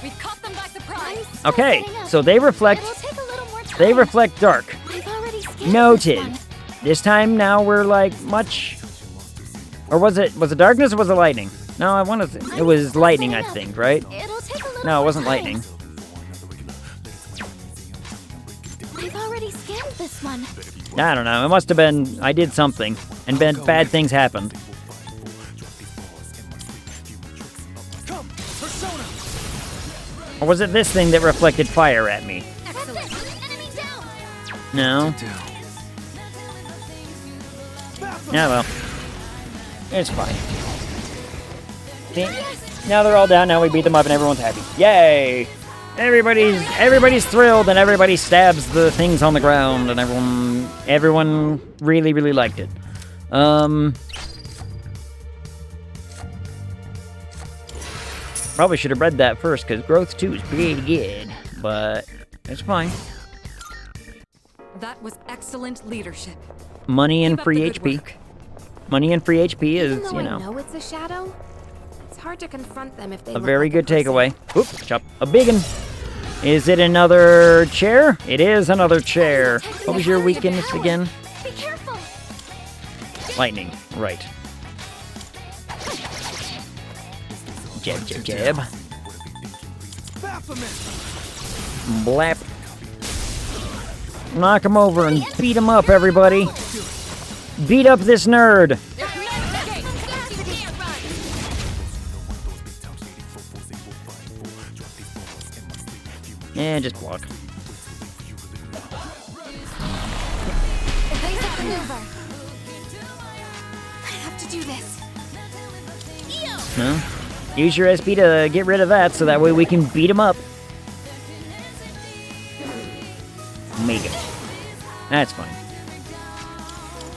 We've caught them by surprise. Okay, so they reflect dark. Noted. This time now we're like much, or was it darkness or was it lightning? No, I want to. It was lightning, I think, right? No, it wasn't lightning. I've already scanned this one. I don't know. It must have been I did something, and bad things happened. Or was it this thing that reflected fire at me? No. Yeah, well. It's fine. See? Now they're all down, now we beat them up and everyone's happy. Yay! Everybody's thrilled and everybody stabs the things on the ground and everyone really, really liked it. Probably should have read that first, because growth 2 is pretty good, but it's fine. That was excellent leadership. Money and Keep up free the good HP. work. Money and free HP is, Even though you know, I know it's a shadow, it's hard to confront them if they a look very like good person. takeaway. Oop, chop. A big one. Is it another chair? It is another chair. What was your weakness again? Be careful. Lightning. Right. Jab, jab, jab. Blap. Knock him over and beat him up, everybody. Beat up this nerd. Yeah, just block. I have to do this. No? Use your SP to get rid of that so that way we can beat him up. Make it. That's fine.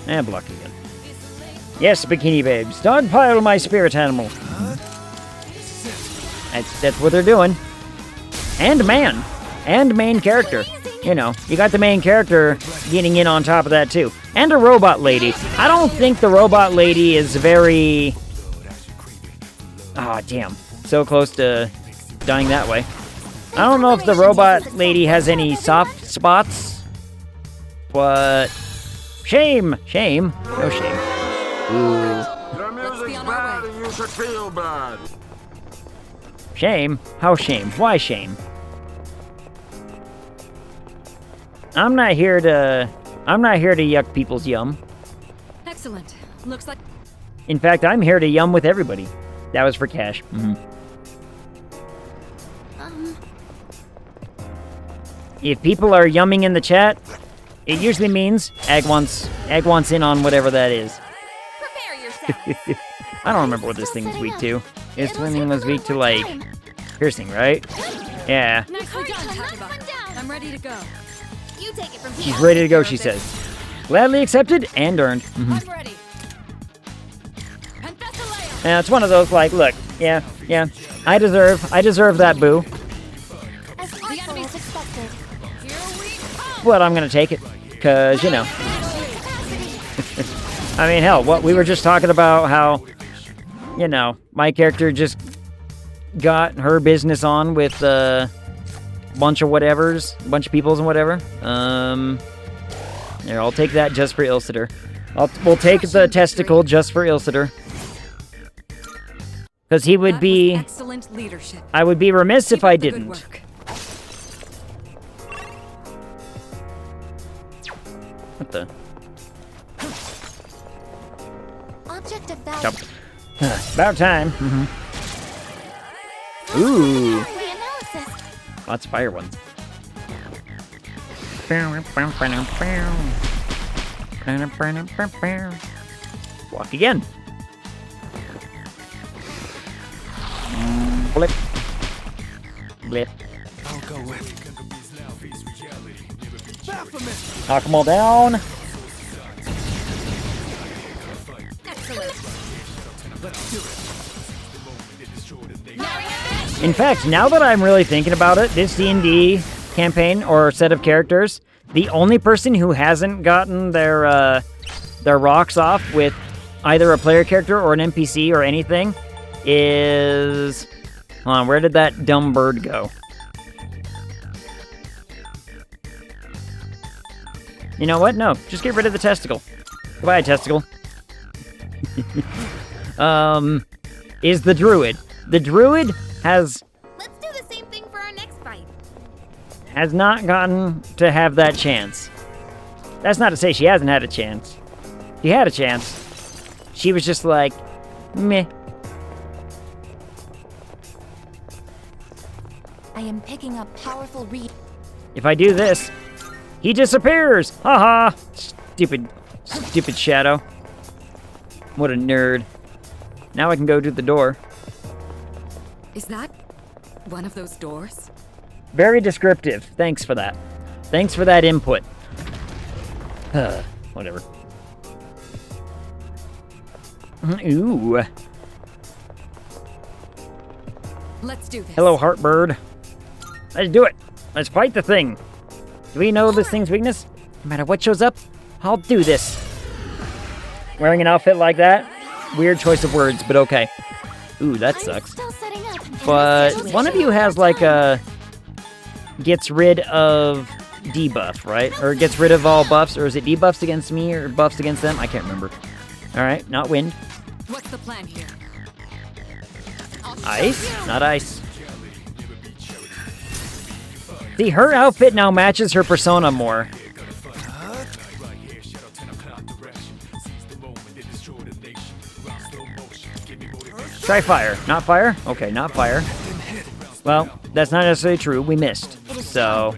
And block again. Yes, Bikini Babes. Dogpile my spirit animal. That's what they're doing. And man. And main character. You know, you got the main character getting in on top of that too. And a robot lady. I don't think the robot lady is very... Ah, damn. So close to dying that way. I don't know if the robot lady has any soft spots. But... Shame! Shame. No shame. Ooh. Your music's bad and you should feel bad. Shame? How shame? Why shame? I'm not here to yuck people's yum. Excellent. Looks like In fact, I'm here to yum with everybody. That was for cash. If people are yumming in the chat, it usually means Ag wants in on whatever that is. I don't remember what this thing is weak to. This thing was weak to, like, piercing, right? Yeah. nicely done, Takeba. I'm ready to go. You take it from here. She's ready to go, she says. Gladly accepted and earned. I'm ready. Yeah, it's one of those, like, look, yeah, I deserve that boo. As artful as expected. But I'm gonna take it, cause, you know. I mean, hell, what we were just talking about how, you know, my character just got her business on with a bunch of whatevers, a bunch of peoples and whatever. Here, I'll take that just for Ilsitor. We'll take the testicle just for Ilsitor. Because he would be... Excellent leadership. I would be remiss if I didn't. What the? Object of value. Jump. About time. Ooh. Lots of fire ones. Walk again. Blip. Blip. I'll go with. Knock them all down. In fact, now that I'm really thinking about it, this D&D campaign or set of characters, the only person who hasn't gotten their rocks off with either a player character or an NPC or anything is... Hold on, where did that dumb bird go? You know what? No, just get rid of the testicle. Goodbye, testicle. Is the druid. The druid has... Let's do the same thing for our next fight. has not gotten to have that chance. That's not to say she hasn't had a chance. She had a chance. She was just like, meh. I am picking up powerful read. If I do this, he disappears! Haha! Stupid shadow. What a nerd. Now I can go to the door. Is that one of those doors? Very descriptive. Thanks for that. Thanks for that input. Whatever. Ooh. Let's do this. Hello, Heartbird. Let's do it. Let's fight the thing. Do we know this thing's weakness? No matter what shows up, I'll do this. Wearing an outfit like that? Weird choice of words, but okay. Ooh, that sucks. But one of you has like a... gets rid of debuff, right? Or gets rid of all buffs, or is it debuffs against me or buffs against them? I can't remember. Alright, not wind. What's the plan here? Ice? Not ice. See, her outfit now matches her persona more. Try fire. Not fire? Okay, not fire. Well, that's not necessarily true. We missed. So...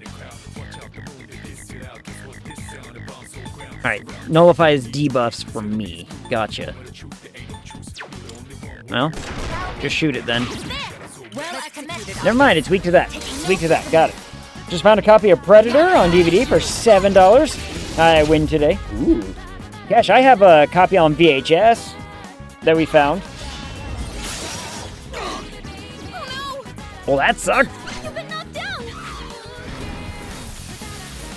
Alright, nullifies debuffs from me. Gotcha. Well, just shoot it then. Never mind, it's weak to that. It's weak to that. Got it. Just found a copy of Predator on DVD for $7. I win today. Ooh. Gosh, I have a copy on VHS that we found. Well, that sucked. You've been knocked down.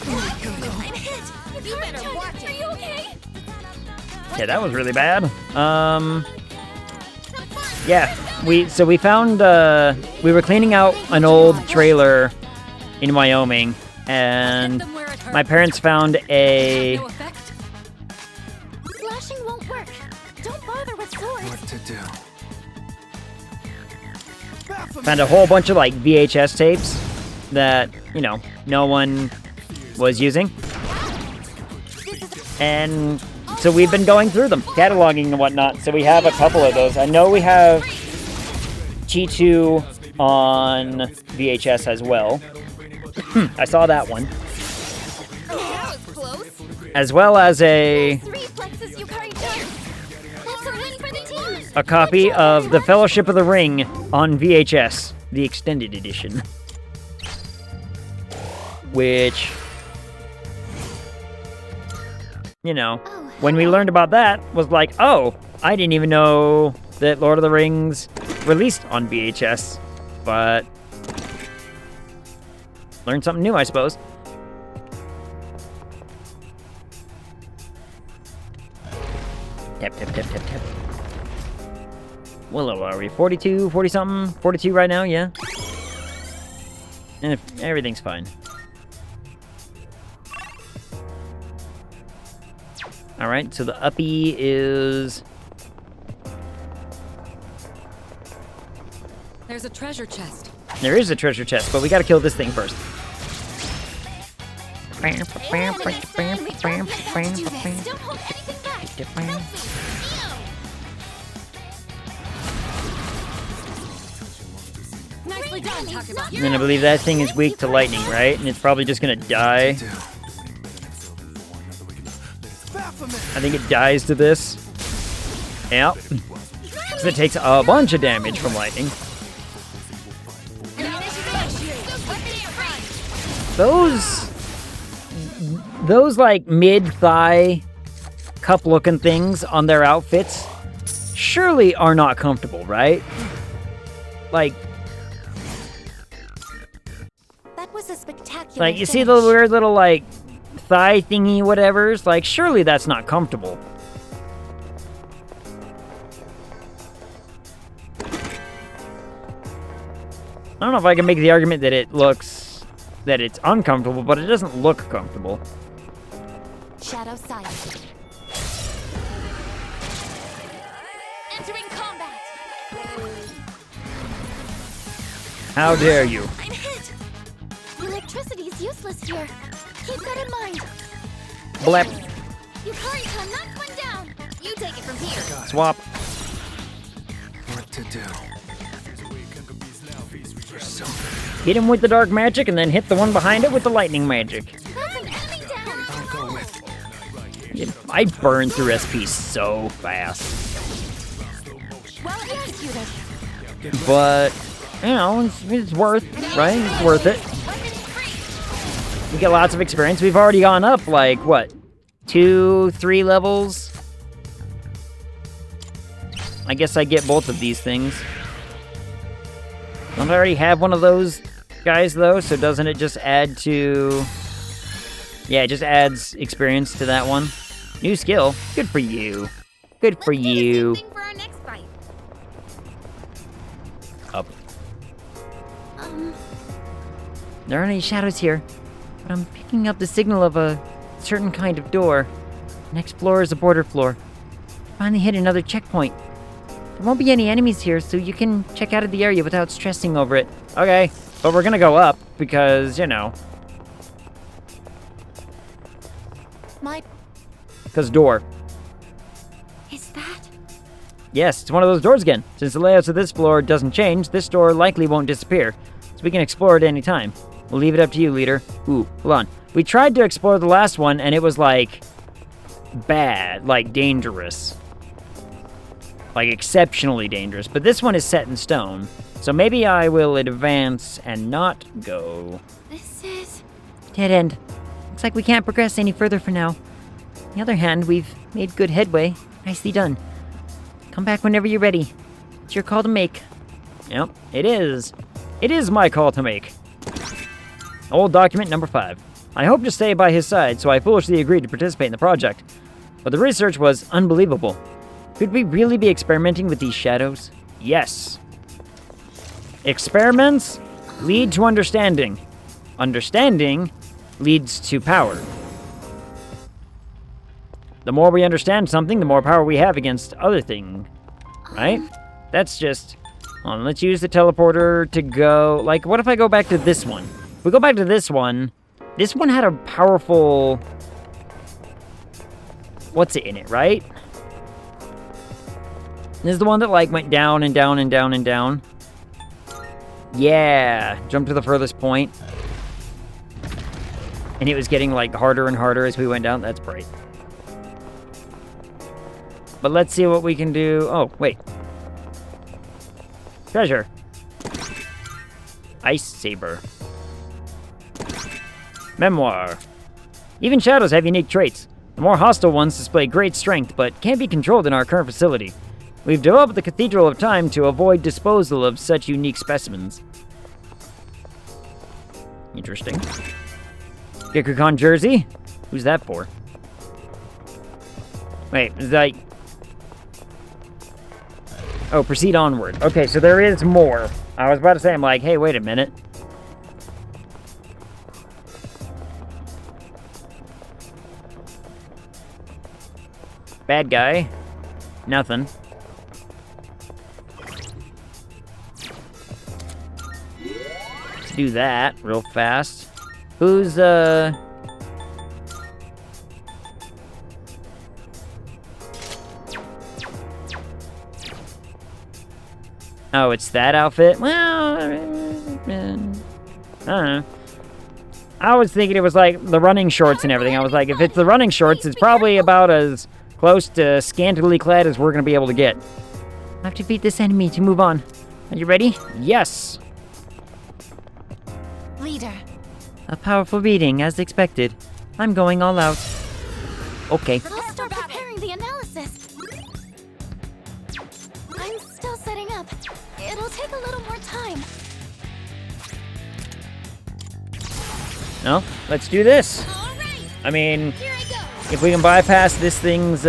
I'm hit. You better watch it. Are you okay? Yeah, that was really bad. Yeah, we found, we were cleaning out an old trailer in Wyoming, and my parents found a... Slashing won't work. Don't bother with swords. What to do? Found a whole bunch of, like, VHS tapes that, you know, no one was using. And so we've been going through them, cataloging and whatnot, so we have a couple of those. I know we have G2 on VHS as well. I saw that one. As well as a copy of The Fellowship of the Ring on VHS, the extended edition. Which, you know, when we learned about that, was like, oh, I didn't even know that Lord of the Rings released on VHS, but learned something new, I suppose. Tap, tap, tap, tap, tap. What level are we? 42, 40-something? 42 right now, yeah? And if everything's fine. Alright, so the uppie is... There's a treasure chest. There is a treasure chest, but we gotta kill this thing first. Nicely done, Takeba. And then I believe that thing is weak to lightning, right? And it's probably just gonna die. I think it dies to this. Yep. So it takes a bunch of damage from lightning. Those like mid-thigh cup-looking things on their outfits surely are not comfortable, right? Like, That was a spectacular you see the weird little like thigh thingy whatevers? Like, surely that's not comfortable. I don't know if I can make the argument that that it's uncomfortable, but it doesn't look comfortable. Shadow side. Entering combat. How dare you? I'm hit. electricity's useless here. Keep that in mind. Blep. Yukari-kun knocked one down. You take it from here. Swap. What to do? Hit him with the dark magic and then hit the one behind it with the lightning magic. That's an enemy down. I burn through SP so fast. Well executed. But, you know, it's worth, right? It's worth it. We get lots of experience. We've already gone up, like, what? 2-3 levels? I guess I get both of these things. Don't I already have one of those guys, though? So doesn't it just add to... Yeah, it just adds experience to that one. New skill. Good for you. Good for you. For our next fight. Up. There aren't any shadows here, but I'm picking up the signal of a certain kind of door. Next floor is a border floor. Finally hit another checkpoint. There won't be any enemies here, so you can check out of the area without stressing over it. Okay, but we're gonna go up because, you know. Because door. Is that? Yes, it's one of those doors again. Since the layouts of this floor doesn't change, this door likely won't disappear. So we can explore it any time. We'll leave it up to you, leader. Ooh, hold on. We tried to explore the last one, and it was, like, bad. Like, dangerous. Like, exceptionally dangerous. But this one is set in stone. So maybe I will advance and not go. This is... Dead end. Looks like we can't progress any further for now. On the other hand, we've made good headway. Nicely done. Come back whenever you're ready. It's your call to make. Yep, it is. It is my call to make. Old document number 5. I hope to stay by his side, so I foolishly agreed to participate in the project. But the research was unbelievable. Could we really be experimenting with these shadows? Yes. Experiments lead to understanding. Understanding leads to power. The more we understand something, the more power we have against other things. Right? That's just... Hold on, let's use the teleporter to go... Like, what if I go back to this one? If we go back to this one had a powerful... What's it in it, right? This is the one that, like, went down and down and down and down. Yeah, jump to the furthest point. And it was getting, like, harder and harder as we went down. That's bright. But let's see what we can do. Oh, wait. Treasure. Ice Saber. Memoir. Even shadows have unique traits. The more hostile ones display great strength, but can't be controlled in our current facility. We've developed the Cathedral of Time to avoid disposal of such unique specimens. Interesting. Gekukon jersey? Who's that for? Wait, is that... Oh, proceed onward. Okay, so there is more. I was about to say, I'm like, hey, wait a minute. Bad guy. Nothing. Let's do that real fast. Who's, Oh, it's that outfit? Well, I don't know. I was thinking it was like the running shorts and everything. I was like, if it's the running shorts, it's probably about as close to scantily clad as we're going to be able to get. I have to beat this enemy to move on. Are you ready? Yes. Leader. A powerful beating, as expected. I'm going all out. Okay. I'll start preparing the analysis. I'm still setting up. It'll take a little more time. No, let's do this. I mean, if we can bypass this thing's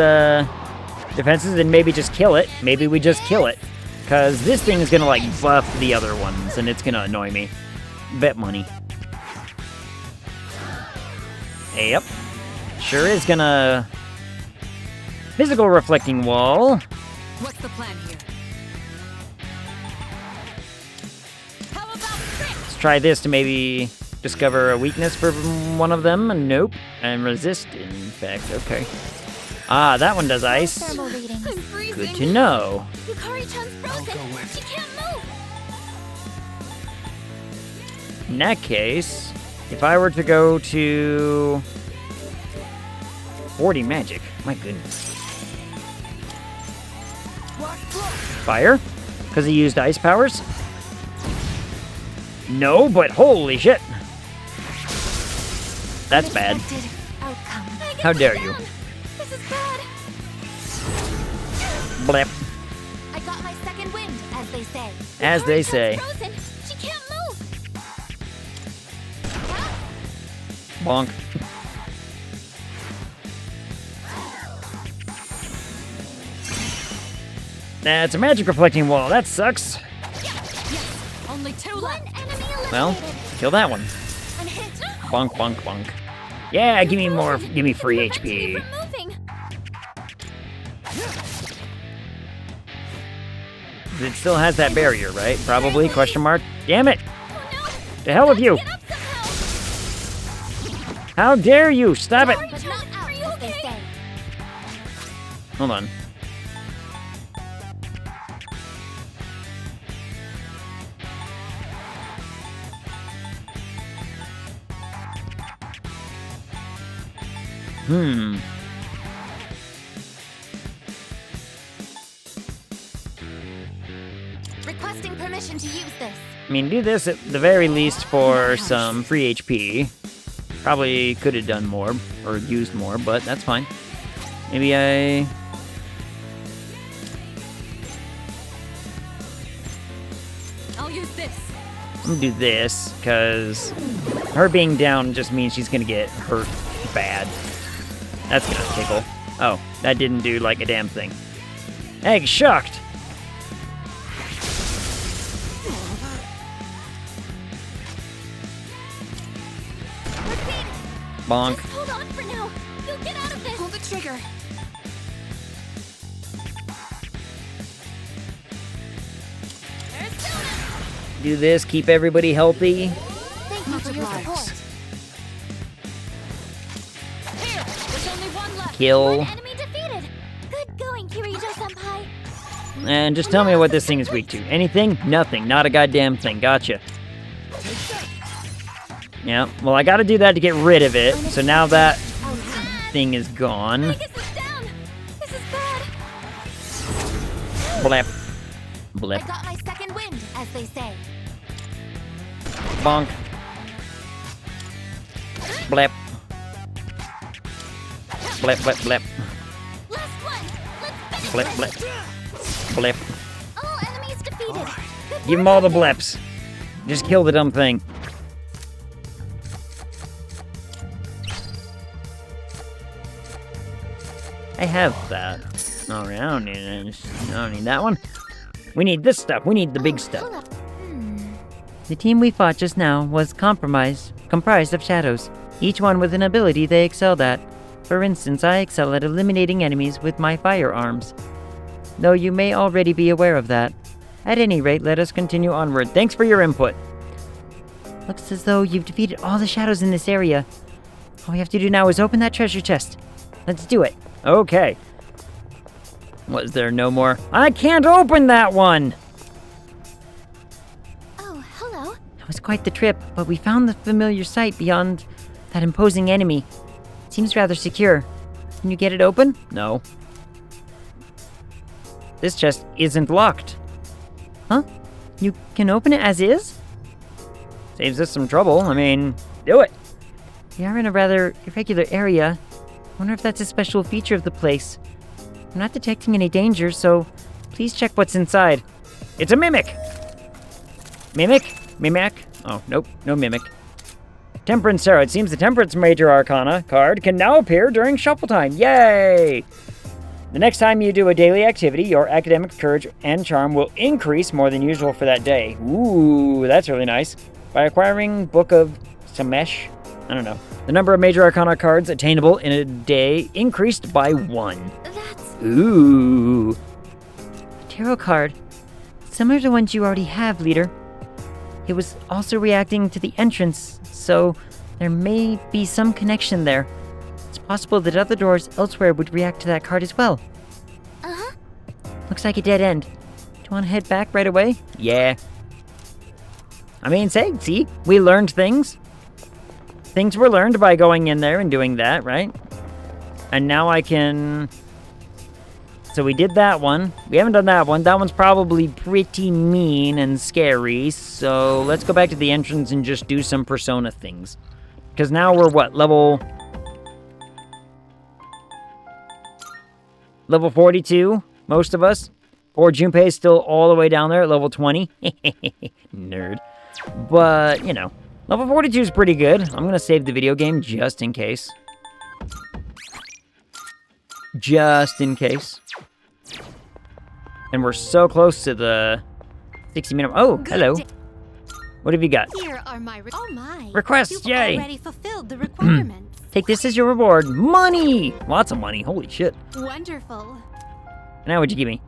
defenses and maybe just kill it, maybe we just kill it. Because this thing is going to, like, buff the other ones, and it's going to annoy me. Bet money. Yep. Sure is going to... Physical reflecting wall. What's the plan here? Let's try this to maybe Discover a weakness for one of them. Nope. And resist, in fact. Okay. Ah, that one does ice. Thermal readings. I'm freezing. Good to know. Yukari-chan's frozen. She can't move. In that case, if I were to go to 40 magic, my goodness. Fire? Because he used ice powers? No, but holy shit. That's bad. How dare you? This is bad. Blip. I got my second wind, as they say. As they say. Frozen. She can't move. Bonk. That's a magic reflecting wall. That sucks. Only 2 left. Well, kill that one. Bonk, bonk, bonk. Yeah, give me more. Give me free HP. It still has that barrier, right? Probably, question mark. Damn it! The hell with you! How dare you! Stop it! Hold on. Requesting permission to use this. I mean, do this at the very least for some free HP. Probably could have done more, or used more, but that's fine. Maybe I'm I'll use this. gonna do this, because her being down just means she's gonna get hurt bad. That's gonna tickle. Oh, that didn't do like a damn thing. Egg shucked! Bonk. Just hold on for now. You'll get out of this. Pull the trigger. Do this, keep everybody healthy. Thank you for your support. Here, there's only 1 left. Kill. Enemy defeated. Good going, Kirijo-senpai. And just tell me what this thing is weak to. Anything? Nothing. Not a goddamn thing. Gotcha. Yeah, well, I gotta do that to get rid of it. So now that thing is gone. This is bad. Blip. Blip. I got my second wind, as they say. Bonk. Blip. Blip, blip, blip. Last one. Let's Blip, blip. Blip. all enemies defeated. Give him all the blips. Just kill the dumb thing. I have that. Alright, I don't need that one. We need this stuff. We need the big stuff. The team we fought just now was comprised of shadows, each one with an ability they excelled at. For instance, I excel at eliminating enemies with my firearms. Though you may already be aware of that. At any rate, let us continue onward. Thanks for your input. Looks as though you've defeated all the shadows in this area. All we have to do now is open that treasure chest. Let's do it. Okay. Was there no more? I can't open that one! Oh, hello. That was quite the trip, but we found the familiar sight beyond that imposing enemy. Seems rather secure. Can you get it open? No. This chest isn't locked. Huh? You can open it as is? Saves us some trouble. I mean, do it. We are in a rather irregular area. Wonder if that's a special feature of the place. I'm not detecting any danger, so please check what's inside. It's a mimic! Mimic? Mimic? Oh, nope, no mimic. Temperance Tarot. It seems the Temperance Major Arcana card can now appear during shuffle time. Yay! The next time you do a daily activity, your academic courage and charm will increase more than usual for that day. Ooh, that's really nice. By acquiring Book of Samesh, I don't know. The number of Major Arcana cards attainable in a day increased by 1. Ooh. A tarot card. Similar to ones you already have, leader. It was also reacting to the entrance so there may be some connection there. It's possible that other doors elsewhere would react to that card as well. Uh-huh. Looks like a dead end. Do you want to head back right away? Yeah. I mean, see, we learned things. Things were learned by going in there and doing that, right? And now I can... So we did that one. We haven't done that one. That one's probably pretty mean and scary. So let's go back to the entrance and just do some persona things. Because now we're what? Level 42, most of us. Or Junpei is still all the way down there at level 20. Nerd. But, you know, level 42 is pretty good. I'm going to save the video game just in case. Just in case. And we're so close to the 60-minute... Oh, hello. What have you got? Here are my requests, You've yay! already fulfilled the requirements. Take this as your reward. Money! Lots of money. Holy shit. Wonderful. Now what'd you give me?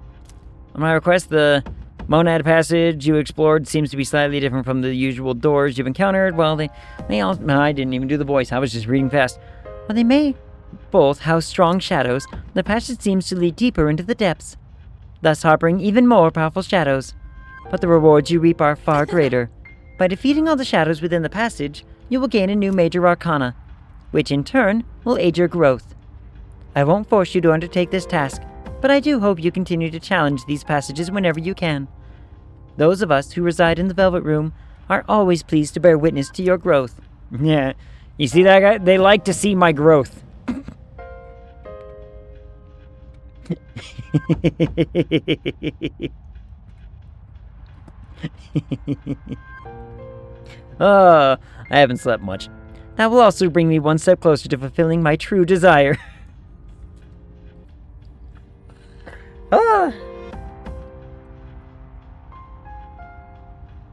On my request, the monad passage you explored seems to be slightly different from the usual doors you've encountered. Well, they may all... No, I didn't even do the voice. I was just reading fast. Well, they may both house strong shadows. The passage seems to lead deeper into the depths, thus harboring even more powerful shadows. But the rewards you reap are far greater. By defeating all the shadows within the passage, you will gain a new major arcana, which in turn will aid your growth. I won't force you to undertake this task, but I do hope you continue to challenge these passages whenever you can. Those of us who reside in the Velvet Room are always pleased to bear witness to your growth. Yeah, you see that guy? They like to see my growth. I haven't slept much. That will also bring me one step closer to fulfilling my true desire.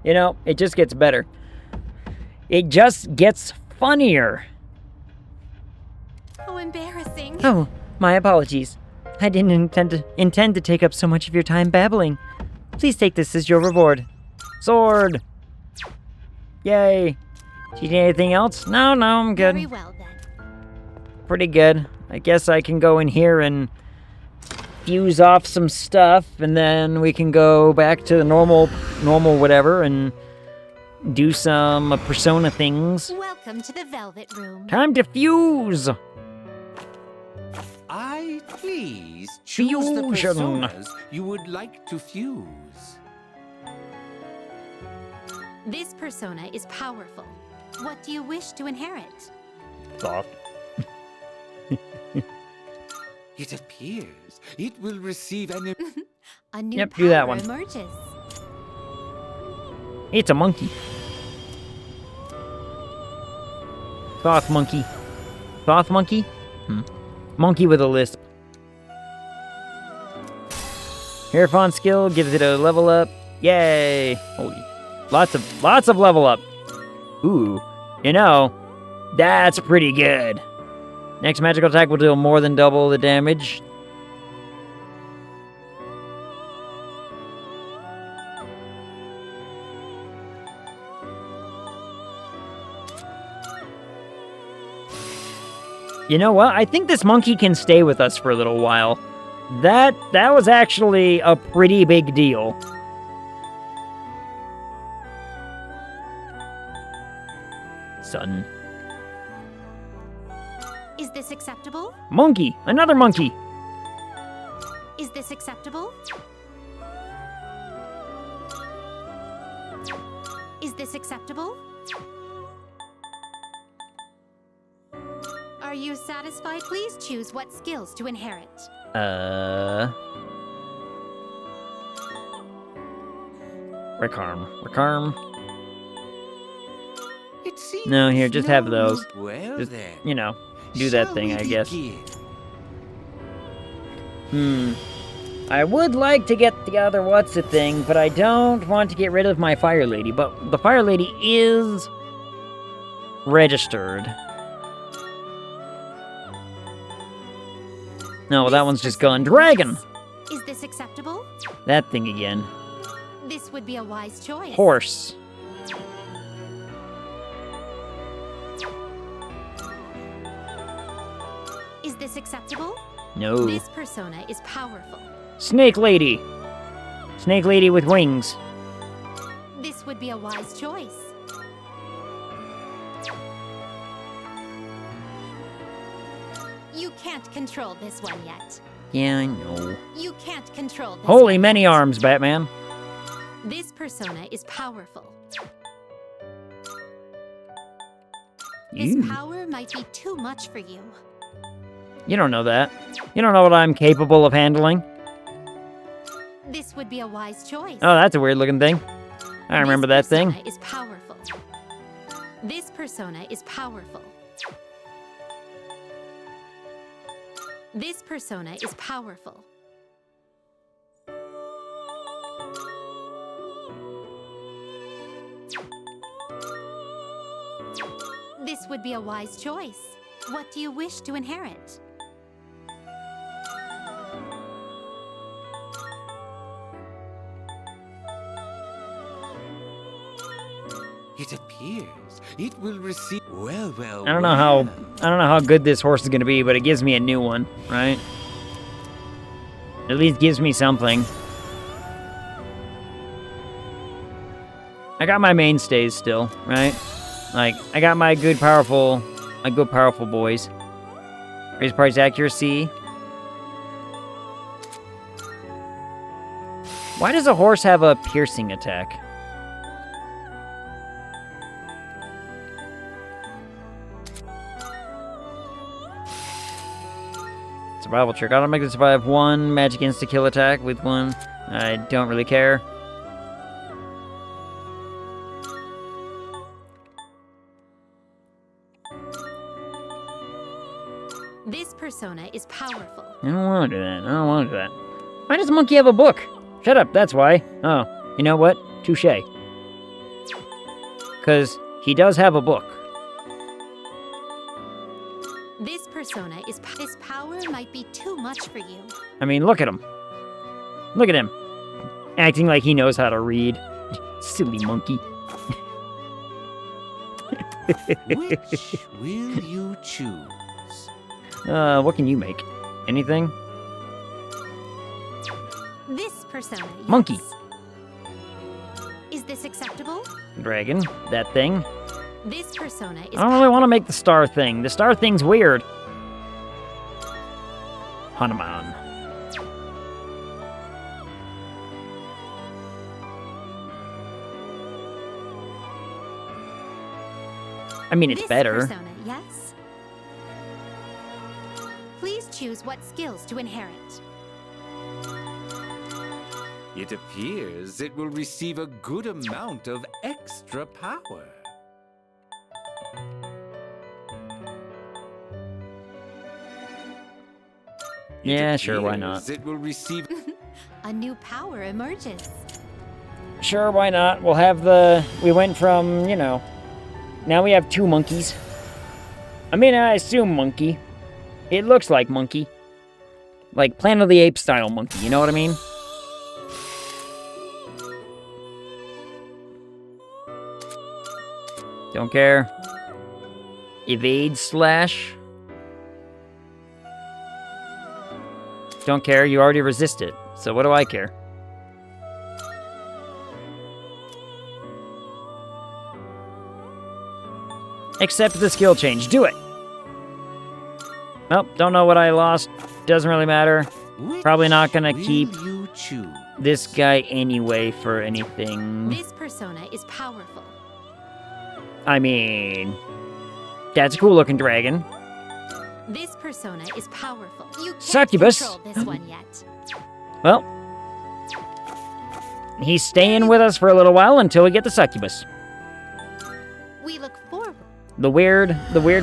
You know, it just gets better. It just gets funnier. How embarrassing. Oh, my apologies. I didn't intend to take up so much of your time babbling. Please take this as your reward. Sword! Yay! Do you need anything else? No, I'm good. Very well, then. Pretty good. I guess I can go in here and fuse off some stuff, and then we can go back to the normal whatever, and do some persona things. Welcome to the Velvet Room. Time to fuse! I please choose the Fusion. personas you would like to fuse. This persona is powerful. What do you wish to inherit? Soft. It appears it will receive an... A new Yep, power do that one. emerges. It's a monkey. Cloth monkey. Cloth monkey? Monkey with a lisp. Hierophant skill gives it a level up. Yay! Holy. Lots of level up. Ooh. You know, that's pretty good. Next magical attack will deal more than double the damage. You know what? I think this monkey can stay with us for a little while. That was actually a pretty big deal. Son. Is this acceptable? Monkey! Another monkey! Is this acceptable? Is this acceptable? Are you satisfied? Please choose what skills to inherit. Recarm. It seems No, here, just have those. Well Just, then, you know, do that shall thing, we I guess. begin? I would like to get the other what's-a-thing, but I don't want to get rid of my Fire Lady. But the Fire Lady is registered. No, that one's just gone. Dragon! Is this acceptable? That thing again. This would be a wise choice. Horse. Is this acceptable? No. This persona is powerful. Snake Lady. Snake Lady with wings. This would be a wise choice. You can't control this one yet. Yeah, I know. You can't control this Holy one many yet. arms, Batman. This persona is powerful. This You. power might be too much for you. You don't know that. You don't know what I'm capable of handling. This would be a wise choice. Oh, that's a weird looking thing. I remember that thing. This persona is powerful. This persona is powerful. This persona is powerful. This would be a wise choice. What do you wish to inherit? It appears it will receive well. I don't know how good this horse is gonna be, but it gives me a new one, right? At least gives me something. I got my mainstays still, right? Like, I got my good powerful boys. Raise price accuracy. Why does a horse have a piercing attack? Survival trick. Automatically survive 1 magic insta-kill attack with 1. I don't really care. This persona is powerful. I don't want to do that. I don't want to do that. Why does Monkey have a book? Shut up, that's why. Oh, you know what? Touché. Because he does have a book. This persona is this power might be too much for you. I mean, look at him. Look at him. Acting like he knows how to read. Silly monkey. Which will you choose? What can you make? Anything? This persona. Yes. Monkey. Is this acceptable? Dragon. That thing. This persona is I don't really want to make the star thing. The star thing's weird. Hanuman. I mean, it's this better. Persona, yes. Please choose what skills to inherit. It appears it will receive a good amount of extra power. Yeah, sure, why not? It will receive A new power emerges. Sure, why not? We'll have we went from, you know, now we have 2 monkeys. I mean, I assume monkey. It looks like monkey. Like Planet of the Apes style monkey, you know what I mean? Don't care. Evade slash. Don't care, you already resist it. So what do I care? Accept the skill change. Do it! Well, don't know what I lost. Doesn't really matter. Probably not gonna keep this guy anyway for anything. This persona is powerful. I mean, that's a cool looking dragon. This persona is powerful. You can't Succubus. control this one yet. Well, he's staying with us for a little while until we get the succubus. We look forward. The weird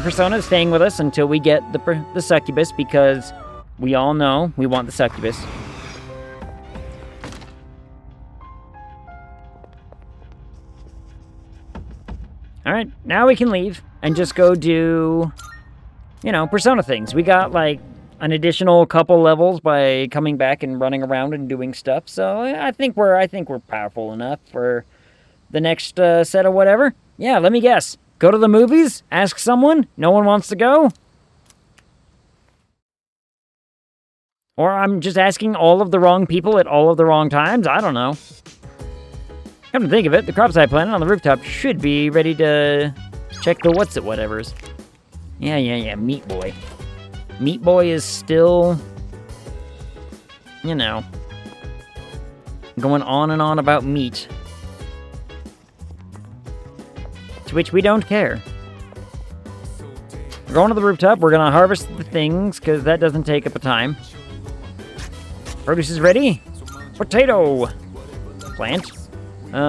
persona is staying with us until we get the succubus, because we all know we want the succubus. Alright, now we can leave and just go do, you know, persona things. We got like an additional couple levels by coming back and running around and doing stuff, so I think we're powerful enough for the next set of whatever. Yeah, let me guess. Go to the movies? Ask someone? No one wants to go? Or I'm just asking all of the wrong people at all of the wrong times? I don't know. Come to think of it, the crops I planted on the rooftop should be ready to check the what's-it-whatevers. Yeah, Meat Boy. Meat Boy is still, you know, going on and on about meat. To which we don't care. We're going to the rooftop, we're gonna harvest the things, because that doesn't take up a time. Produce is ready. Potato. Plant. You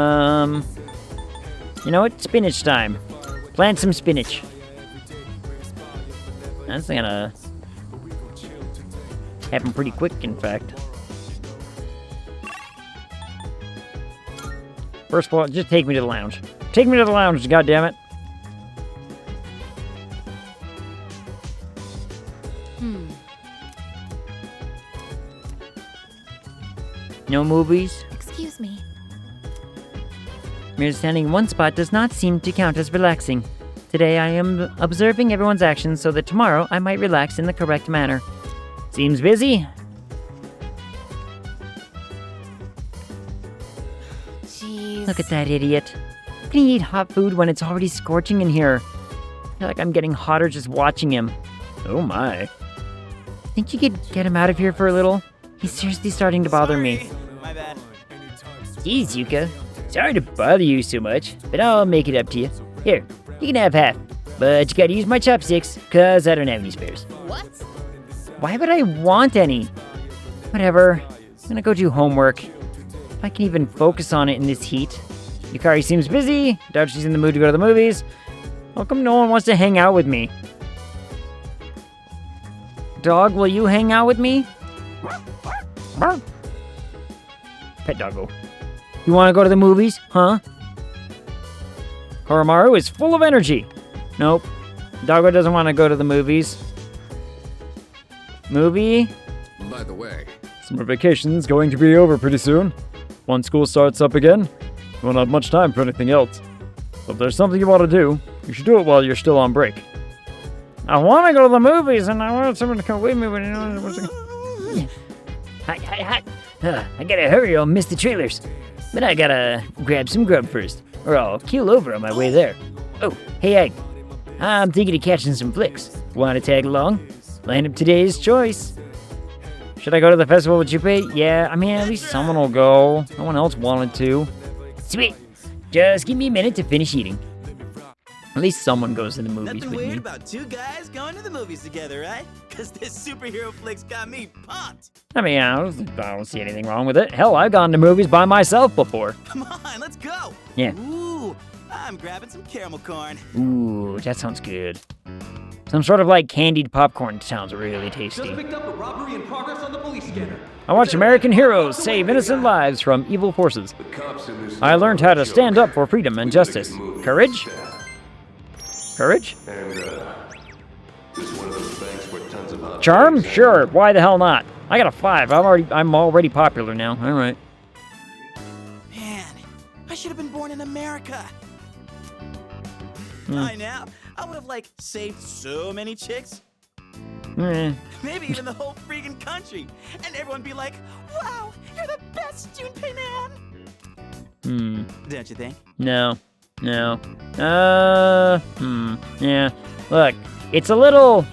know what? Spinach time. Plant some spinach. That's gonna happen pretty quick, in fact. First of all, just take me to the lounge. Take me to the lounge, goddammit. No movies? Excuse me. Mere standing in one spot does not seem to count as relaxing. Today I am observing everyone's actions so that tomorrow I might relax in the correct manner. Seems busy. Jeez. Look at that idiot. How can he eat hot food when it's already scorching in here? I feel like I'm getting hotter just watching him. Oh my. Think you could get him out of here for a little? He's seriously starting to bother me. My bad. Geez, Yuka. Sorry to bother you so much, but I'll make it up to you. Here, you can have half. But you gotta use my chopsticks, cause I don't have any spares. What? Why would I want any? Whatever. I'm gonna go do homework. If I can even focus on it in this heat. Yukari seems busy. Doubt she's in the mood to go to the movies. How come no one wants to hang out with me? Dog, will you hang out with me? Pet doggo. You want to go to the movies, huh? Koromaru is full of energy. Nope. Doggo doesn't want to go to the movies. Movie? By the way, Summer vacation's going to be over pretty soon. Once school starts up again, you won't have much time for anything else. So if there's something you want to do, you should do it while you're still on break. I want to go to the movies, and I want someone to come with me, but you know... Hi. I gotta hurry, I'll miss the trailers. But I gotta grab some grub first, or I'll keel over on my way there. Oh, hey Egg. I'm thinking of catching some flicks. Want to tag along? Line up today's choice. Should I go to the festival with Junpei? Yeah, I mean, at least someone will go. No one else wanted to. Sweet. Just give me a minute to finish eating. At least someone goes to the movies Nothing with weird me. about two guys going to the movies together, right? Because this superhero flick's got me pumped. I mean, I don't see anything wrong with it. Hell, I've gone to movies by myself before. Come on, let's go. Yeah. Ooh, I'm grabbing some caramel corn. Ooh, that sounds good. Some sort of like candied popcorn sounds really tasty. Just picked up a robbery in progress on the police scanner. I watch American heroes save innocent lives from evil forces. I learned how to stand up for freedom and justice. Courage? Courage? Charm? Sure. Why the hell not? I got a 5. I'm already popular now. All right. Man, I should have been born in America. Hmm. By now, I would have saved so many chicks. Eh. Maybe even the whole freaking country. And everyone be like, wow, you're the best Junpei man. Don't you think? No. Yeah. Look, it's a little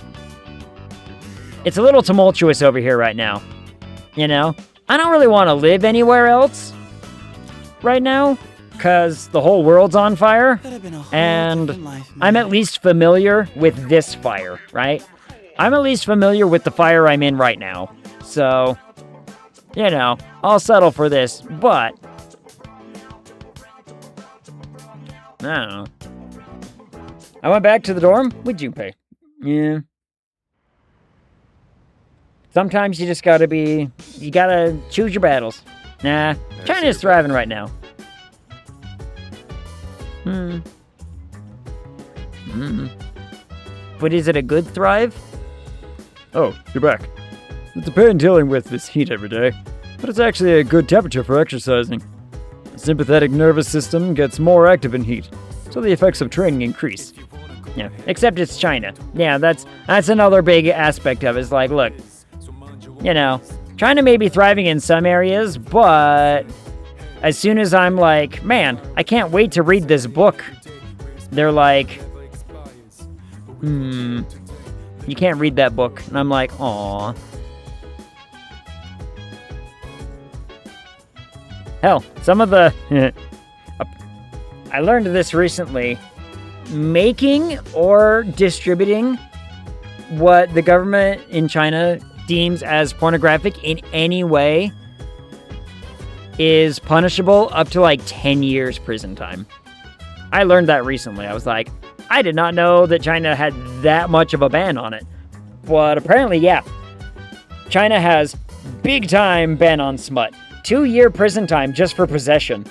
tumultuous over here right now. You know? I don't really want to live anywhere else right now, because the whole world's on fire, and I'm at least familiar with this fire, right? I'm at least familiar with the fire I'm in right now. So, you know, I'll settle for this, but I don't know. I went back to the dorm with Junpei. Yeah. Sometimes you just gotta choose your battles. Nah, China's thriving right now. But is it a good thrive? Oh, you're back. It's a pain dealing with this heat every day, but it's actually a good temperature for exercising. The sympathetic nervous system gets more active in heat, so the effects of training increase. Yeah, except it's China. Yeah, that's another big aspect of it. It's like, look, you know, China may be thriving in some areas, but as soon as I'm like, man, I can't wait to read this book, they're like, you can't read that book. And I'm like, aw. Hell, some of the... I learned this recently. Making or distributing what the government in China deems as pornographic in any way is punishable up to like 10 years prison time. I learned that recently. I was like, I did not know that China had that much of a ban on it. But apparently, yeah. China has big time ban on smut. 2-year prison time just for possession.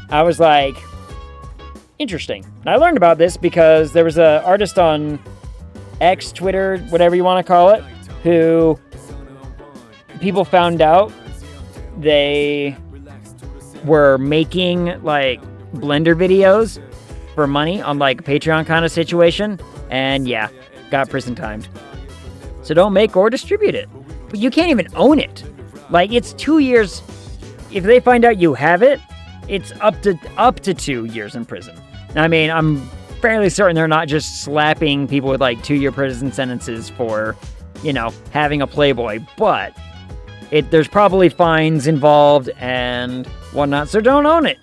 I was like, interesting. And I learned about this because there was an artist on X, Twitter, whatever you want to call it, who people found out they were making like Blender videos for money on like Patreon kind of situation, and yeah, got prison timed. So don't make or distribute it. But you can't even own it. Like, it's 2 years. If they find out you have it, it's up to 2 years in prison. I mean, I'm fairly certain they're not just slapping people with like 2-year prison sentences for, you know, having a Playboy, but there's probably fines involved and whatnot, so don't own it.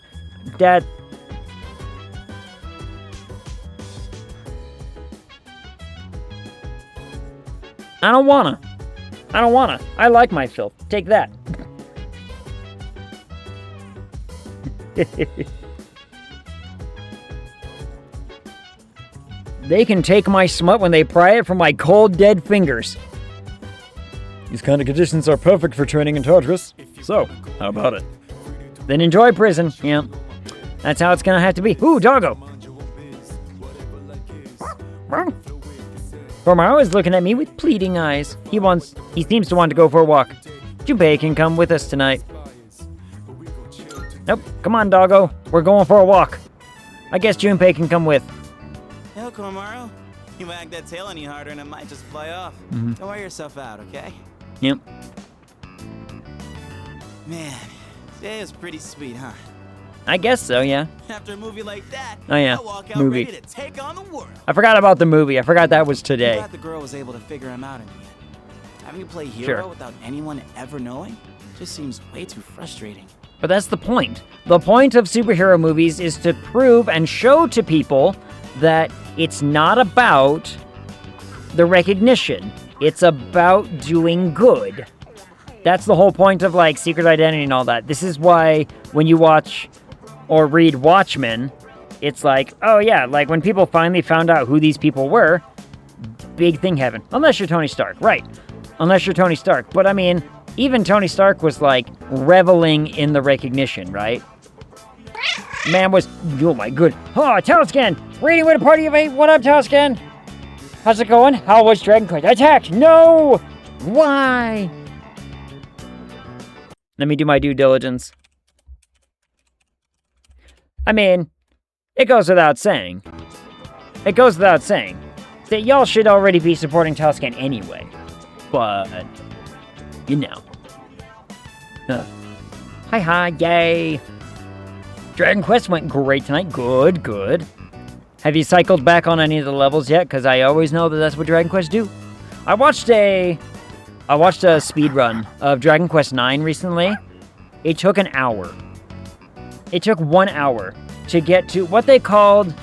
I don't wanna. I like my filth. Take that. They can take my smut when they pry it from my cold, dead fingers. These kind of conditions are perfect for training in Tartarus. So, how about it? Then enjoy prison. Yeah. That's how it's gonna have to be. Ooh, doggo! Romaro is looking at me with pleading eyes. He seems to want to go for a walk. Junpei can come with us tonight. Nope, come on, doggo. We're going for a walk. I guess Junpei can come with. Hell, Komaro. You wag that tail any harder and it might just fly off. Don't wear yourself out, okay? Yep. Man, today was pretty sweet, huh? I guess so, yeah. After a movie like that, oh yeah, I walk out movie. ready to take on the world. I forgot about the movie. I forgot that was today. I'm glad the girl was able to figure him out in the end. Having to play hero without anyone ever knowing just seems way too frustrating. But that's the point. The point of superhero movies is to prove and show to people that it's not about the recognition. It's about doing good. That's the whole point of like Secret Identity and all that. This is why when you watch or read Watchmen, it's like, oh yeah, like when people finally found out who these people were, big thing happened. Unless you're Tony Stark, right. Unless you're Tony Stark. But I mean, even Tony Stark was like reveling in the recognition, right? Man was, oh my good. Oh, Talscan! Raiding with a party of 8. What up, Talscan? How's it going? How was Dragon Quest? Attack! No! Why? Let me do my due diligence. I mean, it goes without saying. It goes without saying that y'all should already be supporting Talscan anyway. But, you know. Hi, yay! Dragon Quest went great tonight. Good, good. Have you cycled back on any of the levels yet? Because I always know that that's what Dragon Quest do. I watched a speed run of Dragon Quest IX recently. It took an hour. It took 1 hour to get to what they called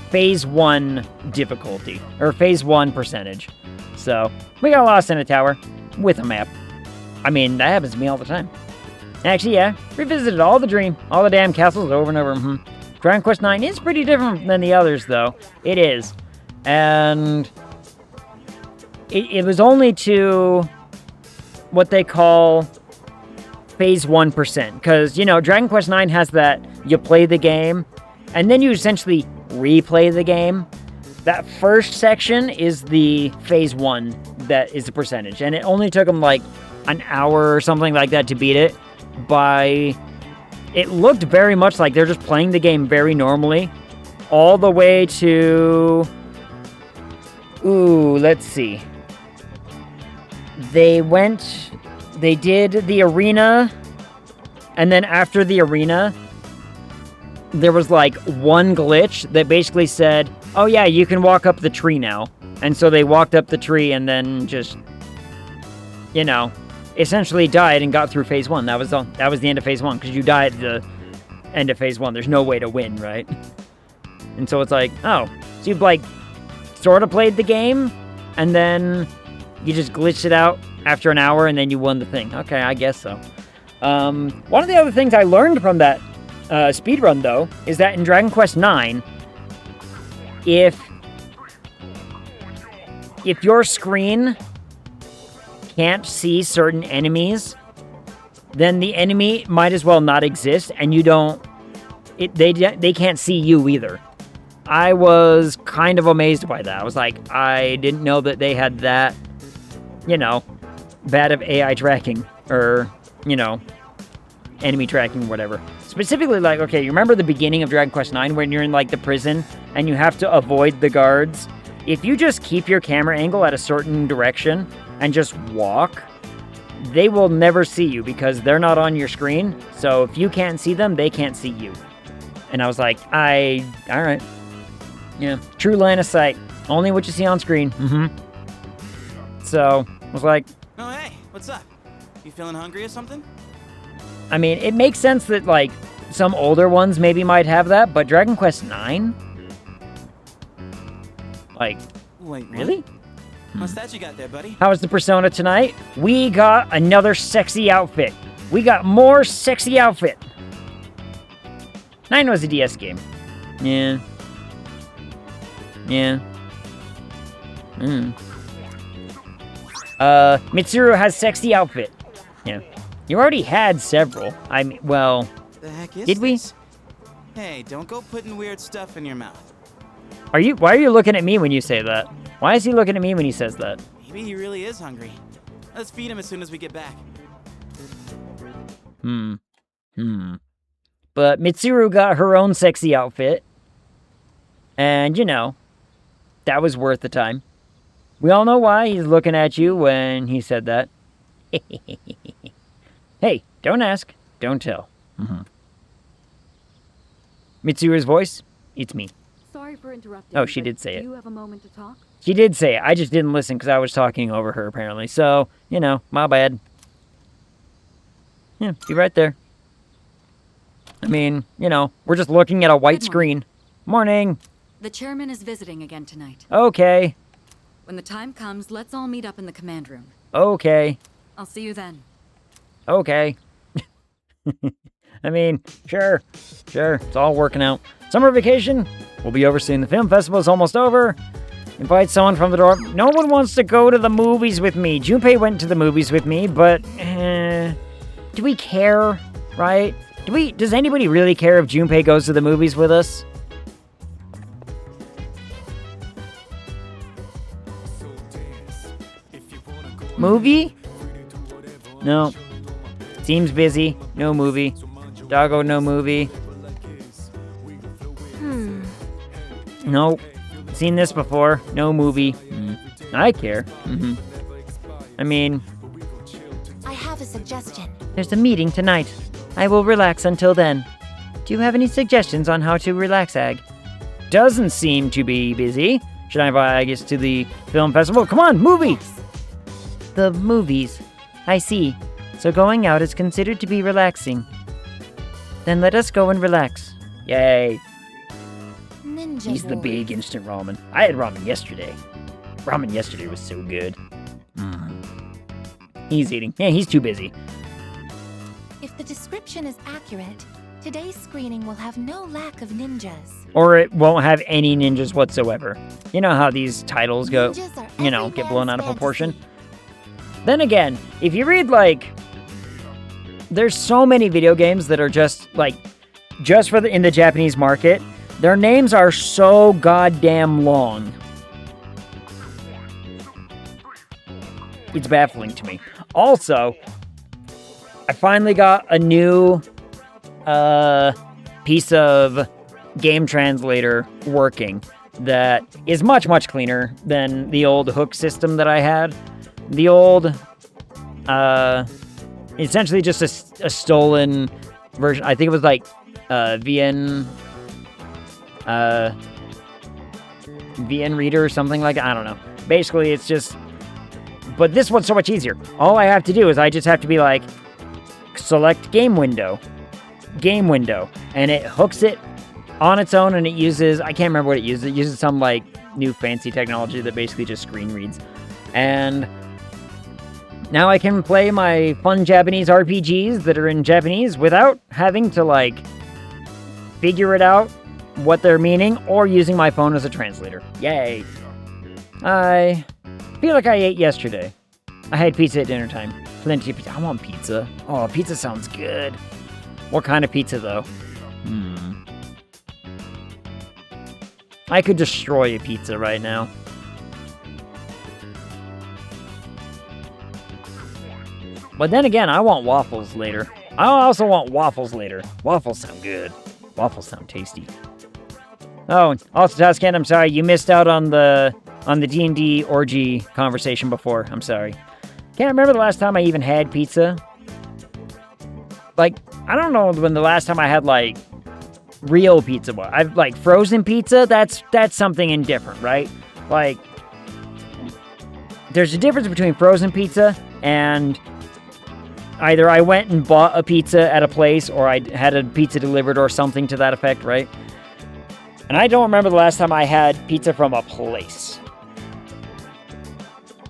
Phase 1 difficulty, or Phase 1 percentage. So, we got lost in a tower with a map. I mean, that happens to me all the time. Actually, yeah, revisited all the damn castles over and over. Dragon Quest IX is pretty different than the others, though. It is. And it was only to what they call Phase 1%. Because, you know, Dragon Quest IX has that you play the game, and then you essentially replay the game. That first section is the Phase 1 that is the percentage. And it only took them like an hour or something like that to beat it. It looked very much like they're just playing the game very normally. All the way to... Ooh, let's see. they did the arena, and then after the arena, there was like one glitch that basically said, oh yeah, you can walk up the tree now. And so they walked up the tree and then just, you know, essentially died and got through phase 1. That was the end of phase 1, because you die at the end of phase 1. There's no way to win, right? And so it's like, oh, so you've like sort of played the game, and then you just glitched it out after an hour, and then you won the thing. Okay, I guess so. One of the other things I learned from that speedrun, though, is that in Dragon Quest IX, if your screen can't see certain enemies, then the enemy might as well not exist, and they can't see you either. I was kind of amazed by that. I was like, I didn't know that they had that, you know, bad of AI tracking, or, you know, enemy tracking, whatever. Specifically, like, okay, you remember the beginning of Dragon Quest IX when you're in, like, the prison, and you have to avoid the guards? If you just keep your camera angle at a certain direction and just walk, they will never see you because they're not on your screen. So if you can't see them, they can't see you. And I was like, alright. Yeah, true line of sight. Only what you see on screen. So, I was like... Oh, hey, what's up? You feeling hungry or something? I mean, it makes sense that, like, some older ones maybe might have that, but Dragon Quest IX? Like, wait, really? What's that you got there, buddy? How was the Persona tonight? We got another sexy outfit. We got more sexy outfit. 9 was a DS game. Yeah. Mitsuru has sexy outfit. Yeah. You already had several. I mean, well... The heck is did we? this? Hey, don't go putting weird stuff in your mouth. Why are you looking at me when you say that? Why is he looking at me when he says that? Maybe he really is hungry. Let's feed him as soon as we get back. But Mitsuru got her own sexy outfit. And, you know, that was worth the time. We all know why he's looking at you when he said that. Hey, don't ask, don't tell. Mitsuru's voice? It's me. Sorry for interrupting. Oh, she did say it. Do you have a moment to talk? She did say it. I just didn't listen because I was talking over her, apparently. So, you know, my bad. Yeah, be right there. I mean, you know, we're just looking at a white screen. Morning. The chairman is visiting again tonight. Okay. When the time comes, let's all meet up in the command room. Okay. I'll see you then. Okay. I mean, sure. It's all working out. Summer vacation will be over soon. The film festival is almost over. Invite someone from the door. No one wants to go to the movies with me. Junpei went to the movies with me, but do we care, right? Does anybody really care if Junpei goes to the movies with us? Movie? No. Seems busy. No movie. Doggo, no movie. Nope. Seen this before. No movie. I care. I mean... I have a suggestion. There's a meeting tonight. I will relax until then. Do you have any suggestions on how to relax, Ag? Doesn't seem to be busy. Should I invite us to the film festival? Come on, movie! Yes. The movies. I see. So going out is considered to be relaxing. Then let us go and relax. Yay. Ninja He's the big instant ramen. I had ramen yesterday. Ramen yesterday was so good. He's eating. Yeah, he's too busy. If the description is accurate, today's screening will have no lack of ninjas. Or it won't have any ninjas whatsoever. You know how these titles go, you know, get blown out of proportion? Then again, if you read, like... There's so many video games that are just, like, just for in the Japanese market. Their names are so goddamn long. It's baffling to me. Also, I finally got a new piece of game translator working that is much, much cleaner than the old hook system that I had. the old, essentially just a stolen version. I think it was like VN Reader or something like that. I don't know. Basically, it's just, but this one's so much easier. All I have to do is I just have to be like, select game window, and it hooks it on its own, and it uses, I can't remember what it uses. It uses some like new fancy technology that basically just screen reads. And now I can play my fun Japanese RPGs that are in Japanese without having to like figure it out what they're meaning or using my phone as a translator. Yay. I feel like I ate yesterday. I had pizza at dinner time. Plenty of pizza. I want pizza. Oh, pizza sounds good. What kind of pizza though? I could destroy a pizza right now. But then again, I want waffles later. I also want waffles later. Waffles sound good. Waffles sound tasty. Oh, also, Tascan, I'm sorry. You missed out on the D&D orgy conversation before. I'm sorry. Can't remember the last time I even had pizza. Like, I don't know when the last time I had, like, real pizza was. I've, like, frozen pizza, that's something indifferent, right? Like, there's a difference between frozen pizza and either I went and bought a pizza at a place or I had a pizza delivered or something to that effect, right? And I don't remember the last time I had pizza from a place.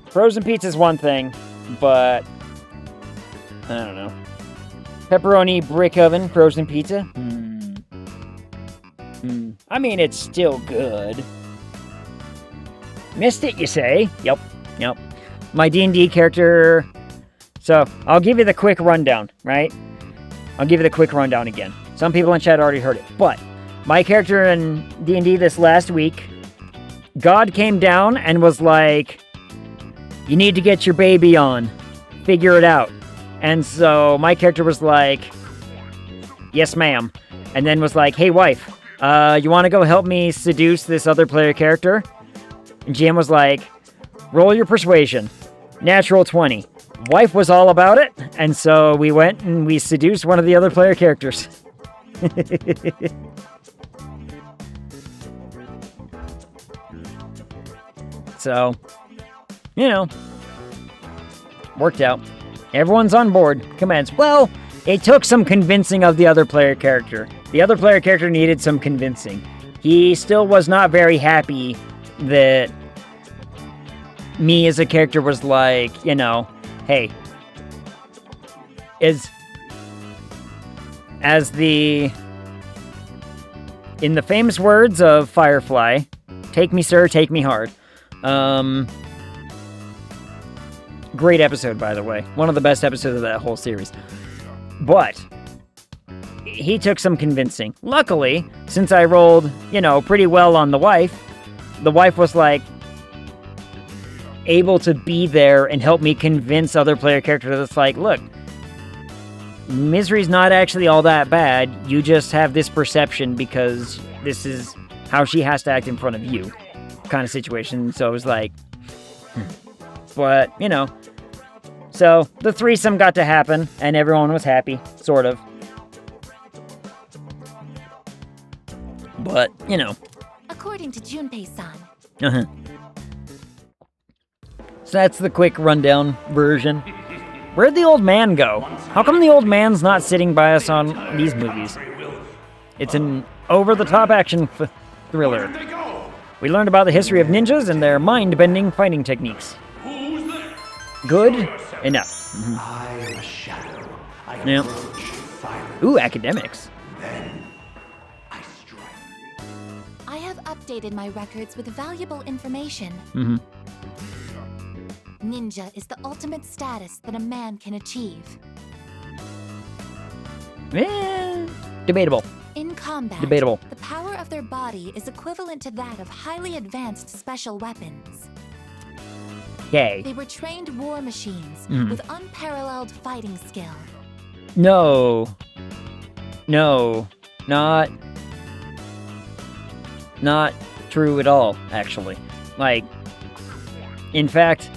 Frozen pizza is one thing, but I don't know. Pepperoni brick oven frozen pizza? I mean, it's still good. Missed it, you say? Yep. My D&D character... So, I'll give you the quick rundown, right? I'll give you the quick rundown again. Some people in chat already heard it, but my character in D&D this last week, God came down and was like, you need to get your baby on. Figure it out. And so my character was like, yes, ma'am. And then was like, hey, wife, you want to go help me seduce this other player character? And GM was like, roll your persuasion. Natural 20. Wife was all about it, and so we went and we seduced one of the other player characters. So, you know, worked out. Everyone's on board. Commands. Well, it took some convincing of the other player character. The other player character needed some convincing. He still was not very happy that me as a character was like, you know, hey, in the famous words of Firefly, take me, sir, take me hard. Great episode, by the way. One of the best episodes of that whole series. But he took some convincing. Luckily, since I rolled, you know, pretty well on the wife was like, able to be there and help me convince other player characters that's like, look, Misery's not actually all that bad. You just have this perception because this is how she has to act in front of you kind of situation. So it was like, but, you know, so the threesome got to happen and everyone was happy, sort of. But, you know. According to Junpei-san. Uh-huh. So that's the quick rundown version. Where'd the old man go? How come the old man's not sitting by us on these movies? It's an over-the-top action thriller. We learned about the history of ninjas and their mind-bending fighting techniques. Good enough. Mm-hmm. I am a shadow. I approach fire. Ooh, academics. Then I strike. I have updated my records with valuable information. Mm-hmm. Ninja is the ultimate status that a man can achieve. Debatable. In combat, Debatable. the power of their body is equivalent to that of highly advanced special weapons. Okay. They were trained war machines with unparalleled fighting skill. No, not true at all, actually. Like, in fact,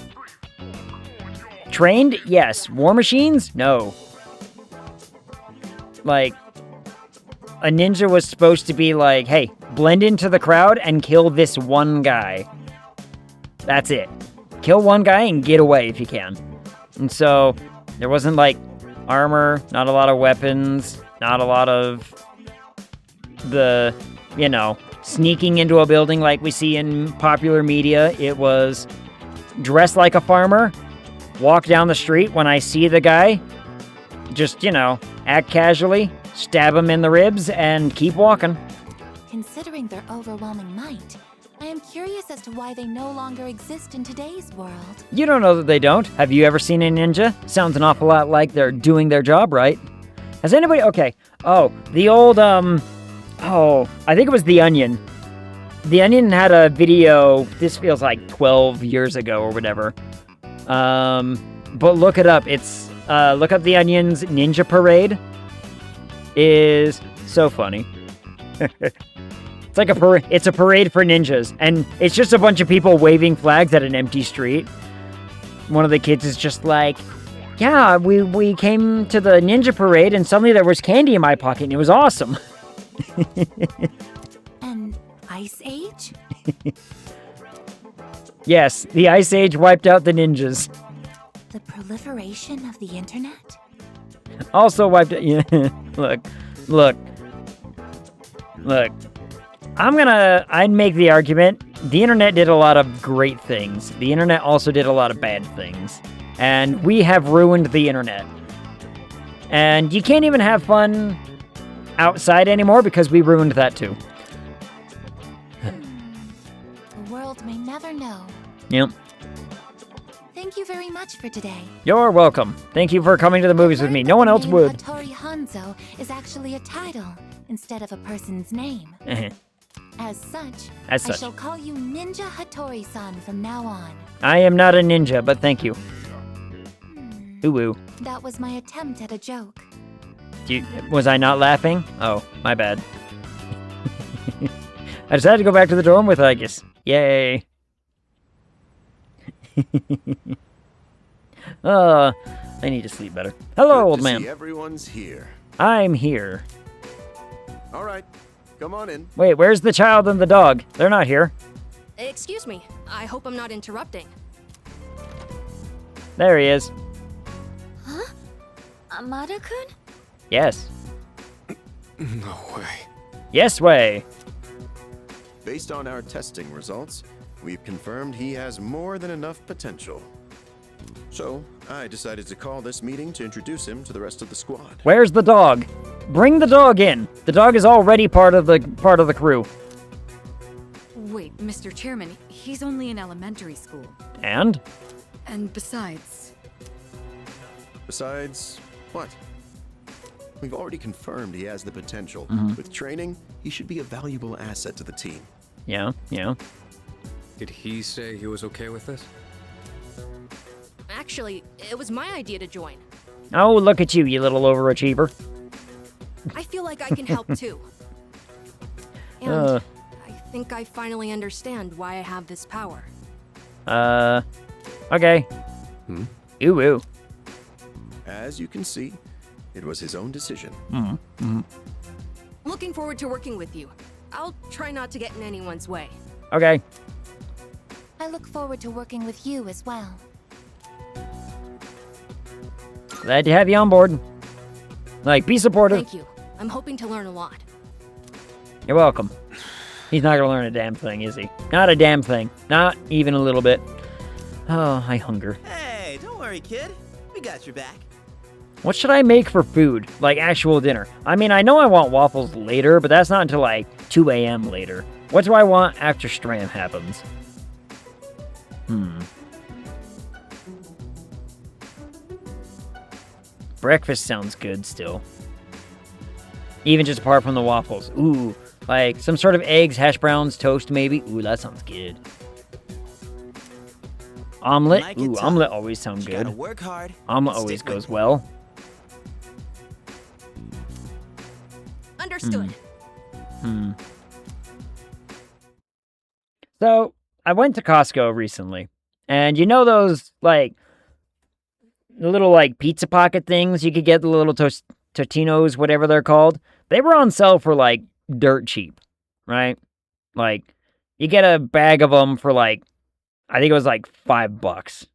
Trained? Yes. War machines? No. Like, a ninja was supposed to be like, hey, blend into the crowd and kill this one guy. That's it. Kill one guy and get away if you can. And so, there wasn't, like, armor, not a lot of weapons, not a lot of the, you know, sneaking into a building like we see in popular media. It was dress like a farmer, walk down the street when I see the guy, just, you know, act casually, stab him in the ribs, and keep walking. Considering their overwhelming might, I am curious as to why they no longer exist in today's world. You don't know that they don't. Have you ever seen a ninja? Sounds an awful lot like they're doing their job right. Has anybody... Okay. Oh, the old, Oh, I think it was The Onion. The Onion had a video, this feels like 12 years ago or whatever. But look it up. It's, look up The Onion's Ninja Parade. Is so funny. It's like it's a parade for ninjas, and it's just a bunch of people waving flags at an empty street. One of the kids is just like, yeah, we came to the ninja parade, and suddenly there was candy in my pocket, and it was awesome. An ice age? Yes, the Ice Age wiped out the ninjas. The proliferation of the internet? Also wiped out... Yeah, look. I'd make the argument, the internet did a lot of great things. The internet also did a lot of bad things. And we have ruined the internet. And you can't even have fun outside anymore because we ruined that too. The world may never know. Yep. Thank you very much for today. You're welcome. Thank you for coming to the movies with me. No one else would. Hattori Hanzo is actually a title instead of a person's name. As such, I shall call you Ninja Hattori-san from now on. I am not a ninja, but thank you. Ooh. That was my attempt at a joke. Was I not laughing? Oh, my bad. I decided to go back to the dorm with Aegis. Yay. I need to sleep better. Hello, old man. See everyone's here. I'm here. All right, come on in. Wait, where's the child and the dog? They're not here. Excuse me. I hope I'm not interrupting. There he is. Huh? Amada-kun? Yes. No way. Yes way. Based on our testing results, we've confirmed he has more than enough potential. So, I decided to call this meeting to introduce him to the rest of the squad. Where's the dog? Bring the dog in. The dog is already part of the crew. Wait, Mr. Chairman, he's only in elementary school. And? And besides... Besides, what? We've already confirmed he has the potential. Mhm. With training, he should be a valuable asset to the team. Yeah. Did he say he was okay with this? Actually, it was my idea to join. Oh, look at you little overachiever. I feel like I can help too. And I think I finally understand why I have this power. Okay. Ooh. As you can see, it was his own decision. Looking forward to working with you. I'll try not to get in anyone's way. Okay. I look forward to working with you as well. Glad to have you on board. Like, be supportive. Thank you. I'm hoping to learn a lot. You're welcome. He's not gonna learn a damn thing, is he? Not a damn thing. Not even a little bit. Oh, I hunger. Hey, don't worry, kid. We got your back. What should I make for food? Like, actual dinner? I mean, I know I want waffles later, but that's not until, like, 2 a.m. later. What do I want after Stram happens? Breakfast sounds good still. Even just apart from the waffles. Ooh, like some sort of eggs, hash browns, toast maybe. Ooh, that sounds good. Omelet. Ooh, omelet always sounds good. Gotta work hard. Omelet always goes well. Understood. So, I went to Costco recently. And you know those, like, little like pizza pocket things you could get, the little Totinos, whatever they're called. They were on sale for like dirt cheap, right? Like you get a bag of them for like, I think it was like $5.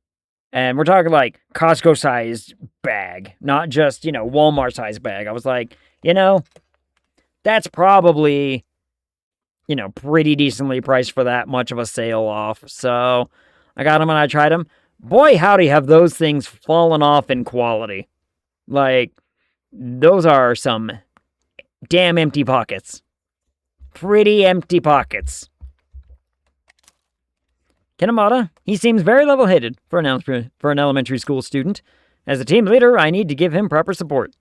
And we're talking like Costco sized bag, not just, Walmart sized bag. I was like, that's probably, pretty decently priced for that much of a sale off. So I got them and I tried them. Boy, howdy, have those things fallen off in quality. Like, those are some damn empty pockets. Pretty empty pockets. Kinemata, he seems very level-headed for an elementary school student. As a team leader, I need to give him proper support.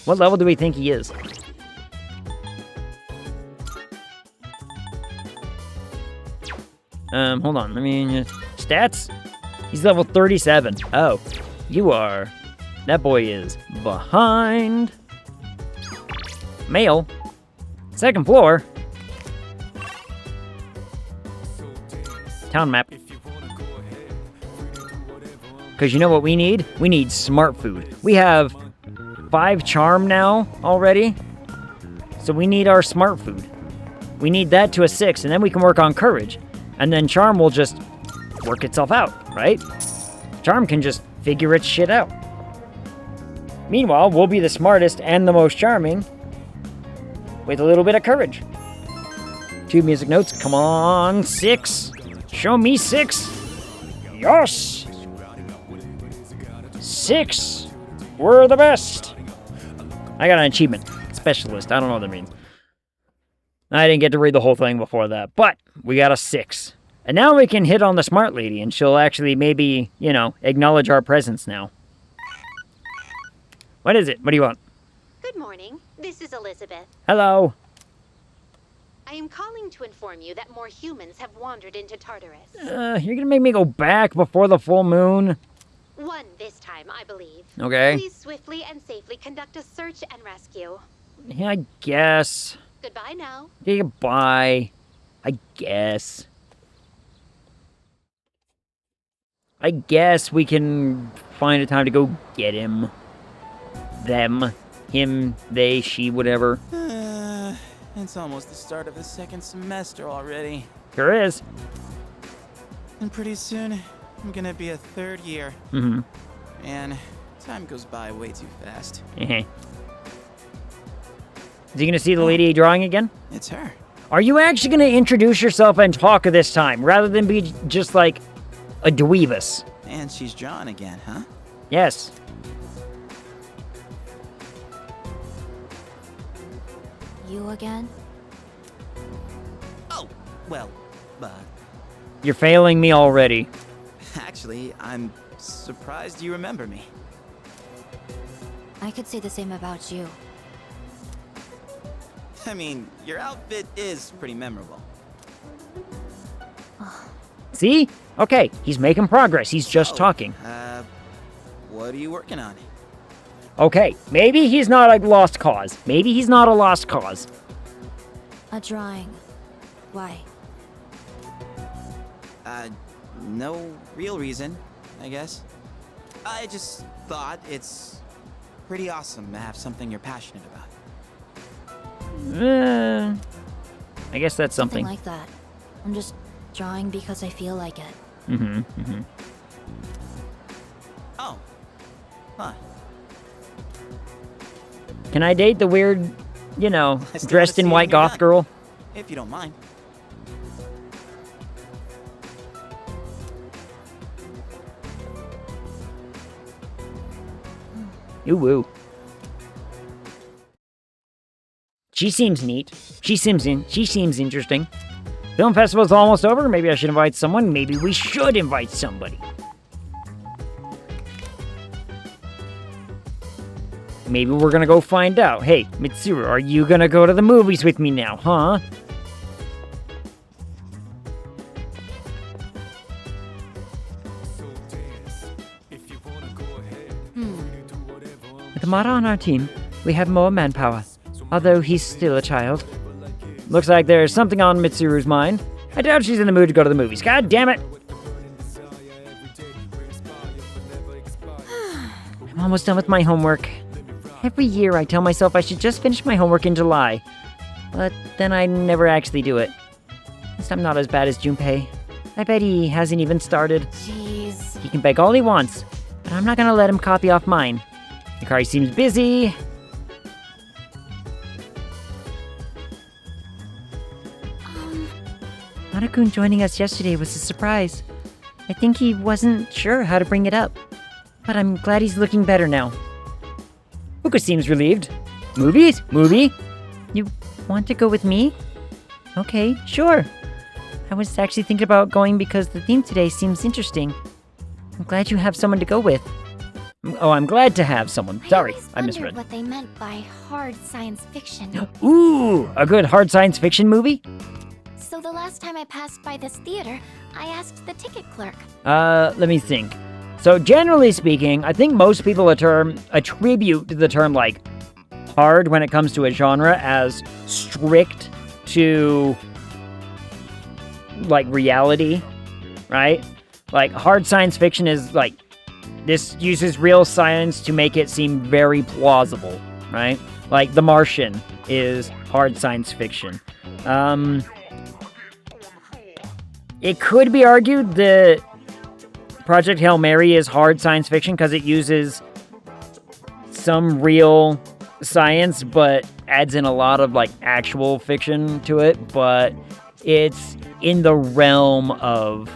What level do we think he is? Hold on. Stats? He's level 37. Oh, you are. That boy is behind. Male. Second floor. Town map. Because you know what we need? We need smart food. We have 5 charm now already. So we need our smart food. We need that to a 6, and then we can work on courage. And then charm will just work itself out, right? Charm can just figure its shit out. Meanwhile, we'll be the smartest and the most charming with a little bit of courage. 2 music notes. Come on, 6. Show me 6. Yes. 6. We're the best. I got an achievement. Specialist. I don't know what that means. I didn't get to read the whole thing before that, but we got a 6. And now we can hit on the smart lady, and she'll actually maybe, acknowledge our presence now. What is it? What do you want? Good morning. This is Elizabeth. Hello. I am calling to inform you that more humans have wandered into Tartarus. You're gonna make me go back before the full moon? 1 this time, I believe. Okay. Please swiftly and safely conduct a search and rescue. Yeah, I guess. Goodbye now. Goodbye. I guess. I guess we can find a time to go get him. Them. Him. They. She. Whatever. It's almost the start of the 2nd semester already. Sure is. And pretty soon, I'm gonna be a 3rd year. And time goes by way too fast. Is he gonna see the lady drawing again? It's her. Are you actually gonna introduce yourself and talk this time, rather than be just like a dweebus? And she's drawing again, huh? Yes. You again? Oh, well, You're failing me already. actually, I'm surprised you remember me. I could say the same about you. I mean, your outfit is pretty memorable. See? Okay, he's making progress. He's just talking. What are you working on? Okay, maybe he's not a lost cause. Maybe he's not a lost cause. A drawing. Why? No real reason, I guess. I just thought it's pretty awesome to have something you're passionate about. I guess that's something. Something like that. I'm just drawing because I feel like it. Oh. Huh. Can I date the weird, I still dressed wanna in see white when you're goth done, girl? If you don't mind. Ooh woo. She seems neat. She seems interesting. Film festival's almost over. Maybe I should invite someone. Maybe we should invite somebody. Maybe we're gonna go find out. Hey, Mitsuru, are you gonna go to the movies with me now, huh? With Amara on our team, we have more manpower, although he's still a child. Looks like there's something on Mitsuru's mind. I doubt she's in the mood to go to the movies. God damn it! I'm almost done with my homework. Every year I tell myself I should just finish my homework in July. But then I never actually do it. At least I'm not as bad as Junpei. I bet he hasn't even started. Jeez. He can beg all he wants, but I'm not gonna let him copy off mine. Hikari seems busy. Hanakun joining us yesterday was a surprise. I think he wasn't sure how to bring it up. But I'm glad he's looking better now. Fuka seems relieved. Movies? Movie? You want to go with me? Okay, sure. I was actually thinking about going because the theme today seems interesting. I'm glad you have someone to go with. Oh, I'm glad to have someone. Sorry, I misread. What they meant by hard science fiction. Ooh, a good hard science fiction movie? So the last time I passed by this theater, I asked the ticket clerk. Let me think. So generally speaking, I think most people attribute the term like hard when it comes to a genre as strict to like reality, right? Like hard science fiction is like this uses real science to make it seem very plausible, right? Like The Martian is hard science fiction. It could be argued that Project Hail Mary is hard science fiction because it uses some real science but adds in a lot of like actual fiction to it, but it's in the realm of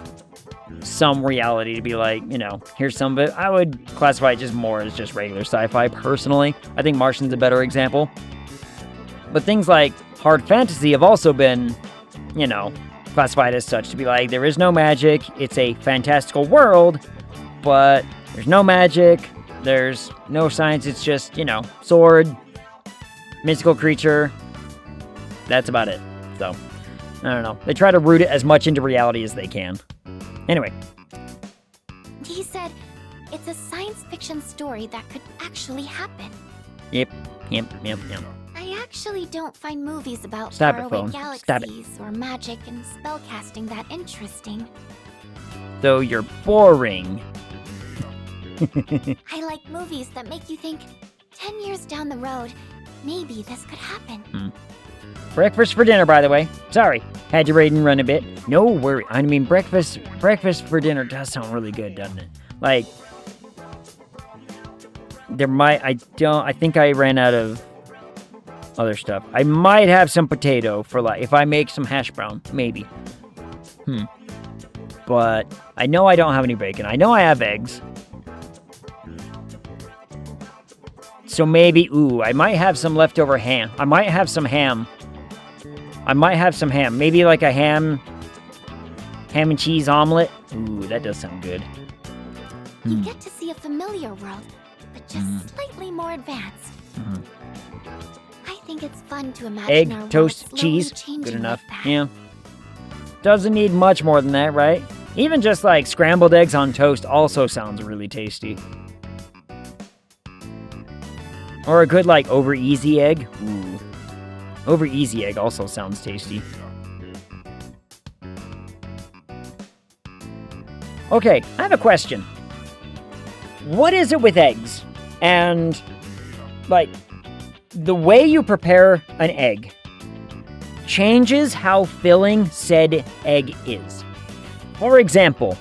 some reality to be like, you know, here's some of it. I would classify it just more as just regular sci-fi personally. I think Martian's a better example. But things like hard fantasy have also been, you know, classified as such to be like, there is no magic, it's a fantastical world, but there's no magic, there's no science, it's just, you know, sword, mystical creature, that's about it. So, I don't know. They try to root it as much into reality as they can. Anyway. He said, it's a science fiction story that could actually happen. Yep. I actually don't find movies about Stop it, faraway phone. Stop it. galaxies or magic and spellcasting that interesting. So you're boring. I like movies that make you think, 10 years down the road, maybe this could happen. Breakfast for dinner, by the way. Sorry, had to raid and run a bit. No worry. I mean, breakfast for dinner does sound really good, doesn't it? Like, I think I ran out of other stuff. I might have some potato for like, if I make some hash brown, maybe. But I know I don't have any bacon. I know I have eggs. So maybe, I might have some leftover ham. I might have some ham. Maybe like a ham and cheese omelet. Ooh, that does sound good. You get to see a familiar world, but just slightly more advanced. I think it's fun to imagine our Egg, toast, world cheese. slowly Good changing enough. like that. Yeah. Doesn't need much more than that, right? Even just like scrambled eggs on toast also sounds really tasty. Or a good like over easy egg. Ooh. Over easy egg also sounds tasty. Okay, I have a question. What is it with eggs? And like the way you prepare an egg changes how filling said egg is. For example,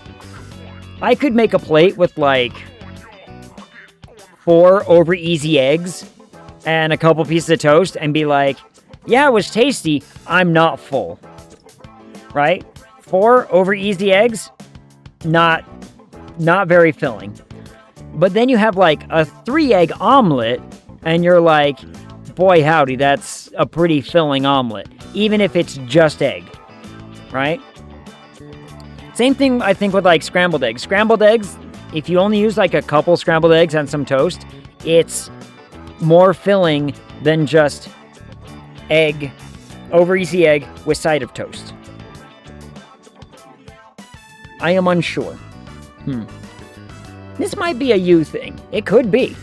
I could make a plate with like 4 over easy eggs and a couple pieces of toast and be like, yeah, it was tasty, I'm not full. Right? 4 over easy eggs, not very filling. But then you have like a 3-egg omelet and you're like, boy howdy, that's a pretty filling omelet, even if it's just egg, right? Same thing I think with like scrambled eggs. Scrambled eggs, if you only use like a couple scrambled eggs and some toast, it's more filling than just egg, over easy egg with side of toast. I am unsure. This might be a you thing. It could be.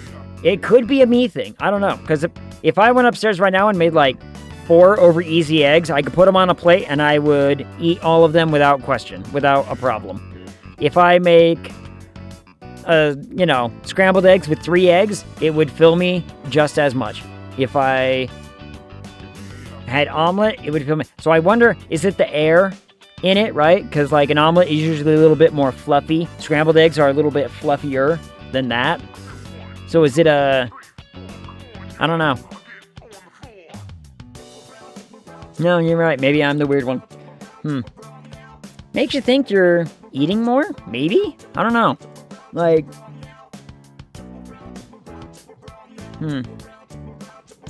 It could be a me thing. I don't know. Because if I went upstairs right now and made like 4 over easy eggs, I could put them on a plate and I would eat all of them without question, without a problem. If I make you know, scrambled eggs with 3 eggs, it would fill me just as much. If I had omelet, it would fill me. So I wonder, is it the air in it, right? Because like an omelet is usually a little bit more fluffy. Scrambled eggs are a little bit fluffier than that. So is it I don't know. No, you're right. Maybe I'm the weird one. Makes you think you're eating more? Maybe? I don't know. Like,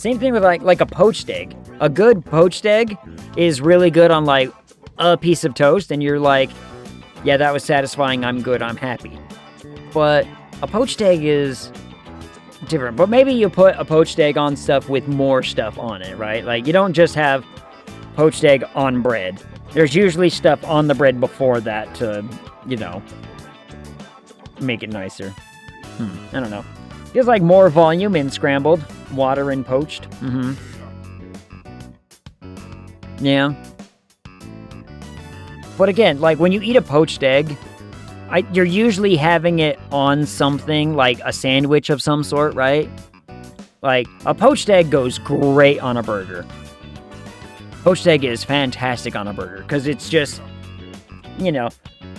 Same thing with like a poached egg. A good poached egg is really good on like a piece of toast, and you're like, yeah, that was satisfying. I'm good. I'm happy. But a poached egg is different. But maybe you put a poached egg on stuff with more stuff on it, right? Like you don't just have poached egg on bread. There's usually stuff on the bread before that to, you know, make it nicer. I don't know. Feels like more volume in scrambled, water in poached. Yeah. But again, like when you eat a poached egg, you're usually having it on something like a sandwich of some sort, right? Like a poached egg goes great on a burger. Poached egg is fantastic on a burger because it's just, you know,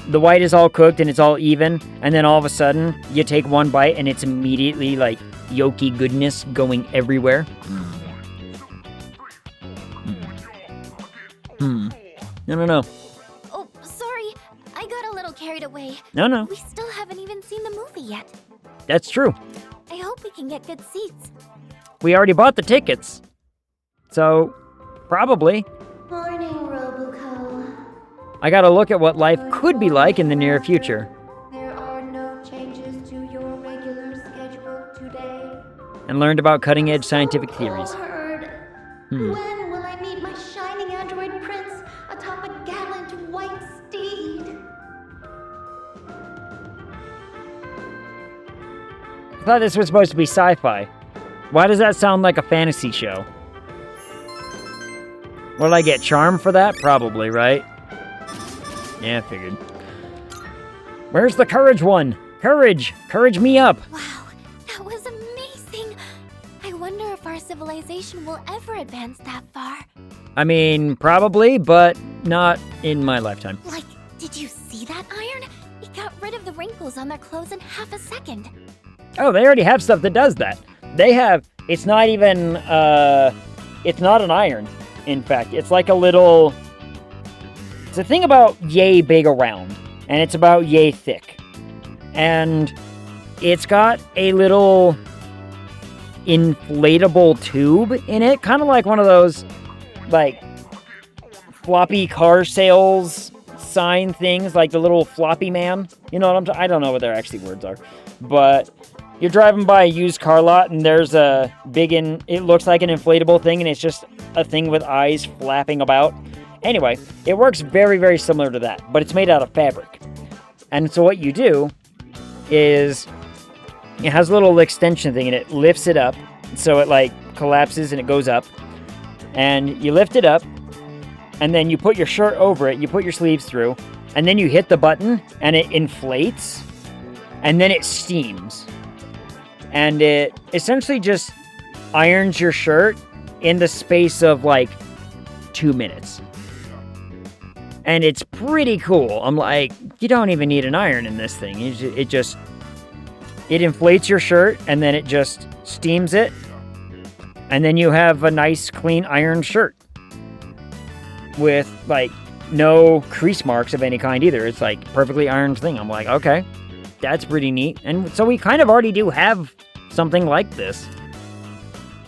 the white is all cooked and it's all even, and then all of a sudden you take one bite and it's immediately like yolky goodness going everywhere. I don't know. Oh, sorry. I got a little carried away. No. We still haven't even seen the movie yet. That's true. I hope we can get good seats. We already bought the tickets. So, probably. Morning, Roboco. I gotta look at what life could be like in the near future. There are no changes to your regular schedule today. And learned about cutting-edge scientific theories. When will I meet my shining android prince atop a gallant white steed? I thought this was supposed to be sci-fi. Why does that sound like a fantasy show? Will I get charm for that? Probably, right? Yeah, I figured. Where's the courage one? Courage! Courage me up! Wow, that was amazing! I wonder if our civilization will ever advance that far. I mean, probably, but not in my lifetime. Like, did you see that iron? It got rid of the wrinkles on their clothes in half a second. Oh, they already have stuff that does that. They have, it's not even, it's not an iron, in fact. It's like a little, it's a thing about yay big around, and it's about yay thick. And it's got a little inflatable tube in it, kind of like one of those, like, floppy car sales sign things, like the little floppy man. You know what I don't know what their actually words are, but you're driving by a used car lot and there's a big, it looks like an inflatable thing, and it's just a thing with eyes flapping about. Anyway, it works very, very similar to that, but it's made out of fabric. And so what you do is, it has a little extension thing and it lifts it up, so it like collapses and it goes up. And you lift it up, and then you put your shirt over it, you put your sleeves through, and then you hit the button and it inflates, and then it steams. And it essentially just irons your shirt in the space of like 2 minutes. And it's pretty cool. I'm like, you don't even need an iron in this thing. It inflates your shirt and then it just steams it. And then you have a nice clean ironed shirt. With like no crease marks of any kind either. It's like perfectly ironed thing. I'm like, okay. That's pretty neat. And so we kind of already do have something like this.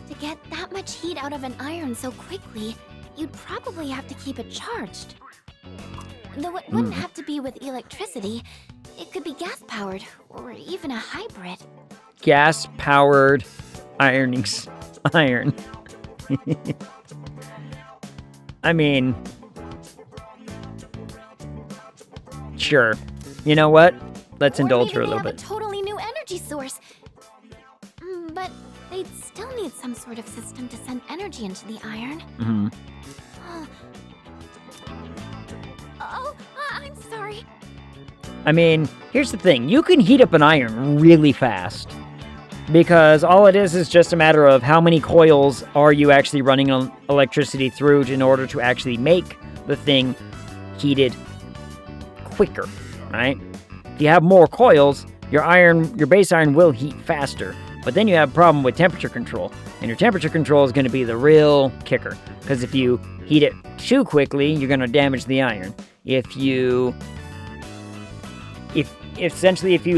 To get that much heat out of an iron so quickly, you'd probably have to keep it charged. Though it wouldn't have to be with electricity. It could be gas-powered, or even a hybrid. Gas-powered iron. I mean, sure. You know what? Let's indulge her a little bit. A totally new energy source. But they'd still need some sort of system to send energy into the iron. Mm-hmm. Oh, I'm sorry. I mean, here's the thing. You can heat up an iron really fast. Because all it is just a matter of how many coils are you actually running electricity through in order to actually make the thing heated quicker, right? If you have more coils, your base iron will heat faster. But then you have a problem with temperature control. And your temperature control is going to be the real kicker. Because if you heat it too quickly, you're going to damage the iron. If you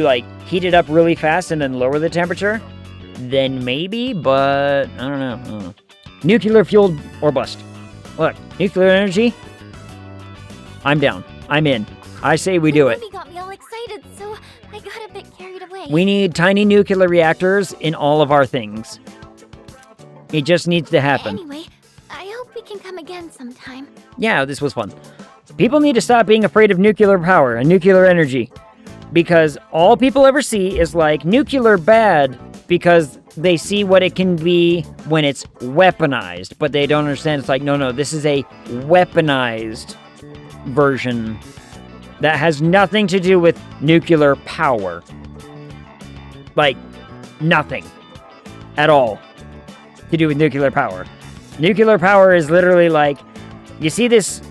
like heat it up really fast and then lower the temperature, then maybe, but I don't know. Nuclear fueled or bust. Look, nuclear energy, I'm down. I'm in. I say we do it. The movie got me all excited, so I got a bit carried away. We need tiny nuclear reactors in all of our things. It just needs to happen. Anyway, I hope we can come again sometime. Yeah, this was fun. People need to stop being afraid of nuclear power and nuclear energy. Because all people ever see is like nuclear bad because they see what it can be when it's weaponized. But they don't understand. It's like, no, this is a weaponized version that has nothing to do with nuclear power. Like, nothing at all to do with nuclear power. Nuclear power is literally like, you see this,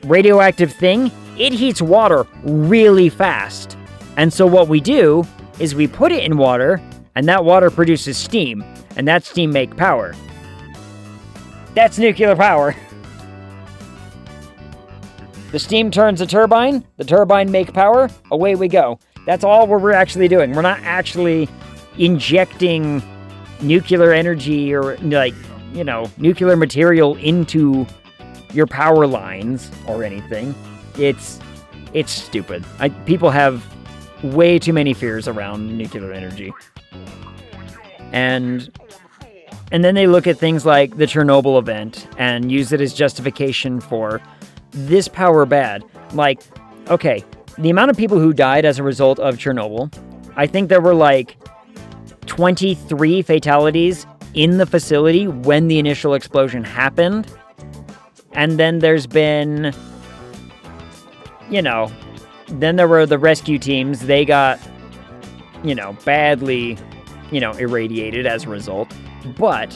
radioactive thing? It heats water really fast. And so what we do is we put it in water, and that water produces steam, and that steam makes power. That's nuclear power. The steam turns the turbine make power, away we go. That's all we're actually doing. We're not actually injecting nuclear energy or, nuclear material into your power lines or anything. It's stupid. People have way too many fears around nuclear energy. And then they look at things like the Chernobyl event and use it as justification for this power bad. Like, okay, the amount of people who died as a result of Chernobyl, I think there were like 23 fatalities in the facility when the initial explosion happened. And then there's been, then there were the rescue teams. They got, badly, irradiated as a result. But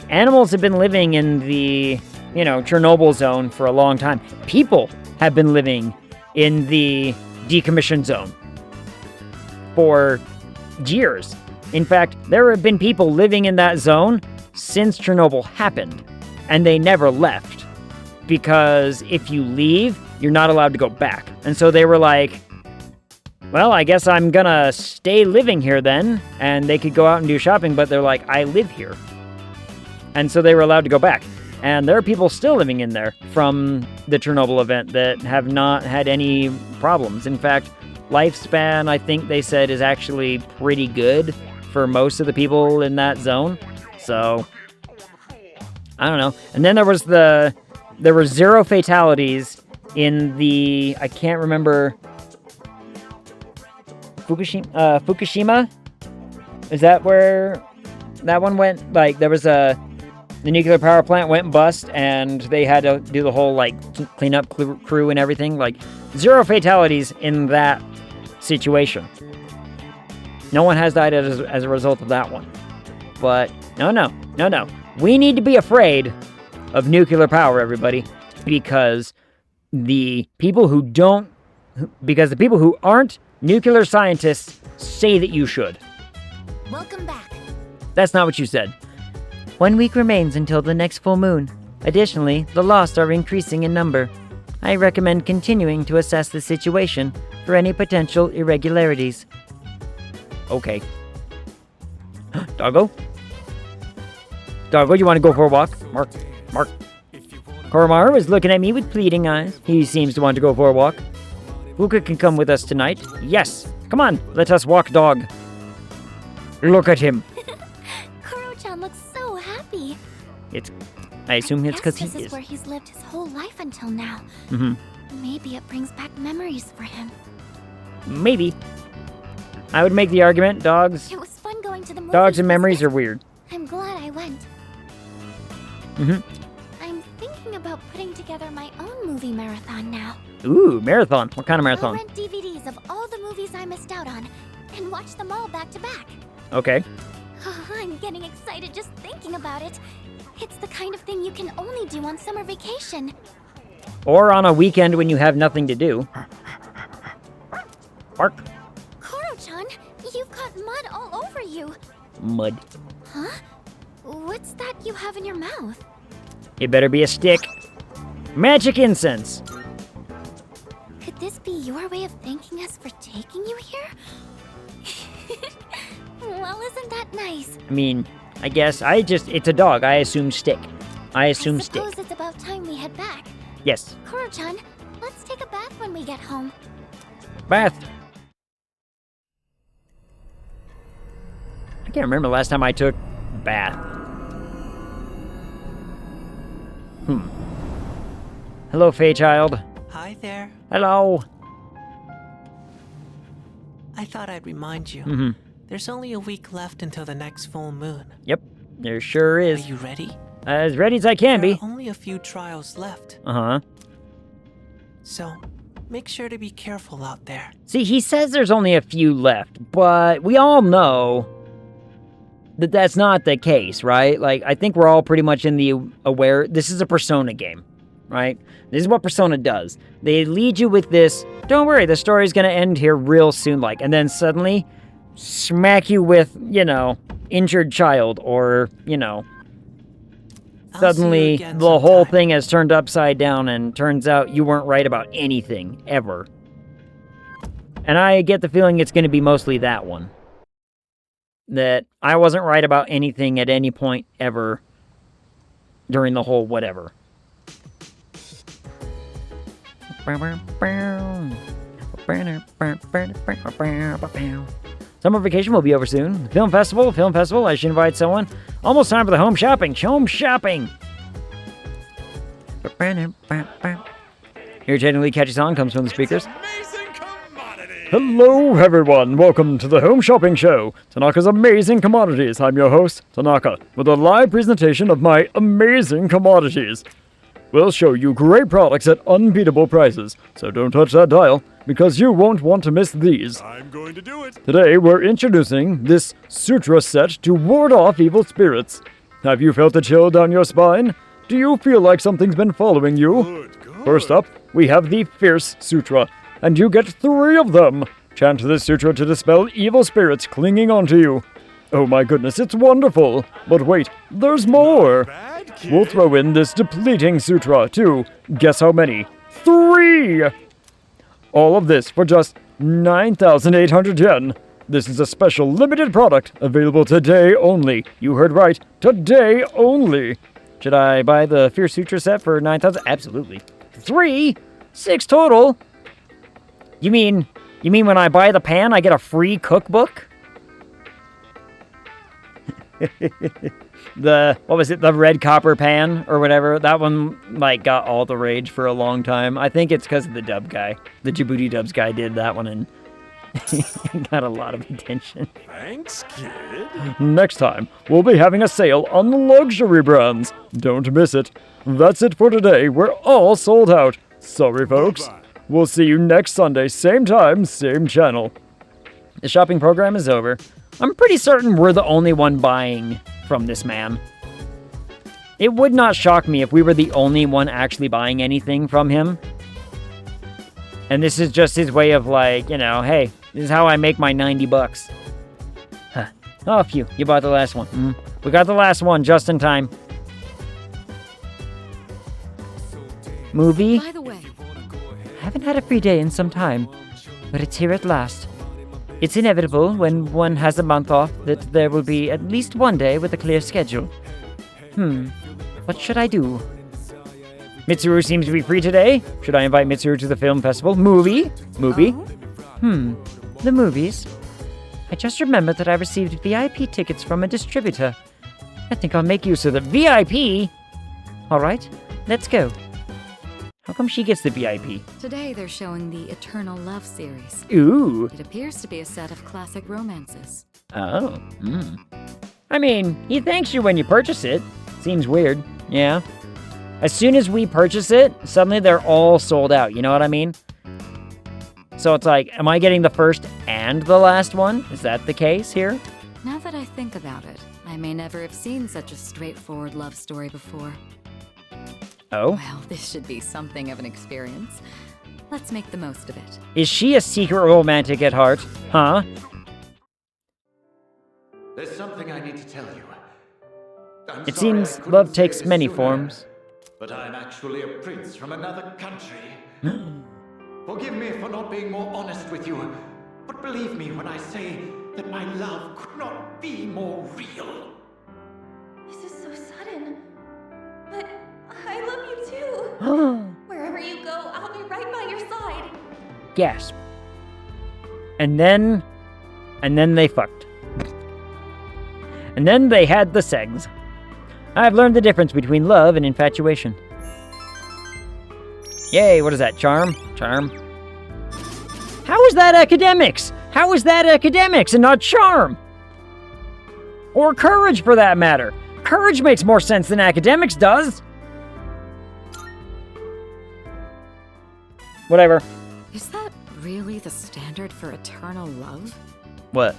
animals have been living in the, Chernobyl zone for a long time. People have been living in the decommissioned zone for years. In fact, there have been people living in that zone since Chernobyl happened, and they never left. Because if you leave, you're not allowed to go back. And so they were like, well, I guess I'm gonna stay living here then. And they could go out and do shopping, but they're like, I live here. And so they were allowed to go back. And there are people still living in there from the Chernobyl event that have not had any problems. In fact, lifespan, I think they said, is actually pretty good for most of the people in that zone. So, I don't know. And then there were 0 fatalities in the, I can't remember, Fukushima? Is that where that one went? Like, there was the nuclear power plant went bust, and they had to do the whole, cleanup crew and everything. Like, 0 fatalities in that situation. No one has died as a result of that one. But, no. We need to be afraid of nuclear power, everybody, because the people who aren't nuclear scientists say that you should. Welcome back. That's not what you said. 1 week remains until the next full moon. Additionally, the lost are increasing in number. I recommend continuing to assess the situation for any potential irregularities. Okay. Doggo? Doggo, you want to go for a walk? Mark. Koromaru is looking at me with pleading eyes. He seems to want to go for a walk. Fuka can come with us tonight. Yes. Come on, let us walk, dog. Look at him. Koro-chan looks so happy. I assume it's because he is. This is where he's lived his whole life until now. Mm-hmm. Maybe it brings back memories for him. Maybe. I would make the argument, dogs. It was fun going to the movies. Dogs and memories are weird. I'm glad I went. Mm-hmm. I'm thinking about putting putting together my own movie marathon now. Ooh, marathon. What kind of I'll marathon? rent DVDs of all the movies I missed out on and watch them all back to back. Okay. Oh, I'm getting excited just thinking about it. It's the kind of thing you can only do on summer vacation. Or on a weekend when you have nothing to do. Bark. Koro-chan, you've got mud all over you. Mud. Huh? What's that you have in your mouth? It better be a stick. Magic incense. Could this be your way of thanking us for taking you here? Well, isn't that nice? I mean, I guess it's a dog. I assume stick. I assume stick. Suppose it's about time we head back. Yes. Koro-chan, let's take a bath when we get home. Bath. I can't remember the last time I took bath. Hello, Faye child. Hi there. Hello. I thought I'd remind you. Mm-hmm. There's only a week left until the next full moon. Yep, there sure is. Are you ready? As ready as I can be. There are only a few trials left. Uh-huh. So, make sure to be careful out there. See, he says there's only a few left, but we all know that that's not the case, right? Like, I think we're all pretty much in the aware. This is a Persona game, right? This is what Persona does. They lead you with this, don't worry, the story's gonna end here real soon, like, and then suddenly smack you with, injured child, or, suddenly the whole thing has turned upside down and turns out you weren't right about anything, ever. And I get the feeling it's gonna be mostly that one. That I wasn't right about anything at any point ever during the whole whatever. Summer vacation will be over soon. Film festival, I should invite someone. Almost time for the home shopping. Home shopping! Irritatingly catchy song comes from the speakers. Hello, everyone. Welcome to the Home Shopping Show, Tanaka's Amazing Commodities. I'm your host, Tanaka, with a live presentation of my amazing commodities. We'll show you great products at unbeatable prices, so don't touch that dial, because you won't want to miss these. I'm going to do it. Today, we're introducing this Sutra set to ward off evil spirits. Have you felt a chill down your spine? Do you feel like something's been following you? Good. First up, we have the Fierce Sutra, and you get 3 of them. Chant this sutra to dispel evil spirits clinging onto you. Oh my goodness, it's wonderful. But wait, there's more. We'll throw in this Depleting Sutra, too. Guess how many? 3! All of this for just 9,800 yen. This is a special limited product, available today only. You heard right, today only. Should I buy the Fierce Sutra set for 9,000? Absolutely. 3? 6 total? You mean when I buy the pan, I get a free cookbook? What was it, the red copper pan or whatever? That one, got all the rage for a long time. I think it's because of the dub guy. The Djibouti dubs guy did that one and got a lot of attention. Thanks, kid. Next time, we'll be having a sale on luxury brands. Don't miss it. That's it for today. We're all sold out. Sorry, folks. Bye-bye. We'll see you next Sunday, same time, same channel. The shopping program is over. I'm pretty certain we're the only one buying from this man. It would not shock me if we were the only one actually buying anything from him. And this is just his way of hey, this is how I make my 90 bucks. Huh. Oh, phew, you bought the last one. We got the last one just in time. Movie? By the way, I haven't had a free day in some time, but it's here at last. It's inevitable when one has a month off that there will be at least one day with a clear schedule. What should I do? Mitsuru seems to be free today. Should I invite Mitsuru to the film festival? Movie? The movies. I just remembered that I received VIP tickets from a distributor. I think I'll make use of The VIP? Alright, let's go. How come she gets the VIP? today they're showing the Eternal Love series. Ooh. It appears to be a set of classic romances. Oh. I mean, he thanks you when you purchase it. Seems weird. Yeah. As soon as we purchase it, suddenly they're all sold out. You know what I mean? So it's like, am I getting the first and the last one? Is that the case here? Now that I think about it, I may never have seen such a straightforward love story before. Oh? Well, this should be something of an experience. Let's make the most of it. Is she a secret romantic at heart? Huh? There's something I need to tell you. It seems love takes many forms. But I'm actually a prince from another country. Forgive me for not being more honest with you, but believe me when I say that my love could not be more real. This is so sudden. But I love you too. Wherever you go, I'll be right by your side. Gasp. And then they fucked. And then they had the segs. I've learned the difference between love and infatuation. Yay, what is that? Charm? Charm. How is that academics? How is that academics and not charm? Or courage, for that matter. Courage makes more sense than academics does. Whatever. Is that really the standard for eternal love? What?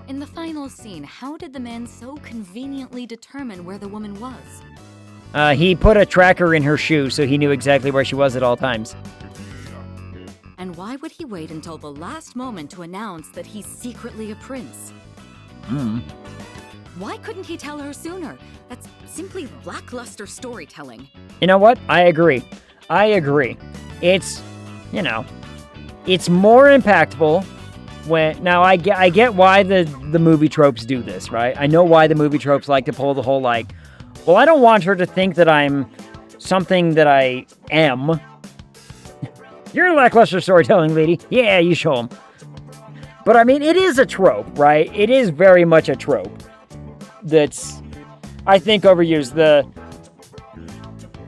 In the final scene, how did the man so conveniently determine where the woman was? He put a tracker in her shoe so he knew exactly where she was at all times. And why would he wait until the last moment to announce that he's secretly a prince? Why couldn't he tell her sooner? That's simply lackluster storytelling. You know what? I agree. It's, you know, it's more impactful when... Now, I get why the movie tropes do this, right? I know why the movie tropes like to pull the whole, like, well, I don't want her to think that I'm something that I am. You're a lackluster storytelling lady. Yeah, you show them. But, I mean, it is a trope, right? It is very much a trope that's, I think, overused.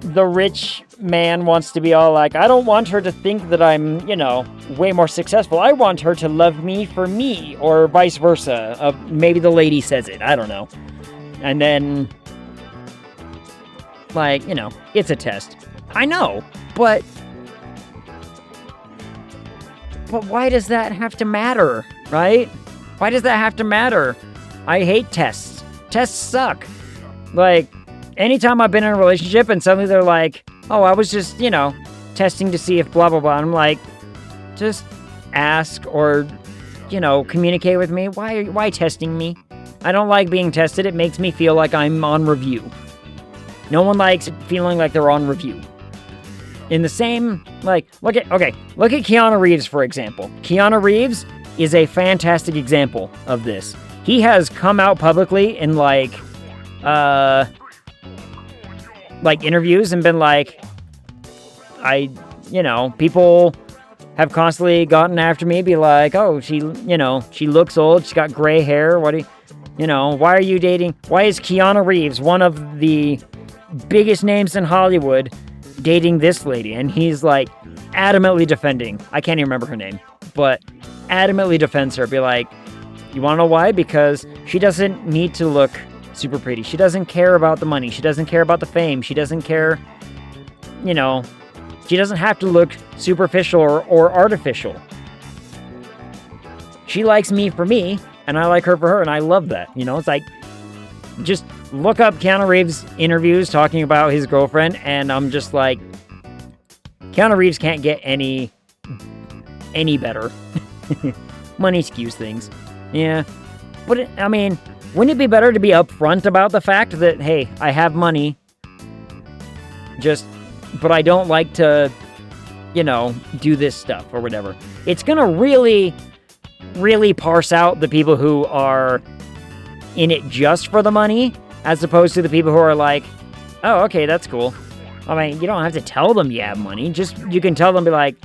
The rich man wants to be all like, I don't want her to think that I'm, you know, way more successful. I want her to love me for me, or vice versa. Maybe the lady says it. I don't know. And then, like, you know, it's a test. I know, but why does that have to matter, right? Why does that have to matter? I hate tests. Tests suck. Like, anytime I've been in a relationship and suddenly they're like, oh, I was just, you know, testing to see if blah, blah, blah. I'm like, just ask or, you know, communicate with me. Why testing me? I don't like being tested. It makes me feel like I'm on review. No one likes feeling like they're on review. In the same, like, look at Keanu Reeves, for example. Keanu Reeves is a fantastic example of this. He has come out publicly in, like interviews and been like, people have constantly gotten after me, be like, oh, she looks old, she's got gray hair, why is Keanu Reeves, one of the biggest names in Hollywood, dating this lady? And he's like adamantly defending, I can't even remember her name, but adamantly defends her, be like, you wanna know why? Because she doesn't need to look super pretty. She doesn't care about the money. She doesn't care about the fame. She doesn't care, she doesn't have to look superficial or artificial. She likes me for me, and I like her for her, and I love that. It's like, just look up Keanu Reeves interviews talking about his girlfriend, and I'm just like, Keanu Reeves can't get any better. Money skews things. Yeah. But, wouldn't it be better to be upfront about the fact that, hey, I have money, but I don't like to, do this stuff or whatever. It's gonna really, really parse out the people who are in it just for the money, as opposed to the people who are like, oh, okay, that's cool. You don't have to tell them you have money. You can tell them, be like,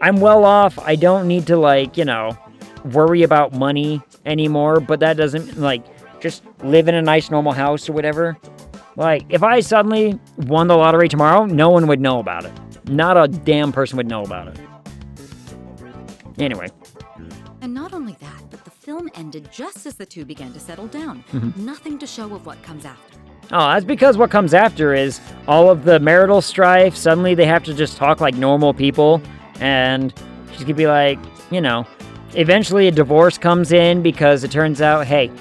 I'm well off. I don't need to, worry about money anymore, but that doesn't, just live in a nice normal house or whatever. If I suddenly won the lottery tomorrow, no one would know about it. Not a damn person would know about it. Anyway. And not only that, but the film ended just as the two began to settle down. Mm-hmm. Nothing to show of what comes after. Oh, that's because what comes after is all of the marital strife. Suddenly they have to just talk like normal people. And she's gonna be like, you know, eventually a divorce comes in because it turns out, hey,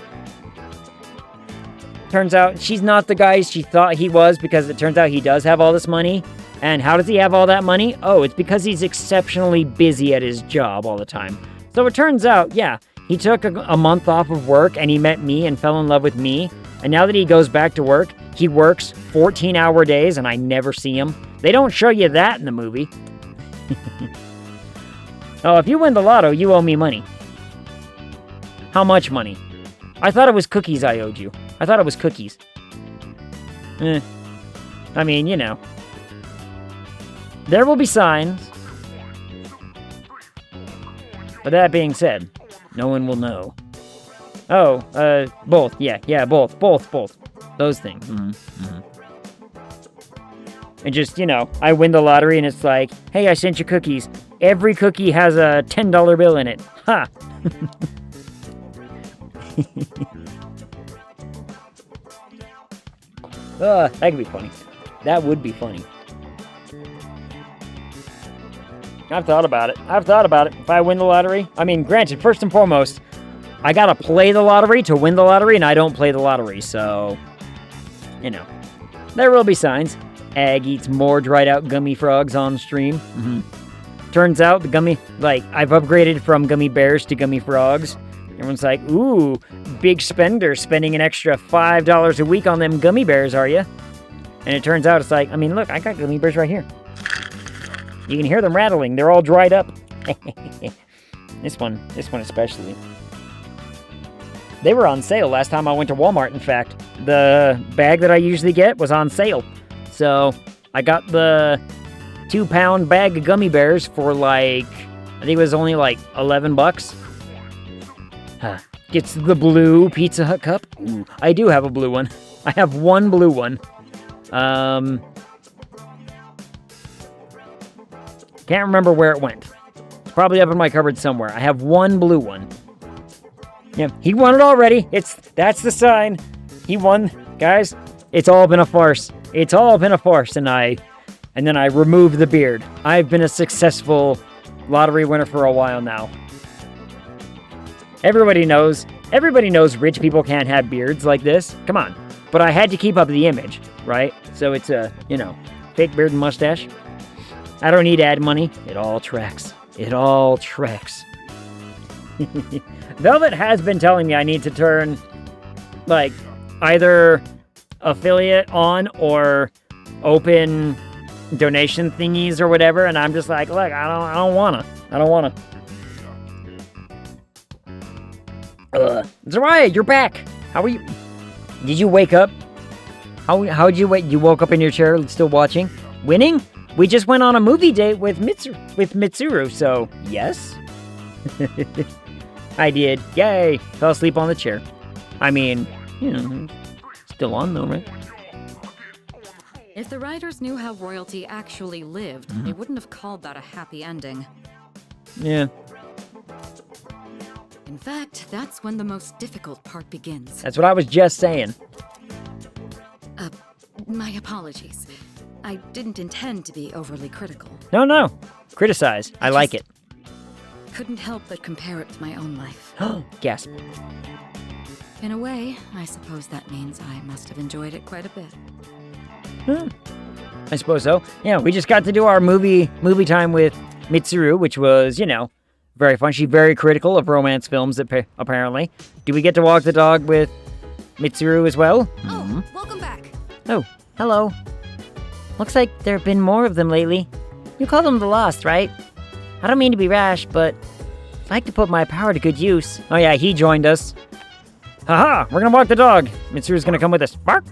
she's not the guy she thought he was because it turns out he does have all this money. And how does he have all that money? Oh, it's because he's exceptionally busy at his job all the time. So it turns out, yeah, he took a month off of work and he met me and fell in love with me. And now that he goes back to work, he works 14-hour days and I never see him. They don't show you that in the movie. Oh, if you win the lotto, you owe me money. How much money? I thought it was cookies I owed you. I thought it was cookies. I mean, you know. There will be signs. But that being said, no one will know. Oh, both. Yeah, both. Those things. And just, you know, I win the lottery and it's like, hey, I sent you cookies. Every cookie has a $10 bill in it. Ha! That could be funny. That would be funny. I've thought about it. If I win the lottery, I mean, granted, first and foremost, I gotta play the lottery to win the lottery, and I don't play the lottery, so, you know. There will be signs. Ag eats more dried out gummy frogs on stream. Turns out the gummy, like, I've upgraded from gummy bears to gummy frogs. Everyone's like, ooh, big spender, spending an extra $5 a week on them gummy bears, are you? And it turns out it's like, I mean, look, I got gummy bears right here. You can hear them rattling. They're all dried up. This one especially. They were on sale last time I went to Walmart, in fact. The bag that I usually get was on sale. So I got the 2-pound bag of gummy bears for like, I think it was only like $11. Gets the blue Pizza Hut cup. Ooh, I do have a blue one. I have one blue one. Can't remember where it went. It's probably up in my cupboard somewhere. I have one blue one. Yeah, he won it already. That's the sign. He won. Guys, it's all been a farce. It's all been a farce, and then I removed the beard. I've been a successful lottery winner for a while now. Everybody knows rich people can't have beards like this. Come on. But I had to keep up the image, right? So it's a, you know, fake beard and mustache. I don't need ad money. It all tracks. It all tracks. Velvet has been telling me I need to turn, like, either affiliate on or open donation thingies or whatever, and I'm just like, look, I don't wanna. Zariah, you're back. How are you? Did you wake up? How'd you wait? You woke up in your chair, still watching? Winning? We just went on a movie date with Mitsuru, so yes. I did. Yay! Fell asleep on the chair. I mean, you know, still on though, right? If the writers knew how royalty actually lived, they wouldn't have called that a happy ending. Yeah. In fact, that's when the most difficult part begins. That's what I was just saying. My apologies. I didn't intend to be overly critical. No. Criticize. I like it. Couldn't help but compare it to my own life. Gasp. In a way, I suppose that means I must have enjoyed it quite a bit. I suppose so. Yeah, we just got to do our movie time with Mitsuru, which was, you know, very fun. She's very critical of romance films, apparently. Do we get to walk the dog with Mitsuru as well? Oh, welcome back. Oh, hello. Looks like there have been more of them lately. You call them the Lost, right? I don't mean to be rash, but I'd like to put my power to good use. Oh yeah, he joined us. Haha, we're gonna walk the dog. Mitsuru's gonna come with us. Bark!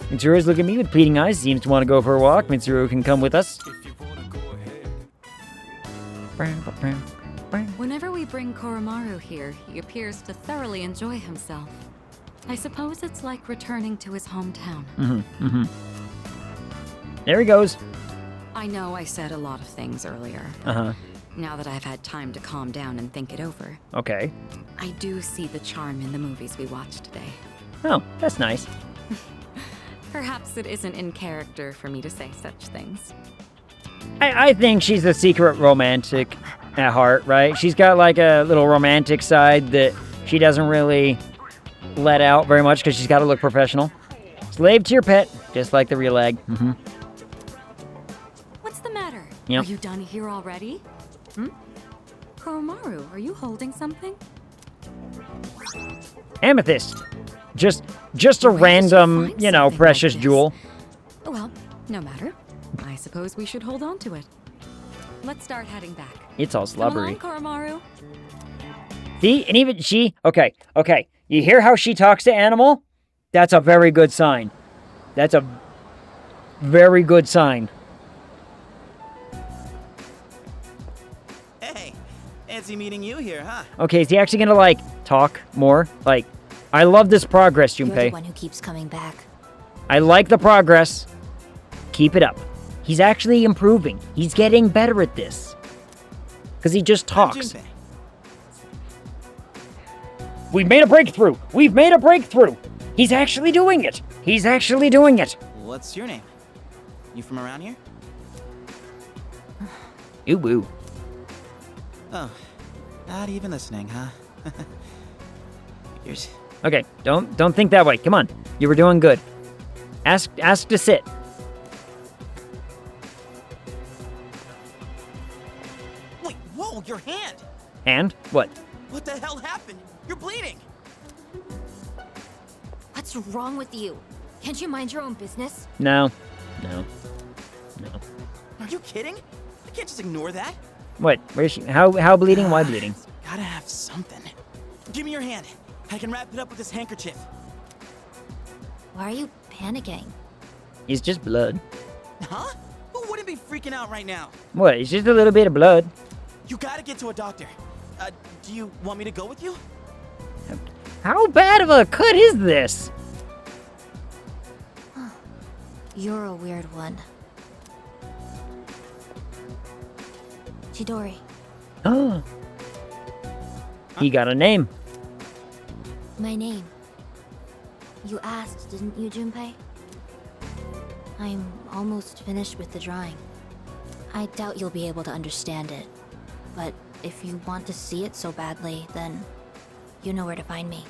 Mitsuru's looking at me with pleading eyes. Seems to want to go for a walk. Mitsuru can come with us. Whenever we bring Koromaru here, he appears to thoroughly enjoy himself. I suppose it's like returning to his hometown. There he goes. I know I said a lot of things earlier. Now that I've had time to calm down and think it over. Okay. I do see the charm in the movies we watched today. Oh, that's nice. Perhaps it isn't in character for me to say such things. I think she's a secret romantic at heart, right? She's got like a little romantic side that she doesn't really let out very much because she's got to look professional. Slave to your pet, just like the real egg. Mm-hmm. What's the matter? Yep. Are you done here already? Koromaru, are you holding something? Amethyst. Just a random, you know, precious jewel. Well, no matter. I suppose we should hold on to it. Let's start heading back. It's all slubbery. Come along, Koromaru. See, and even she... Okay. You hear how she talks to Animal? That's a very good sign. That's a very good sign. Hey, fancy meeting you here, huh? Okay, is he actually gonna, like, talk more? Like, I love this progress, You're the Junpei. one who keeps coming back. I like the progress. Keep it up. He's actually improving. He's getting better at this. Because he just talks. We've made a breakthrough. We've made a breakthrough. He's actually doing it. He's actually doing it. What's your name? You from around here? Ooh, woo. Oh, not even listening, huh? Figures. Okay, don't think that way. Come on. You were doing good. Ask to sit. Wait, whoa, your hand! And? What? What the hell happened? You're bleeding! What's wrong with you? Can't you mind your own business? No. Are you kidding? I can't just ignore that. What? Where's she? How bleeding? Why bleeding? Gotta have something. Give me your hand. I can wrap it up with this handkerchief. Why are you panicking? It's just blood. Huh? Who wouldn't be freaking out right now? What? It's just a little bit of blood. You gotta get to a doctor. Do you want me to go with you? How bad of a cut is this? You're a weird one. Chidori. Oh. He got a name. My name. You asked, didn't you, Junpei? I'm almost finished with the drawing. I doubt you'll be able to understand it. But if you want to see it so badly, then you know where to find me.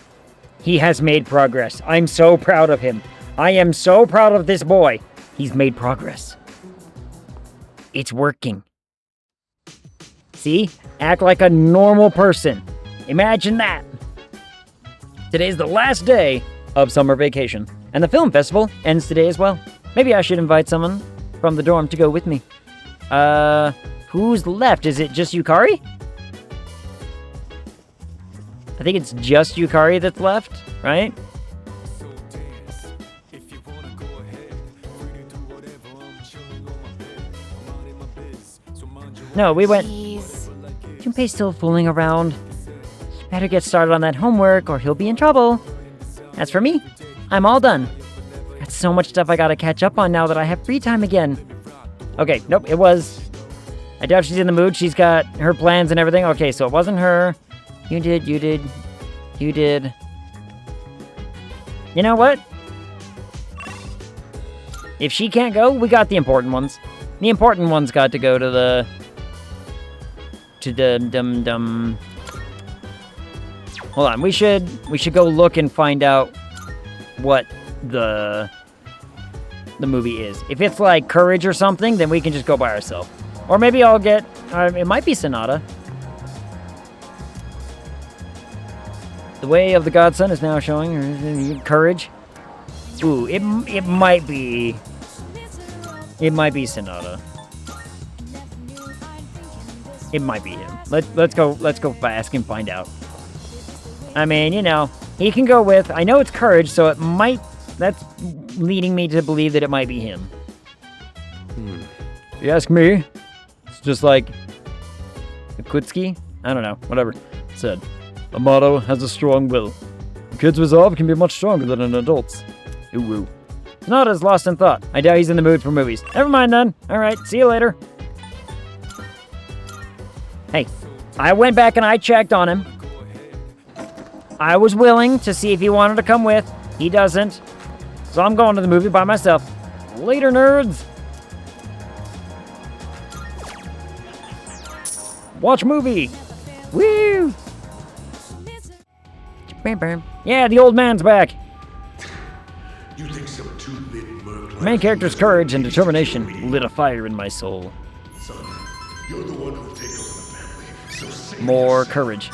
He has made progress. I'm so proud of him. I am so proud of this boy. He's made progress. It's working. See? Act like a normal person. Imagine that. Today's the last day of summer vacation, and the film festival ends today as well. Maybe I should invite someone from the dorm to go with me. Who's left? Is it just Yukari? I think it's just Yukari that's left, right? No, we went... Junpei's still fooling around. He better get started on that homework or he'll be in trouble. As for me, I'm all done. Got so much stuff I gotta catch up on now that I have free time again. Okay, nope, it was... I doubt she's in the mood. She's got her plans and everything. Okay, so it wasn't her. You did. You know what? If she can't go, we got the important ones. The important ones got to go to the... Hold on, we should go look and find out what the movie is. If it's like Courage or something, then we can just go by ourselves. Or maybe I'll get... it might be Sonata. The Way of the Godson is now showing Courage. Ooh, it might be... It might be Sonata. It might be him. Let's go ask him, find out. I mean, you know, he can go with... I know it's Courage, so it might... That's leading me to believe that it might be him. If you ask me, it's just like... Akutsuki? I don't know, whatever. Said, Amato has a strong will. A kid's resolve can be much stronger than an adult's. Ooh woo. Sonata's lost in thought. I doubt he's in the mood for movies. Never mind then. Alright, see you later. Hey, I went back and I checked on him. I was willing to see if he wanted to come with. He doesn't. So I'm going to the movie by myself. Later, nerds. Watch movie. Woo! Yeah, the old man's back. You think some two-bit merc Main character's courage and determination lit a fire in my soul. Son, you're the one who'll take over the family. So save More yourself. courage.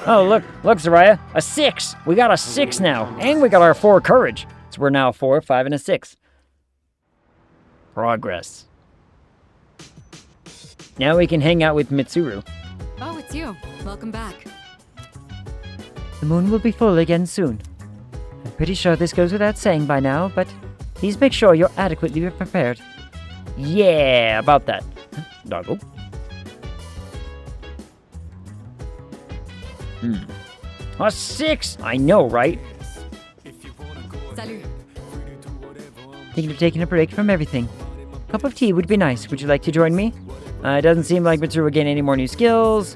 Oh, look, Soraya. A 6. We got a 6 now. And we got our 4 courage. So we're now 4, 5, and a 6. Progress. Now we can hang out with Mitsuru. Oh, it's you. Welcome back. The moon will be full again soon. I'm pretty sure this goes without saying by now, but please make sure you're adequately prepared. Yeah, about that. Doggo. A 6! I know, right? Salut. Thinking of taking a break from everything. Cup of tea would be nice. Would you like to join me? It doesn't seem like Mitsuru will gain any more new skills.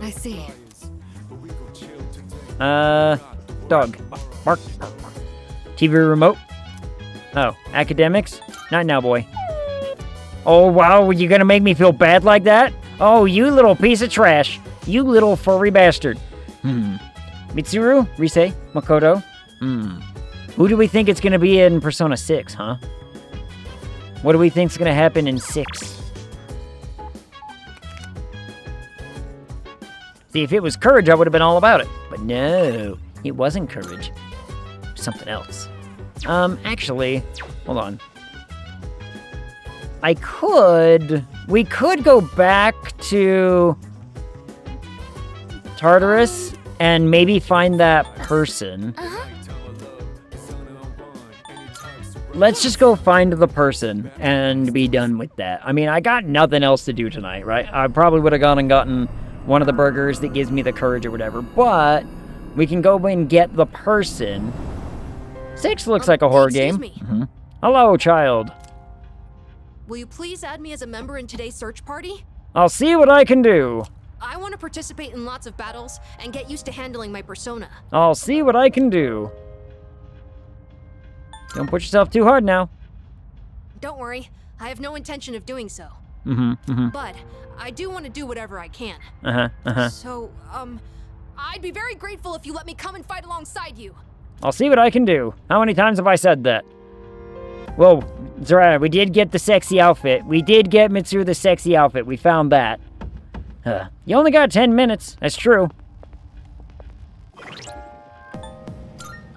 I see. Dog. Bark. TV remote. Oh, academics? Not now, boy. Oh, wow, you gonna make me feel bad like that? Oh, you little piece of trash. You little furry bastard. Mitsuru? Rise? Makoto? Who do we think it's gonna be in Persona 6, huh? What do we think's gonna happen in 6? See, if it was courage, I would have been all about it. But no, it wasn't courage. Something else. Actually, hold on. We could go back to Tartarus and maybe find that person. Let's just go find the person and be done with that. I mean, I got nothing else to do tonight, right? I probably would have gone and gotten one of the burgers that gives me the courage or whatever, but we can go and get the person. 6 looks like a horror game. Me. Hello, child. Will you please add me as a member in today's search party? I'll see what I can do. I want to participate in lots of battles and get used to handling my persona. I'll see what I can do. Don't put yourself too hard now. Don't worry, I have no intention of doing so. But I do want to do whatever I can. So, I'd be very grateful if you let me come and fight alongside you. I'll see what I can do. How many times have I said that? Well, Zara, we did get the sexy outfit. We did get Mitsuru the sexy outfit. We found that. You only got 10 minutes. That's true.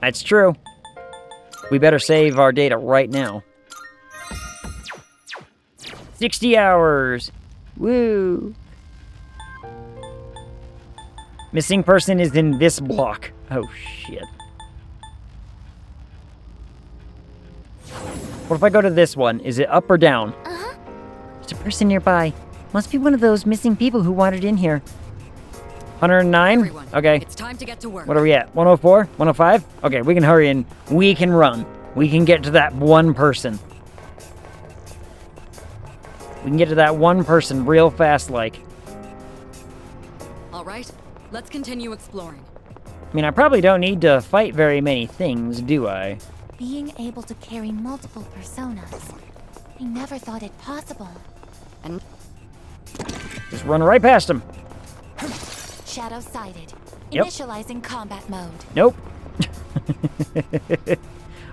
That's true. We better save our data right now. 60 hours. Woo. Missing person is in this block. Oh, shit. What if I go to this one? Is it up or down? There's a person nearby. Must be one of those missing people who wandered in here. 109? Everyone, Okay. it's time to get to work. What are we at? 104? 105? Okay, we can hurry and we can run. We can get to that one person. We can get to that one person real fast, like. All right, let's continue exploring. I mean, I probably don't need to fight very many things, do I? Being able to carry multiple personas. I never thought it possible. And just run right past him. Shadow sighted. Yep. Initializing combat mode. Nope.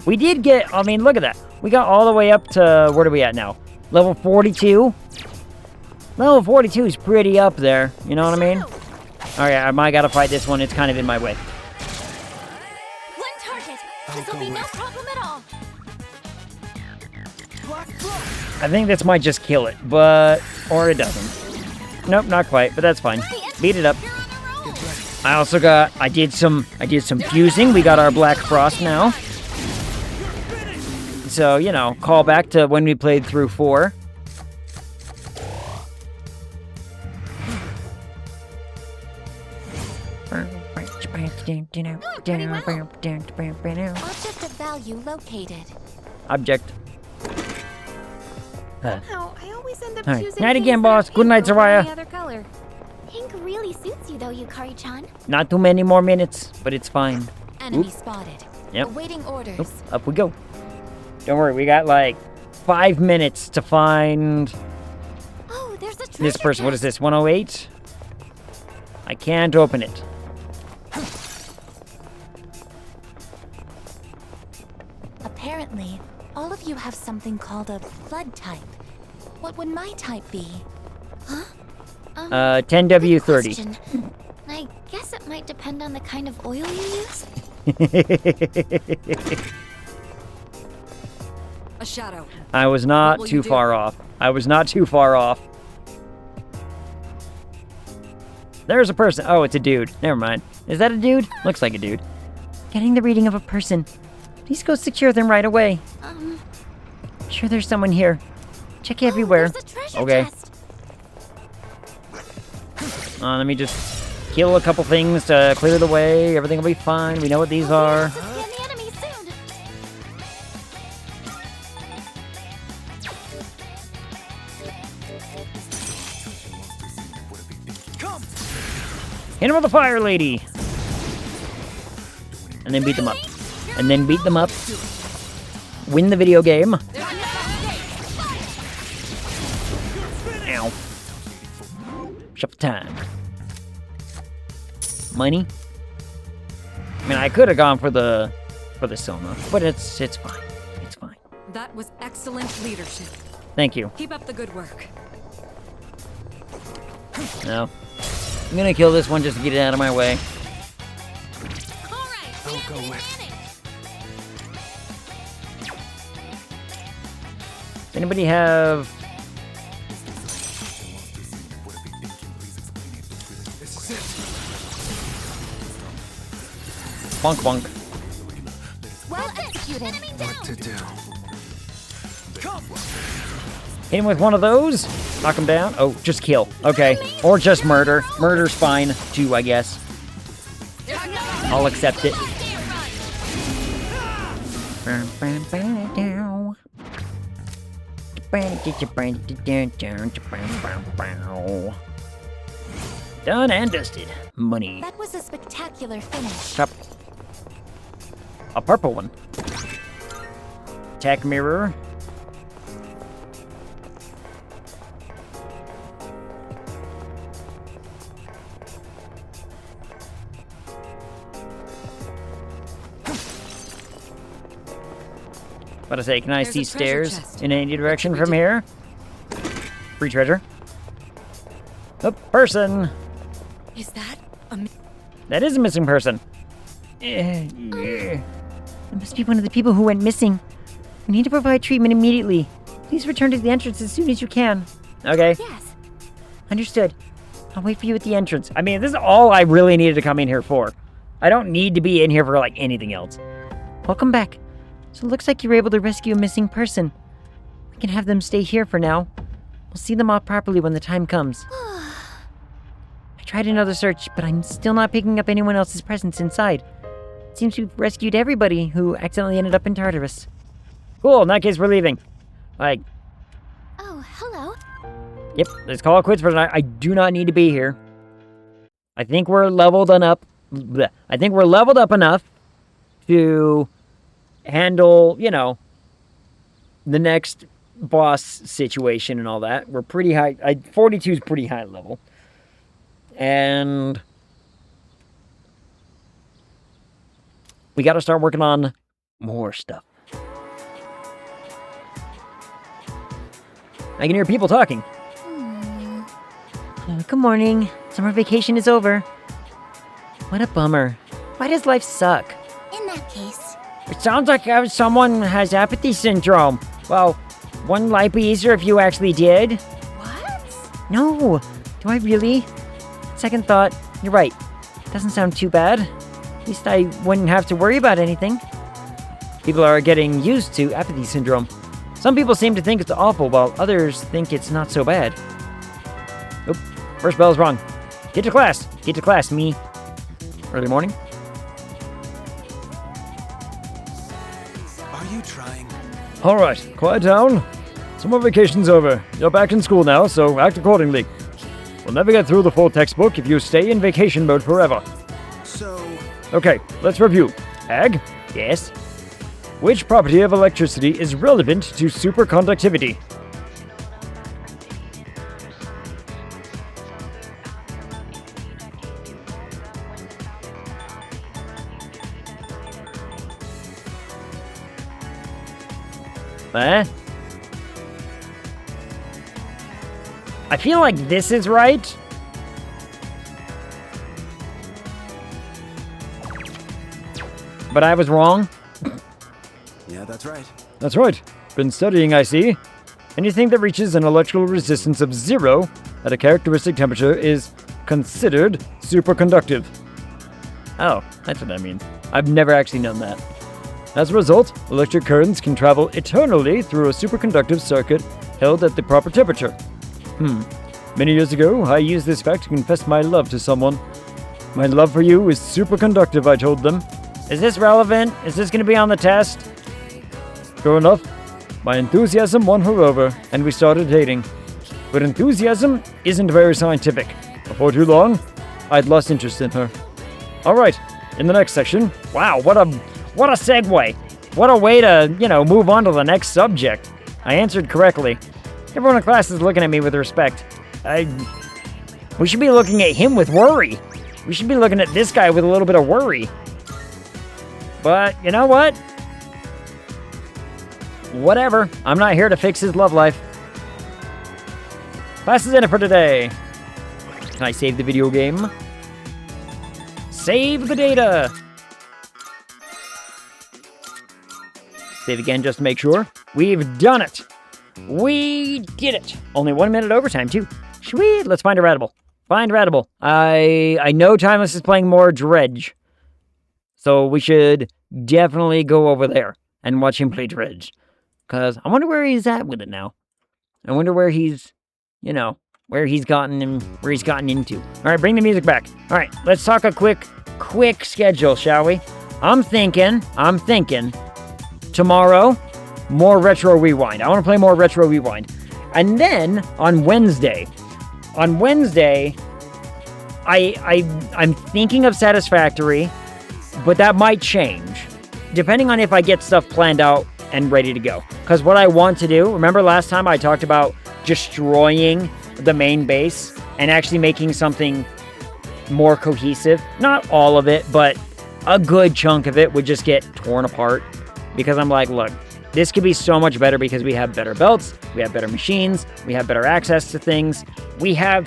We did get, I mean, look at that. We got all the way up to, where are we at now? Level 42? Level 42 is pretty up there, you know what I mean? Alright, I might gotta fight this one, it's kind of in my way. One target. This'll be no problem at all. I think this might just kill it, but, or it doesn't. Nope, not quite, but that's fine. Beat it up. I also got, I did some fusing. We got our Black Frost now. So, you know, call back to when we played through 4. Object of value located. Object. Somehow, I always end up Alright, choosing night things again, that are boss. Good night, pink over any Soraya. other color. Pink really suits you though, Yukari-chan. Not too many more minutes, but it's fine. Enemy Oop. spotted. Yep. Awaiting orders. Oop, up we go. Don't worry, we got like 5 minutes to find Oh, there's a treasure this person. What is chest. this, 108? I can't open it. Apparently, all of you have something called a blood type. What would my type be? Huh? 10W30. Question. I guess it might depend on the kind of oil you use. A shadow. I was What not will too you do? far off. I was not too far off. There's a person. Oh, it's a dude. Never mind. Is that a dude? Looks like a dude. Getting the reading of a person. Please go secure them right away. Um, I'm sure there's someone here. Check everywhere. there's a treasure Okay. chest. Let me just kill a couple things to clear the way. Everything will be fine. We know what these are. Scan the enemy soon. Hit him with the fire lady. And then beat them up. And then beat them up. Win the video game. Ow. Shuffle time. Money. I mean, I could have gone for the Soma, but it's fine. It's fine. That was excellent leadership. Thank you. Keep up the good work. No. I'm gonna kill this one just to get it out of my way. I'll go with. Does anybody have... This is it. Bonk bonk. Well executed. What to do? Hit him with one of those. Knock him down. Oh, just kill. Okay. Or just murder. Murder's fine, too, I guess. I'll accept it. Done and dusted. Money. That was a spectacular finish. Chop. A purple one. Attack mirror. About to say, can I There's see a treasure stairs chest. in any direction from here? Free treasure. Oh, person. Is that a That is a missing person. It must be one of the people who went missing. We need to provide treatment immediately. Please return to the entrance as soon as you can. Okay. Yes. Understood. I'll wait for you at the entrance. I mean, this is all I really needed to come in here for. I don't need to be in here for, like, anything else. Welcome back. So it looks like you were able to rescue a missing person. We can have them stay here for now. We'll see them off properly when the time comes. I tried another search, but I'm still not picking up anyone else's presence inside. It seems we've rescued everybody who accidentally ended up in Tartarus. Cool, in that case, we're leaving. Like, Oh, hello. yep, let's call it quits for tonight. I do not need to be here. I think we're leveled up. Bleh. I think we're leveled up enough to handle, you know, the next boss situation and all that. We're pretty high. 42 is pretty high level. And we got to start working on more stuff. I can hear people talking. Good morning. Summer vacation is over. What a bummer. Why does life suck? In that case, It sounds like someone has apathy syndrome. Well, wouldn't life be easier if you actually did? No. Do I really? Second thought, you're right. Doesn't sound too bad. At least I wouldn't have to worry about anything. People are getting used to apathy syndrome. Some people seem to think it's awful, while others think it's not so bad. Oop, first bell's wrong. Get to class. Get to class, me. Early morning. Are you trying? All right, quiet down. Summer vacation's over. You're back in school now, so act accordingly. We'll never get through the full textbook if you stay in vacation mode forever. So... Okay, let's review. Ag? Yes? Which property of electricity is relevant to superconductivity? I feel like this is right. But I was wrong. Yeah, that's right. That's right. Been studying, I see. Anything that reaches an electrical resistance of 0 at a characteristic temperature is considered superconductive. Oh, that's what that means. I've never actually known that. As a result, electric currents can travel eternally through a superconductive circuit held at the proper temperature. Many years ago, I used this fact to confess my love to someone. My love for you is superconductive, I told them. Is this relevant? Is this going to be on the test? Sure enough, my enthusiasm won her over, and we started dating. But enthusiasm isn't very scientific. Before too long, I'd lost interest in her. Alright, in the next section... Wow, what a segue. What a way to, move on to the next subject. I answered correctly. Everyone in class is looking at me with respect. We should be looking at him with worry. We should be looking at this guy with a little bit of worry. But, you know what? Whatever. I'm not here to fix his love life. Class is in it for today. Can I save the video game? Save the data! Save again just to make sure. We've done it! We did it! Only 1 minute overtime, too. Sweet! Let's find a Radible. Find Radible. I know Timeless is playing more Dredge. So we should definitely go over there and watch him play Dredge. Because I wonder where he's at with it now. I wonder where he's, where he's gotten into. All right, bring the music back. All right, let's talk a quick schedule, shall we? I'm thinking, tomorrow, more Retro Rewind. I want to play more Retro Rewind. And then, on Wednesday, I'm thinking of Satisfactory, but that might change, depending on if I get stuff planned out and ready to go. Because what I want to do, remember last time I talked about destroying the main base and actually making something more cohesive? Not all of it, but a good chunk of it would just get torn apart. Because I'm like, look, this could be so much better because we have better belts, we have better machines, we have better access to things. We have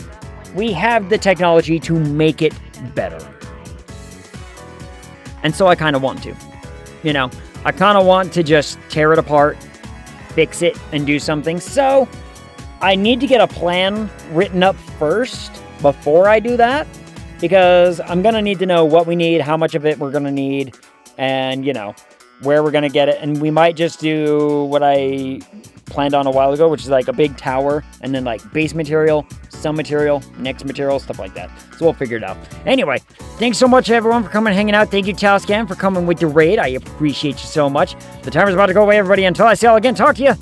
the technology to make it better. And so I kind of want to. I kind of want to just tear it apart, fix it, and do something. So I need to get a plan written up first before I do that. Because I'm going to need to know what we need, how much of it we're going to need, and, where we're going to get it. And we might just do what I planned on a while ago, which is like a big tower, and then like base material, some material, next material, stuff like that. So we'll figure it out. Anyway, thanks so much everyone for coming and hanging out. Thank you, Taoscan, for coming with the raid. I appreciate you so much. The timer's about to go away, everybody. Until I see y'all again, talk to you